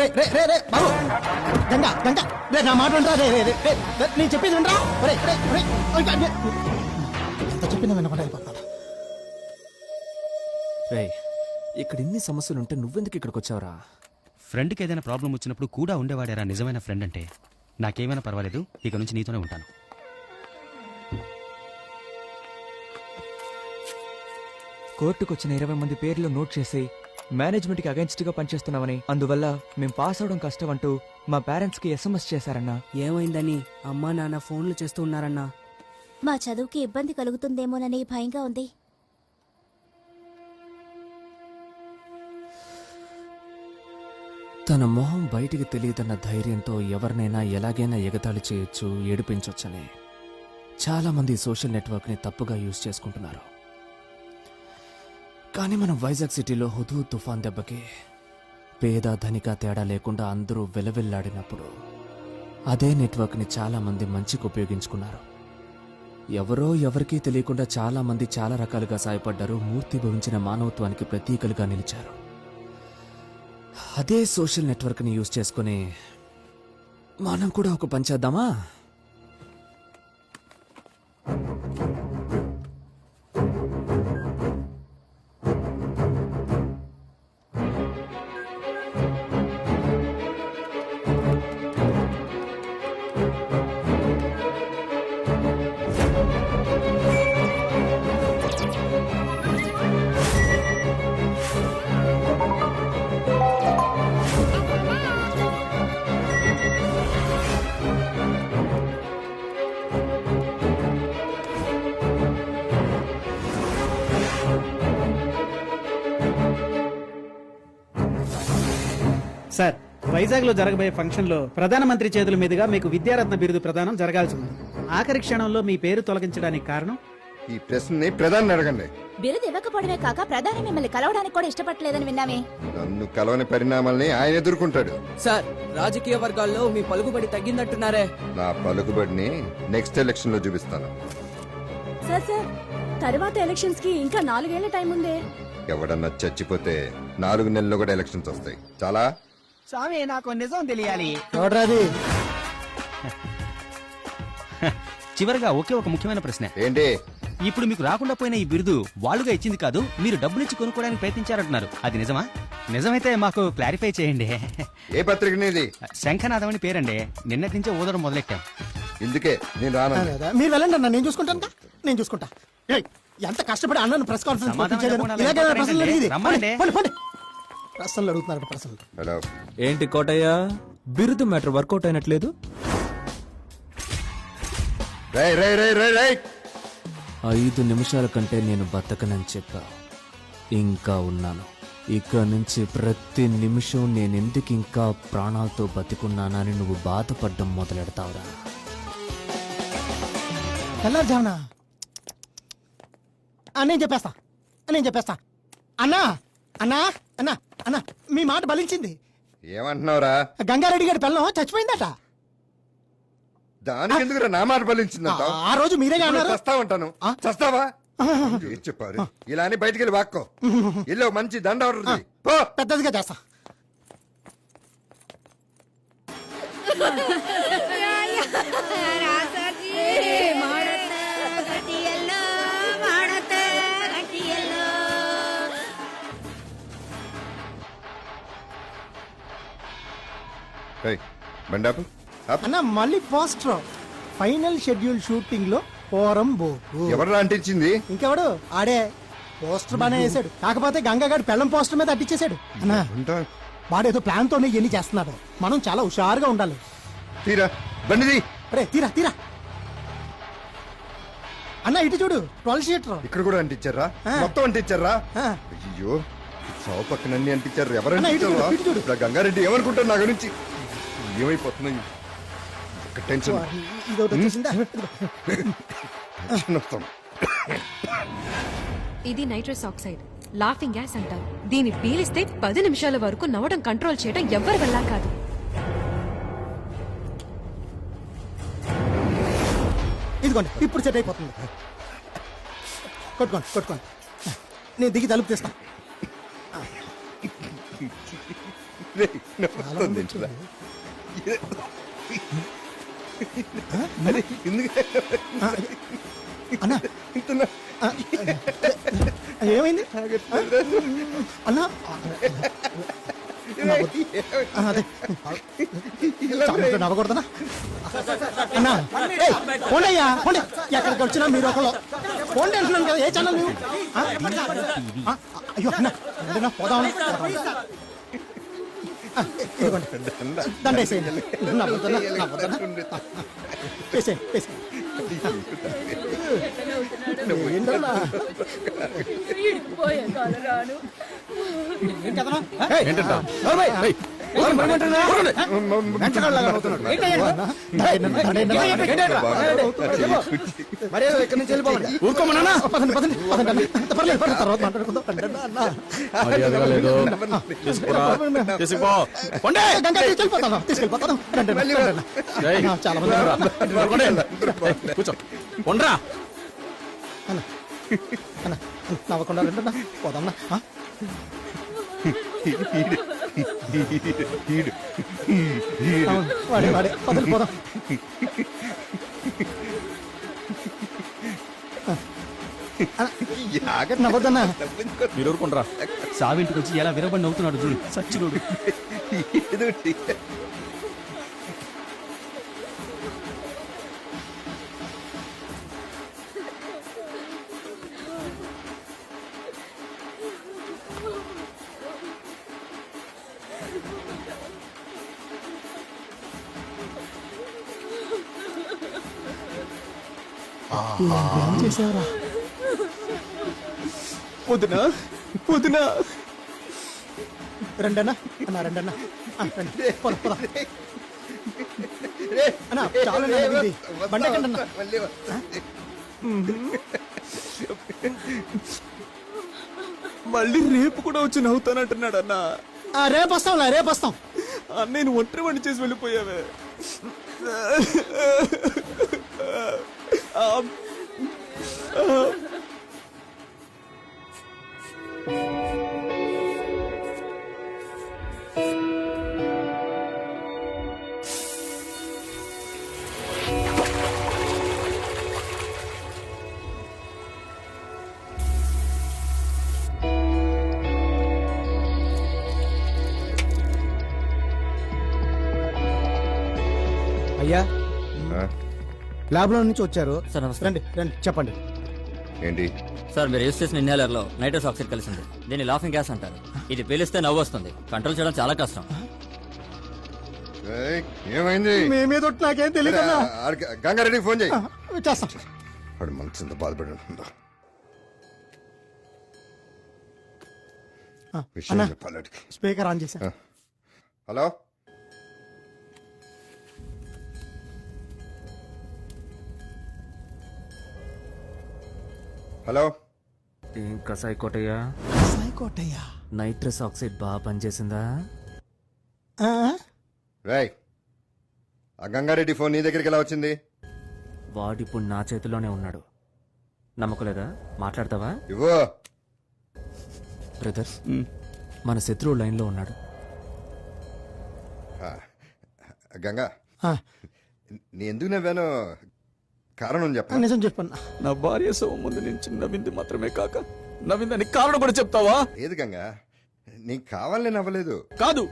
రే రే రే రే బాబు, గంగా గంగా, రే నా మాట వినరా. రే రే రే రే, నేను చెప్పేది వినరా. రే రే రే, ఎంత చెప్పినా వినకుండా అయిపోతాను. రేయ్, ఇక్కడ ఇన్ని సమస్యలుంటే నువ్వెందుకు ఇక్కడికి వచ్చావురా? ఫ్రెండ్కి ఏదైనా ప్రాబ్లం వచ్చినప్పుడు కూడా ఉండేవాడేరా నిజమైన ఫ్రెండ్ అంటే. నాకేమైనా పర్వాలేదు, ఇక నుంచి నీతోనే ఉంటాను. కోర్టుకు వచ్చిన 20 మంది పేర్లు నోట్ చేసి మేనేజ్మెంట్కి అగైన్స్ట్గా పనిచేస్తున్నామని, అందువల్ల మేం పాస్ అవడం కష్టం అంటూ మా పేరెంట్స్కి ఎస్ఎంఎస్ చేశారన్నా. ఏమైందని అమ్మా నాన్న ఫోన్లు చేస్తూ ఉన్నారన్నా. మా చదువుకి ఇబ్బంది కలుగుతుందేమోనని భయంగా ఉంది. తన మొహం బయటికి తెలియదన్న ధైర్యంతో ఎవరినైనా ఎలాగైనా ఎగతాళి చేయొచ్చు, ఏడిపించొచ్చని చాలామంది సోషల్ నెట్వర్క్ని తప్పుగా యూజ్ చేసుకుంటున్నారు. కానీ మనం వైజాగ్ సిటీలో హుదూ తుఫాన్ దెబ్బకి పేద ధనిక తేడా లేకుండా అందరూ వెలవెల్లాడినప్పుడు అదే నెట్వర్క్ని చాలామంది మంచికి ఉపయోగించుకున్నారు. ఎవరో ఎవరికీ తెలియకుండా చాలామంది చాలా రకాలుగా సాయపడ్డారు, మూర్తి భవించిన మానవత్వానికి ప్రతీకలుగా నిలిచారు. అదే సోషల్ నెట్వర్క్ని యూజ్ చేసుకుని మనం కూడా ఒక పని చేద్దామా? సార్, వైజాగ్ లో జరగబోయే ఫంక్షన్ లో ప్రధానమంత్రి చేతుల మీదుగా మీకు విద్యారత్న బిరుదు ప్రదానం జరగాల్సి ఉంది. ఆఖరి క్షణంలో మీ పేరు తొలగించడానికి కారణం? ఈ ప్రశ్నని ప్రధాని అడగండి. బిరుదు ఇవ్వకపోవడమే కాక ప్రధాని మిమ్మల్ని కలవడానికి కూడా ఇష్టపడలేదని విన్నామే. నన్ను కలవని పరిణామాల్ని ఆయన ఎదుర్కొంటాడు. సార్, రాజకీయ వర్గాల్లో మీ పలుకుబడి తగ్గిందంటున్నారే. నా పలుకుబడిని నెక్స్ట్ ఎలక్షన్ లో చూపిస్తాను. సార్ తర్వాత ఎలక్షన్స్ కి ఇంకా 4 ఏళ్ల టైం ఉందే. ఎవడన్నా చచ్చిపోతే 4 నెలల్లో కూడా ఎలక్షన్స్ వస్తాయి. చాలా స్వామి, నాకు నిజం తెలియాలి. చివరిగా ఒకే ఒక ముఖ్యమైన ప్రశ్న. ఏంటి? ఇప్పుడు మీకు రాకుండా పోయిన ఈ బిరుదు వాళ్ళుగా ఇచ్చింది కాదు, మీరు డబ్బులిచ్చి కొనుక్కోవడానికి ప్రయత్నించారంటున్నారు. అది నిజమా? నిజమైతే మాకు క్లారిఫై చేయండి. ఏ పత్రిక నీది? శంఖనాథం అని పేరండి. నిన్నటి నుంచే ఊదడం మొదలెట్టాం. ఇందుకే నేను రాను. మీరు వెళ్ళండి అన్న, నేను చూసుకుంటాను. నేను చూసుకుంటా. ఏయ్, ఎంత కష్టపడి అన్నను ప్రెస్ కాన్ఫరెన్స్ ప్రశ్నలు అడుగుతున్నారు. ప్రశ్నలు హలో, ఏంటి కోటయ్య, బిరుదు మ్యాటర్ వర్కౌట్ అయినట్లేదు? రై రై రై రై రై 5 నిమిషాల కంటే నేను బతకనని చెప్పా. ఇంకా ఉన్నాను. ఇక నుంచి ప్రతి నిమిషం నేనెందుకు ఇంకా ప్రాణాలతో బతికున్నానని నువ్వు బాధపడ్డం మొదలెడతావురా. తెల్లారుజామునా నేను చెప్పేస్తా. అన్నా అన్నా అన్నా అన్నా మీ మాట బలించింది. ఏమంటున్నావురా? గంగారెడ్డి గారి పిల్లం చచ్చిపోయిందట. దానికి ఎందుకు నా మాట బలించిందంట? ఆ రోజు మీరేగా అన్నారు. చస్తా ఉంటాను. చస్తావా? చెప్పారు. ఇలా అని బయటికి వెళ్ళి వాక్కో. ఇల్లు మంచి దండ ఆర్డర్ చేయి. పో. పెద్దదిగా చేస్తా. బండాపు అన్న మళ్ళీ పోస్టర్ ఫైనల్ షెడ్యూల్ షూటింగ్ లో పోరం బోకు. ఎవరు అంటించింది? ఇంకెవడు? ఆడే. పోస్టర్ బానే వేసాడు, కాకపోతే గంగాగాడు పెళ్ళం పోస్టర్ మీద అట్టించేశాడు. అన్నా వాడేదో ప్లాన్ తోనే ఇవన్నీ చేస్తున్నాడు. మనం చాలా హుషారుగా ఉండాలి. తీరా బండిది. అరే తీరా అన్న, ఇటు చూడు. 12 షీటర్ ఇక్కడ కూడా అంటించారా? మొత్తం అంటించారా? అయ్యో, సావు పక్కన అన్ని అంటించారు. ఎవరు అంటించారు? గంగారెడ్డి ఏమనుకుంటారు నా గురించి? ఏమైపోతున్నాయి? టెన్షన్. ఇది నైట్రస్ ఆక్సైడ్, లాఫింగ్ గ్యాస్ అంటారు. దీన్ని పీలిస్తే 10 నిమిషాల వరకు నవ్వడం కంట్రోల్ చేయడం ఎవ్వరి వల్ల కాదు. ఇదిగోండి, ఇప్పుడు సెట్ అయిపోతుంది. కొట్టుకోండి. నేను దిగి తలుపు తీస్తా. అన్నా ఏమైంది అన్నా? నవ్వకూడదనా అన్నా? పోండి అయ్యా, పోండి. ఎక్కడికి వచ్చినా మీరు ఒకళ్ళు పోండి అంటున్నాను కదా. ఏ ఛానల్ నువ్వు? అయ్యో అన్నా, పోదాం. దండేసేయండి. నవ్వుతున్నా, నవ్వుతున్నా. వేసేయండి, వేసేయండి. ఏంటన్నా? ఏం కథనా? ఏయ్, ఏంటంట? నోర్మై. ఏయ్, ఏం భయమంటున్నా? వెంటగాళ్ళలాగా నవ్వుతున్నాడు. మరి ఏదో ఇక్కడి నుంచి వెళ్ళిపోవాలి. ఊరుకోమన్నా పదండి, పదండి, పదండి. పర్లేదు, పర్లేదు, తర్వాత మాట్లాడుకుందాం. రండి అన్నా. మర్యాదగా లేదు తీసుకురా తీసుకుపో పొండే గంగా తీసుకెళ్ళిపోతాను, తీసుకెళ్ళిపోతాను. రండి, రండి, రండి. ఏయ్, చాలా మంది ఉన్నారు. పొండే. కూర్చో పొండ్రా అన్న, అన్న, నవ్వకుండా రండి అన్న. పోదామన్నా. వాడే వాడే పదండి, పోదాం. నవ్వద్దన్నా. మీరు ఊరుకుంటారా సావింటికి వచ్చి ఎలా విరబడి నవ్వుతున్నాడు చూడు సచ్చినోడు. ఏం చేసావురా? వదినా వదినా రండన్నా అన్న, రండన్నా. రండి, పోదాం, పోదాం. అన్న, చాలా ఇది బండకండి అన్న. మళ్ళీ రేపు కూడా వచ్చి నవ్వుతానంటున్నాడు అన్న. రేపు వస్తాంలా, రేపు వస్తాం. నేను ఒంటరి వండి చేసి వెళ్ళిపోయావే. అయ్యా, ల్యాబ్ లో నుంచి వచ్చారు. సార్ నమస్తే. రండి, రండి, చెప్పండి. ఏంటి? సార్ మీరు యూస్ చేసిన ఇన్హేలర్ లో నైట్రస్ ఆక్సైడ్ కలిసి ఉంది. దీన్ని లాఫింగ్ గ్యాస్ అంటారు. ఇది పీలిస్తే నవ్వు వస్తుంది. కంట్రోల్ చేయడం చాలా కష్టం. ఏయ్, ఏమైంది? మేమేదో నాకేం తెలియదన్నా. గంగారెడ్డికి ఫోన్ చేయి. చేస్తాం. వాడు మనసు ఎంత బాధపడి ఉంటుందో. విషయం అన్నా, చెప్పాలి వాడికి. స్పీకర్ ఆన్ చేశా. Hello, hello. ఇంకా సైకోటయ్యా, సైకోటయ్యా, నైట్రస్ ఆక్సైడ్ బాగా పనిచేసిందా? రాయ్, ఆ గంగారెడ్డి ఫోన్ నీ దగ్గరికి ఎలా వచ్చింది? వాడిప్పుడు నా చేతిలోనే ఉన్నాడు. నమ్మకలేదా? మాట్లాడతావా? ఇవ్వు. బ్రదర్, మన శత్రువు లైన్లో ఉన్నాడు. గంగా, నీ ఎందుకు నవ్వానో కారణం చెప్ప. నిజం చెప్పన్నా. నా భార్య శవం ముందు నుంచి నవ్వింది మాత్రమే కాక నవ్విందని కారణం కూడా చెప్తావా? లేదు గంగా, నీకు కావాలని నవ్వలేదు. కాదు,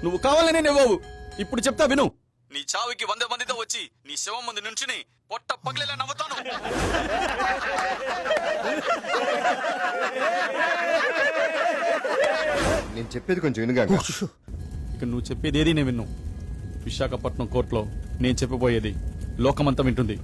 నువ్వు కావాలనే నవ్వావు. ఇప్పుడు చెప్తా విను. నీ చావుకి 100 మందితో వచ్చి నీ శవం ముందు నుంచుని పొట్ట పగిలేలా నవ్వుతాను. నేను చెప్పేది కొంచెం విను గంగా. ఇక నువ్వు చెప్పేది ఏది నేను విన్ను. విశాఖపట్నం కోర్టులో నేను చెప్పబోయేది లోకమంతా వింటుంది.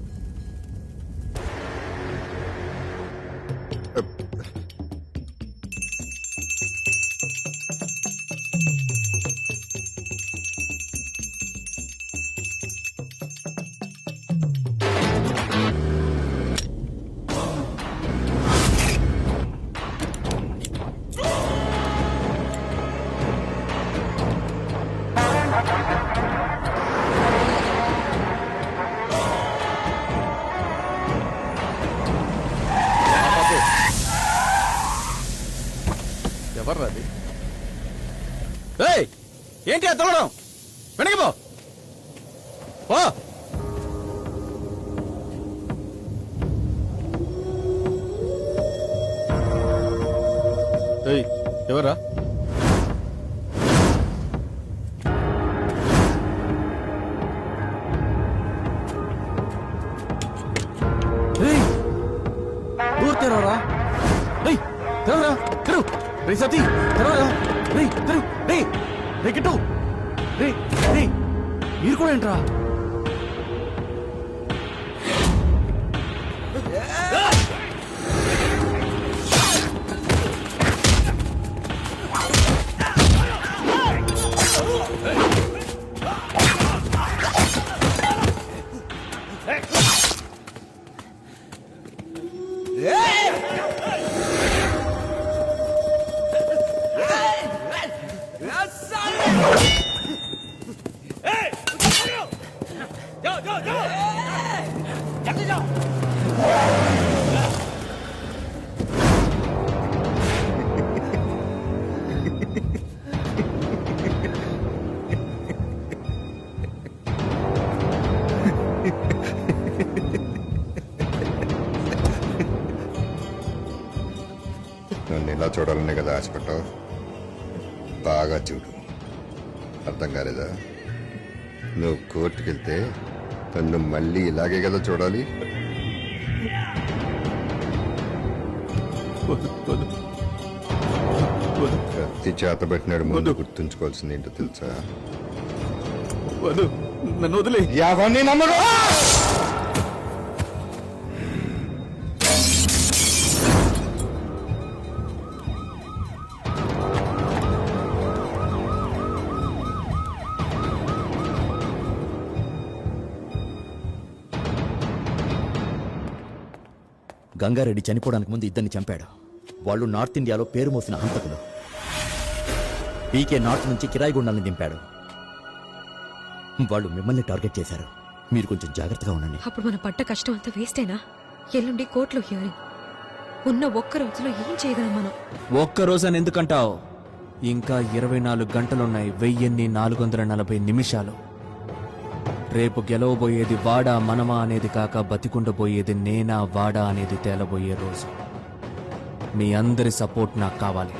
ఎవర్రాది? ఏంటి ఆ తొలడం? వెనకపో. ఎవరా? డోర్ తెరవరా. తెరవరా, తెరవు. రే సతీ, తెరవరా. రే తెరవు. రే రే కిట్టు రే రే మీరు కూడా ఏంట్రా నన్ను ఇలా చూడాలనే కదా ఆశపడ్డావు బాగా చూడు అర్థం కాలేదా నువ్వు కోర్టుకు వెళ్తే నన్ను మళ్ళీ ఇలాగే కదా చూడాలి కత్తి చేత పెట్టినాడు ముందు గుర్తుంచుకోవాల్సింది ఏంటో తెలుసా నన్ను వదిలే ఎవరిని నమ్మరు గంగారెడ్డి చనిపోవడానికి ముందు ఇద్దరిని చంపాడు వాళ్ళు నార్త్ ఇండియాలో పేరు మోసిన హంతకులు పీకే నార్త్ నుంచి కిరాయి గుండాలను దింపాడు వాళ్ళు మిమ్మల్ని టార్గెట్ చేశారు మీరు కొంచెం జాగ్రత్తగా ఉండండి అప్పుడు మన పడ్డ కష్టం అంతా వేస్టేనా? ఎల్లుండి కోర్టులో హియరింగ్ ఉన్న ఒక్క రోజులో ఏం చేయగలం మనం? ఒక్క రోజని ఎందుకంటావు? ఇంకా 24 గంటలున్నాయి. 1440 నిమిషాలు. రేపు గెలవబోయేది వాడా మనమా అనేది కాక బతికుండబోయేది నేనా వాడా అనేది తేలబోయే రోజు. మీ అందరి సపోర్ట్ నాకు కావాలి.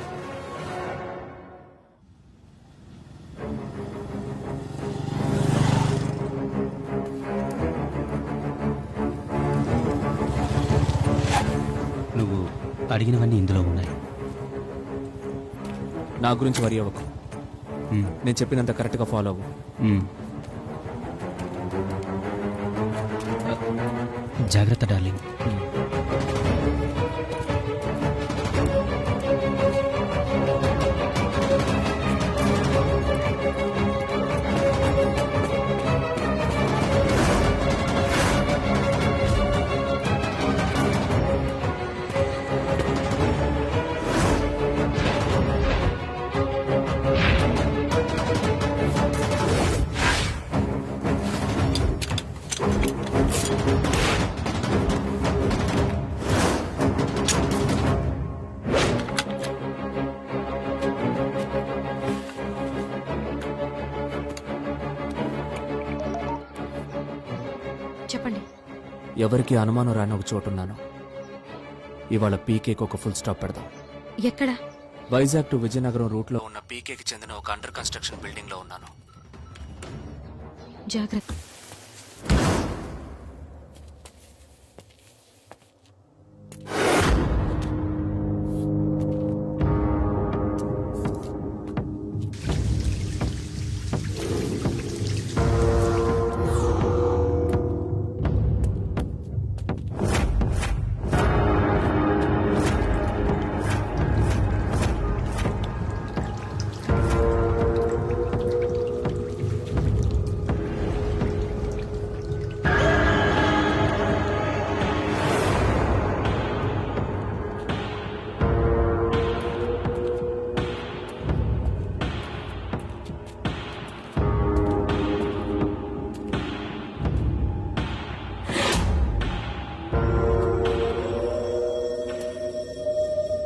నువ్వు అడిగినవన్నీ ఇందులో ఉన్నాయి. నా గురించి వరి అవ్వకు. నేను చెప్పినంత కరెక్ట్గా ఫాలో అవ్వు. జాగ్రత్త డార్లింగ్. చెప్పండి. ఎవరికి అనుమానం రాని ఒక చోటున్నాను. ఇవాళ పీకేకి ఒక ఫుల్ స్టాప్ పెడదాం. ఎక్కడ? వైజాగ్ టు విజయనగరం రూట్లో ఉన్న పీకేకి చెందిన ఒక అండర్ కన్స్ట్రక్షన్ బిల్డింగ్ లో ఉన్నాను. జాగ్రత్త.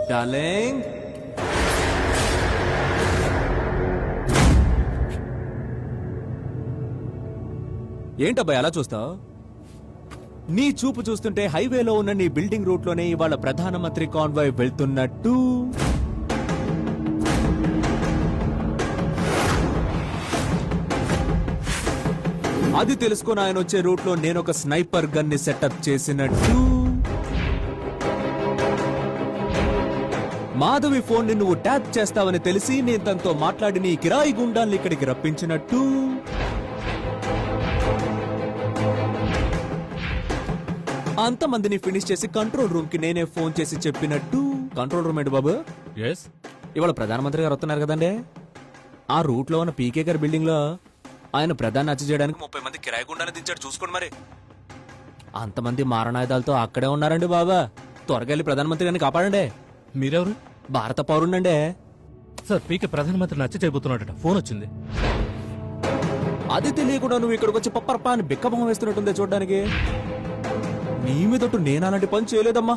డార్లింగ్, ఏంటబ్బాయి అలా చూస్తావు? నీ చూపు చూస్తుంటే హైవేలో ఉన్న నీ బిల్డింగ్ రూట్ లోనే ఇవాళ ప్రధానమంత్రి కాన్వాయ్ వెళ్తున్నట్టు. అది తెలుసుకొని ఆయన వచ్చే రూట్ లో నేను ఒక స్నైపర్ గన్ ని సెటప్ చేసినట్టు. మాధవి ఫోన్ ని నువ్వు ట్యాప్ చేస్తావని తెలిసి నేను తనతో మాట్లాడి నీ కిరాయి గుండాల్ని ఇక్కడికి రప్పించినట్టు అంతమందిని ఫినిష్ చేసి కంట్రోల్ రూమ్ కి నేనే ఫోన్ చేసి చెప్పినట్టు. కంట్రోల్ రూమ్ ఏంటి బాబు? ఇవాళ ప్రధానమంత్రి గారు వస్తున్నారు కదండి. ఆ రూట్ లో ఉన్న పీకే గారి బిల్డింగ్ లో ఆయన ప్రధాని హత్య చేయడానికి 30 మంది కిరాయి గుండాన్ని దించాడు. చూసుకోండి మరి. అంతమంది మారణాయుధాలతో అక్కడే ఉన్నారండి బాబా. త్వరగా వెళ్ళి ప్రధానమంత్రి గారిని కాపాడండి. మీరెవరు? భారత పౌరుండండి. సార్ పీకే ప్రధానమంత్రి హత్య చేయబోతున్నాడట, ఫోన్ వచ్చింది. అది తెలియకుండా నువ్వు ఇక్కడికి వచ్చి పప్పరపా అని బిక్కబొమ్మ వేస్తున్నట్టుందే చూడడానికి. నీ మీదట్టు నేను అలాంటి పని చేయలేదమ్మా.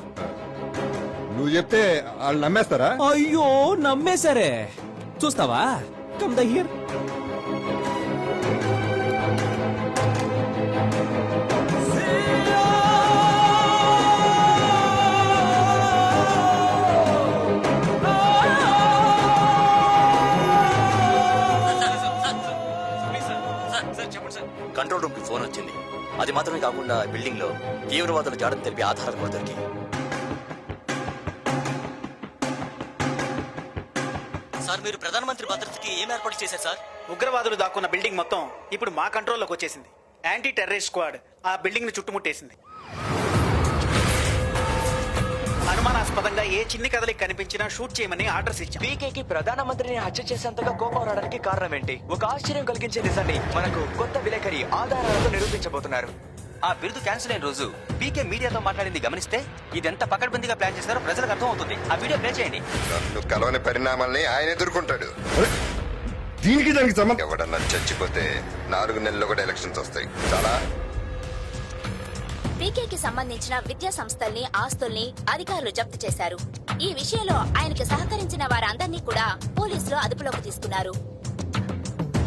నువ్వు చెప్తే వాళ్ళు నమ్మేస్తారా? అయ్యో నమ్మేశారే. చూస్తావా? Come the here. Control room కి ఫోన్ వచ్చింది. అది మాత్రమే కాకుండా బిల్డింగ్ లో తీవ్రవాదుల జాడని తెలిపి ఆధారాలు కూడా దొరికాయి. సార్ మీరు ప్రధానమంత్రి భద్రతకి ఏం ఏర్పాటు చేశారు సార్? ఉగ్రవాదులు దాక్కున్న బిల్డింగ్ మొత్తం ఇప్పుడు మా కంట్రోల్లోకి వచ్చేసింది. యాంటీ టెర్రరిస్ట్ స్క్వాడ్ ఆ బిల్డింగ్ ని చుట్టుముట్టేసింది. అనుమానాస్పదంగా ఏ చిన్ని కదలికి కనిపించినా షూట్ చేయమని ఆర్డర్స్ ఇచ్చాం. పీకేకి ప్రధానమంత్రిని హత్య చేసేంతగా కోపం రావడానికి కారణం ఏంటి? ఒక ఆశ్చర్యం కలిగించే నిజాన్ని మనకు కొత్త విలేకరి ఆధారాలతో నిరూపించబోతున్నారు. ఆ బిరుదు క్యాన్సిల్ అయిన రోజు పీకే మీడియాతో మాట్లాడింది గమనిస్తే ఇదెంత పకడ్బందీగా ప్లాన్ చేశారో ప్రజలకు అర్థం అవుతుంది. ఆ వీడియో ప్లే చేయండి. నన్ను కలవని పరిణామాల్ని ఆయన ఎదుర్కొంటాడు. దీనికి దానికి సంబంధం. ఎవడన్నా చచ్చిపోతే 4 నెలల్లో కూడా ఎలక్షన్స్ వస్తాయి. చాలా పీకేకి సంబంధించిన విద్యా సంస్థల్ని, ఆస్తుల్ని అధికారులు జప్తు చేశారు. ఈ విషయంలో ఆయనకి సహకరించిన వారందరినీ కూడా పోలీసులు అదుపులోకి తీసుకున్నారు.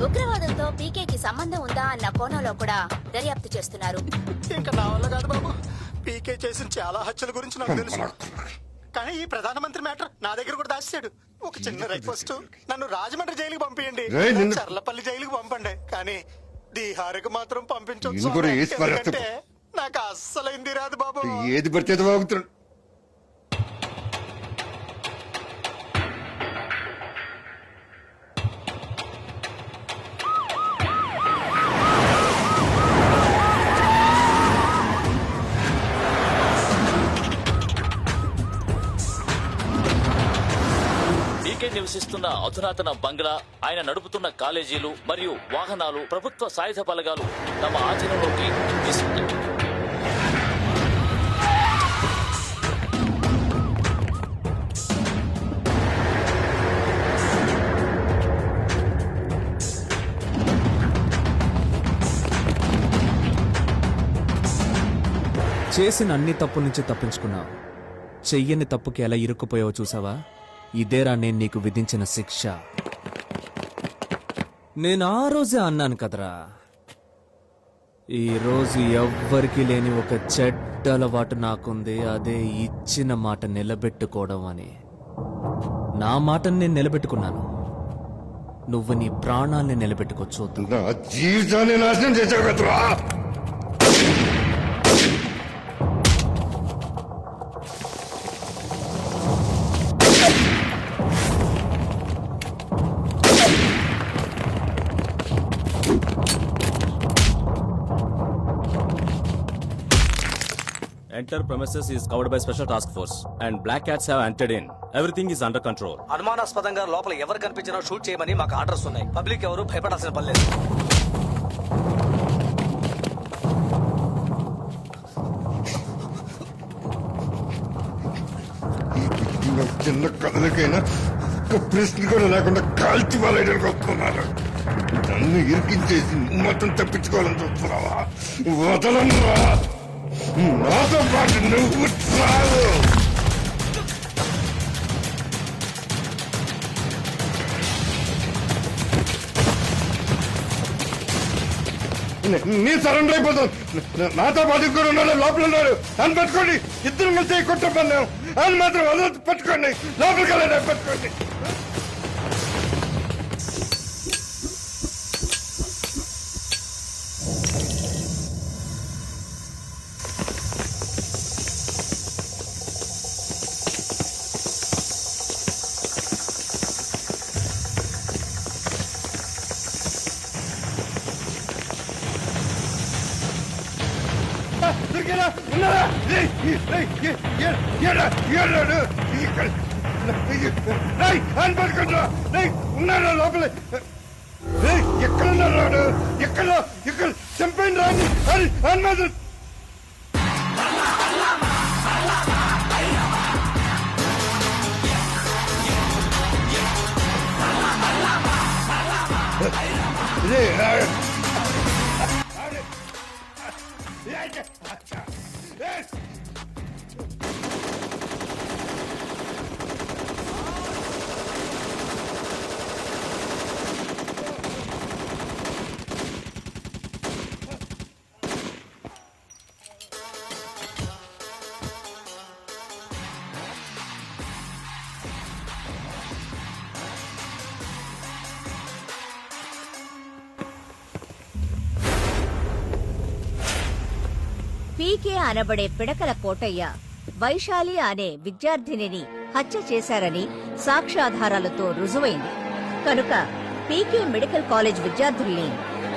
ఉగ్రవాదంతో పీకేకి సంబంధం ఉందా అన్న కోణంలో కూడా దర్యాప్తు చేస్తున్నారు. ఇంకా నా వల్ల కాదు బాబు. పీకే చేసిన చాలా హత్యల గురించి నాకు తెలుసు. కానీ ఈ ప్రధానమంత్రి మ్యాటర్ నా దగ్గర కూడా దాచాడు. ఒక చిన్న రిక్వెస్ట్, నన్ను రాజమండ్రి జైలుకి పంపించండి, చర్లపల్లి జైలుకి పంపండి, కానీ బీహార్కి మాత్రం పంపించొద్దు. నాకు అస్సలైంది రాదు బాబు. ఏది పడితే బాగుతున్నాడు. నివసిస్తున్న అధునాతన బంగ్లా, ఆయన నడుపుతున్న కాలేజీలు మరియు వాహనాలు ప్రభుత్వ సాయుధ బలగాలు తమ ఆధీనంలోకి తీసుకుంది. చేసిన అన్ని తప్పుల నుంచి తప్పించుకున్నావు. చెయ్యని తప్పుకి ఎలా ఇరుక్కుపోయావో చూసావా? ఇదేరా నేను నీకు విధించిన శిక్ష. నేను ఆ రోజే అన్నాను కదరా, ఈ రోజు ఎవ్వరికి లేని ఒక చెడ్డ అలవాటు నాకుంది. అదే ఇచ్చిన మాట నిలబెట్టుకోవడం అని. నా మాటను నేను నిలబెట్టుకున్నాను. నువ్వు నీ ప్రాణాల్ని నిలబెట్టుకోవచ్చు. నా జీవితాన్ని నాశనం చేసావు కదరా. Enter premises is covered by special task force and black cats have entered in. Everything is under control. అనుమానాస్పదంగా లోపల ఎవరు కనిపించినా షూట్ చేయమని మాకు ఆర్డర్స్ ఉన్నాయి. పబ్లిక్ ఎవరు భయపడాల్సిన పని లేదు. చిన్న కథలకైనా ఒక్క ప్రశ్న కూడా లేకుండా కాల్చి వాళ్ళకి వస్తున్నారు. నన్ను ఇరికించేసి మొత్తం తప్పించుకోవాలని చూస్తున్నావా? వదలనురా. నాతో పాటు నువ్వు చాలు. నీ సరెండర్ అయిపోతాను. నాతో పాటు ఇంకోటి ఉన్నాడు, లోపల ఉన్నాడు అని పట్టుకోండి. ఇద్దరు కలిసి కొట్టబడినాం అని మాత్రం వదలు. పట్టుకోండి, లోపలికి వెళ్ళండి, పట్టుకోండి. ఉన్నారా లోపల ఎక్కడున్నారు రాడు ఎక్కడ చంపైన రాని అన్నది పీకే అనబడే పిడకల కోటయ్య వైశాలి అనే విద్యార్థినిని హత్య చేశారని సాక్ష్యాధారాలతో రుజువైంది కనుక పీకే మెడికల్ కాలేజ్ విద్యార్థుల్ని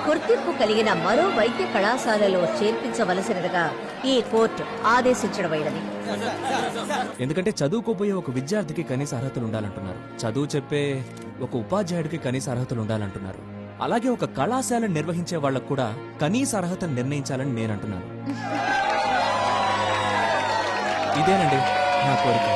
గుర్తింపు కలిగిన మరో వైద్య కళాశాలలో చేర్పించవలసినదిగా ఈ కోర్టు ఆదేశించడమైనది. ఎందుకంటే చదువుకోబోయే ఒక విద్యార్థికి కనీస అర్హతలు ఉండాలంటున్నారు, చదువు చెప్పే ఒక ఉపాధ్యాయుడికి కనీస అర్హతలు ఉండాలంటున్నారు, అలాగే ఒక కళాశాల నిర్వహించే వాళ్లకు కూడా కనీస అర్హతను నిర్ణయించాలని నేను అంటున్నాను. ఇదేనండి నా కోరిక.